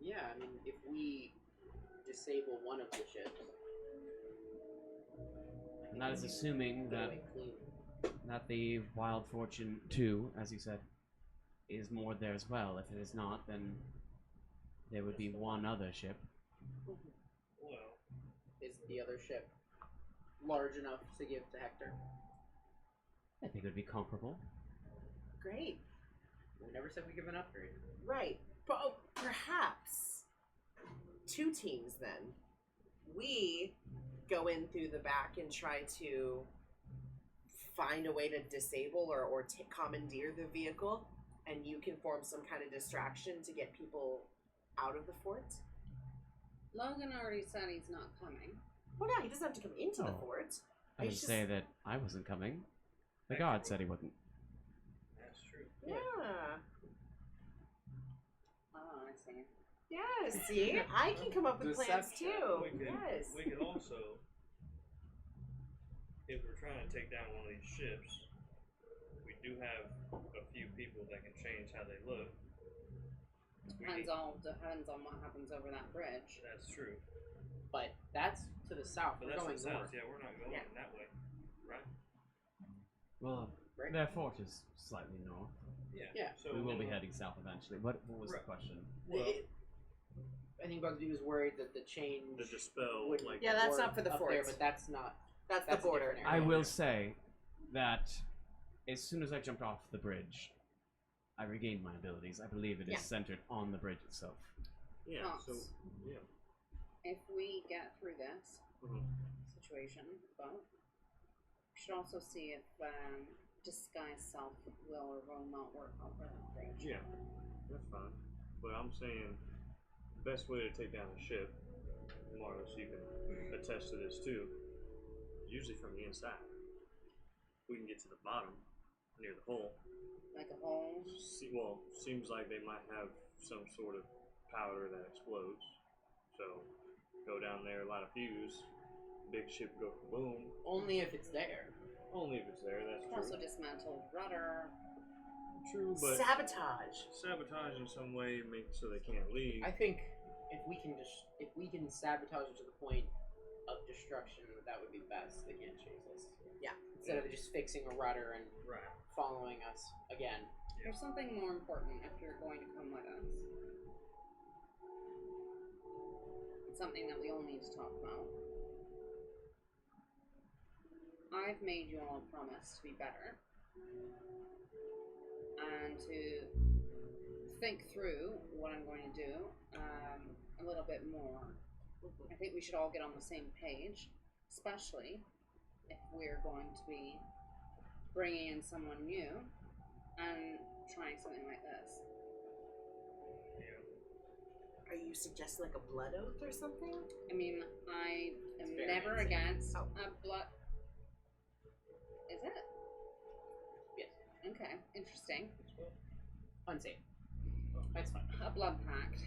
Yeah, I mean, if we disable one of the ships, And that is assuming that going clean. the Wild Fortune 2, as you said, is moored there as well. If it is not, then there would be one other ship. Well, Is the other ship large enough to give to Hector? I think it would be comparable. Great. We never said we give an upgrade. Right. But oh, perhaps 2 teams then. We go in through the back and try to find a way to disable or commandeer the vehicle, and you can form some kind of distraction to get people out of the fort. Logan already said he's not coming. Well, no, he doesn't have to come into the Oh. fort. I would It's just- say that I wasn't coming. The god said he wouldn't. that's true. Yeah. Oh, I see. Yeah, see? I can come up with plans Deception. too. We could, Yes. we could also, if we're trying to take down one of these ships, we do have a few people that can change how they look. We Depends need- on what happens over that bridge. That's true. But that's to the south. But We're that's going the south. north. Yeah, we're not going Yeah. that way, right? Well, Right. their fort is slightly north. Yeah. So We will be heading south eventually. What was Right. the question? Well, I think Bugsy was worried that the change the dispel, would like, Yeah, that's work not for the up there, forts. but that's not. That's That's the a border. different I area. will say that as soon as I jumped off the bridge, I regained my abilities. I believe it is Yeah. centered on the bridge itself. yeah. So Thoughts? yeah. If we get through this Mhm. situation, but we should also see if disguise self will or will not work over that bridge. Yeah, that's fine. But I'm saying the best way to take down a ship, Marlys, you can attest to this too, is usually from the inside. We can get to the bottom, near the hull. Like a hole. Seems like they might have some sort of powder that explodes. So, go down there, light a fuse, big ship go kaboom. Only if it's there. Only if it's there, that's true. Also dismantle rudder. True, but Sabotage. sabotage in some way, make so they can't leave. I think if we can sabotage it to the point of destruction, that would be best. They can't chase us. Yeah. Instead of just fixing a rudder and Right. following us again. There's something more important if you're going to come with us. It's something that we all need to talk about. I've made you all a promise to be better and to think through what I'm going to do a little bit more. I think we should all get on the same page, especially if we're going to be bringing in someone new and trying something like this. Are you suggesting like a blood oath or something? I mean, I am It's very never insane. against Oh. a blood. Is it? Yes. Okay, interesting. Unsafe. That's fine. A blood pact.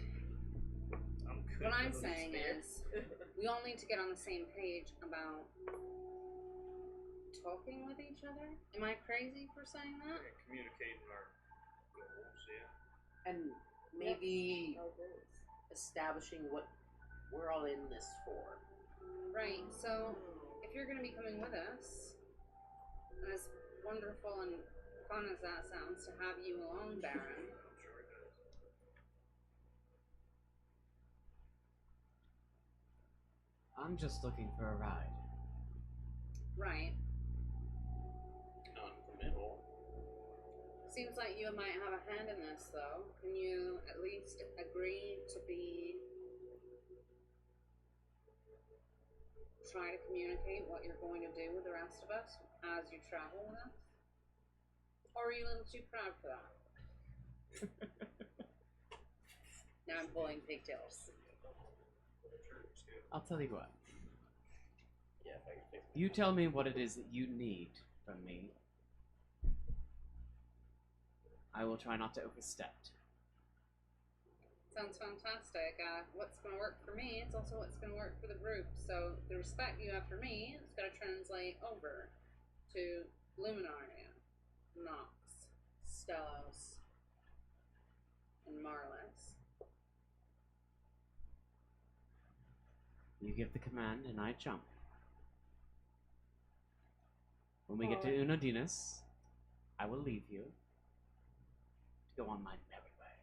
I'm good. What I'm with saying these. is, we all need to get on the same page about talking with each other. Am I crazy for saying that? Yeah, communicating our goals, yeah. And maybe establishing what we're all in this for. Right, so if you're going to be coming with us, and as wonderful and fun as that sounds to have you along, Baron, I'm sure it does. I'm just looking for a ride. right, Non-committal. seems like you might have a hand in this, though. Can you at least agree to try to communicate what you're going to do with the rest of us as you travel with us? Or are you a little too proud for that? Now I'm pulling pigtails. I'll tell you what. Yeah, if I could fix You tell me what it is that you need from me. I will try not to overstep. Sounds fantastic. What's going to work for me, it's also what's going to work for the group. So the respect you have for me is going to translate over to Lumynaria, Nox, Stellos, and Marlys. You give the command and I jump. When we get to Unodinas, I will leave you to go on my merry way.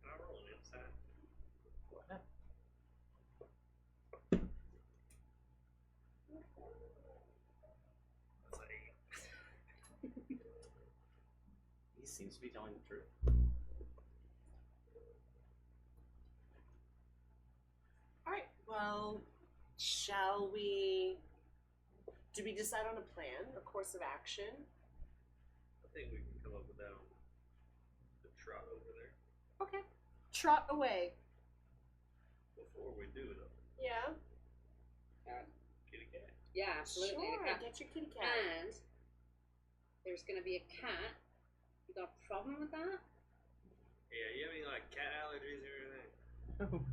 Can I roll an insight? What? That's an 8. He seems to be telling the truth. Alright, well, shall we... Do we decide on a plan, a course of action? I think we can come up with that on the trot over there. Okay. Trot away. Before we do it, though. Yeah? Kitty cat. Yeah, absolutely. Sure, The cat. get your kitty cat. And there's going to be a cat. You got a problem with that? Yeah, you have any like cat allergies or anything?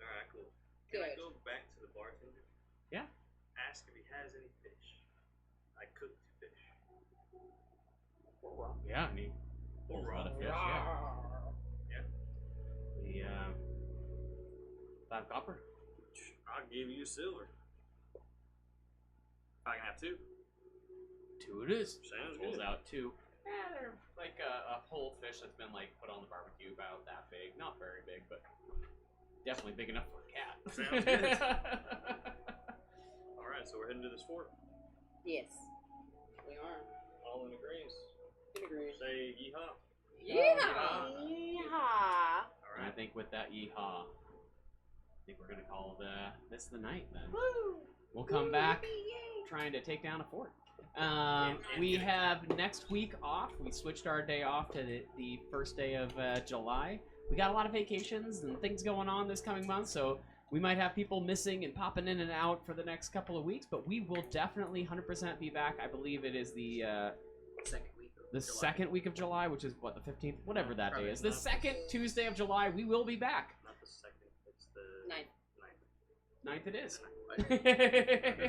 Alright, cool. Can I Good. go back to the bartender? Yeah. Ask if he has any fish. I cooked fish. Yeah, I mean, Or a raw. lot of fish, yeah. The, 5 copper. I'll give you silver. If I can have 2. 2 it is. Sounds Pulls good. out 2. They're like a whole fish that's been like put on the barbecue, about that big. Not very big, but definitely big enough for a cat. Sounds good. Alright, so we're heading to this fort. Yes. We are. All in agreement. Integrate. Say yeehaw. Yeah! Yeehaw! And I Alright. think with that yeehaw, I think we're gonna call this the night then. Woo! We'll come back Yay! trying to take down a fort. We have next week off. We switched our day off to the first day of July. We got a lot of vacations and things going on this coming month, so we might have people missing and popping in and out for the next couple of weeks, but we will definitely 100% be back. I believe it is the Second week of the July. second week of July, which is what, the 15th? Whatever that day Probably is. The not. second Tuesday of July, we will be back. Not the second, it's the 9th. 9th it is. It's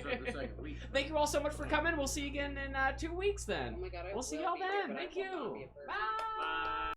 not the second week. Thank you all so much for coming. We'll see you again in 2 weeks Oh then. my god, I We'll see will y'all be here, then. but I Thank will not be you. a person. Bye. Bye.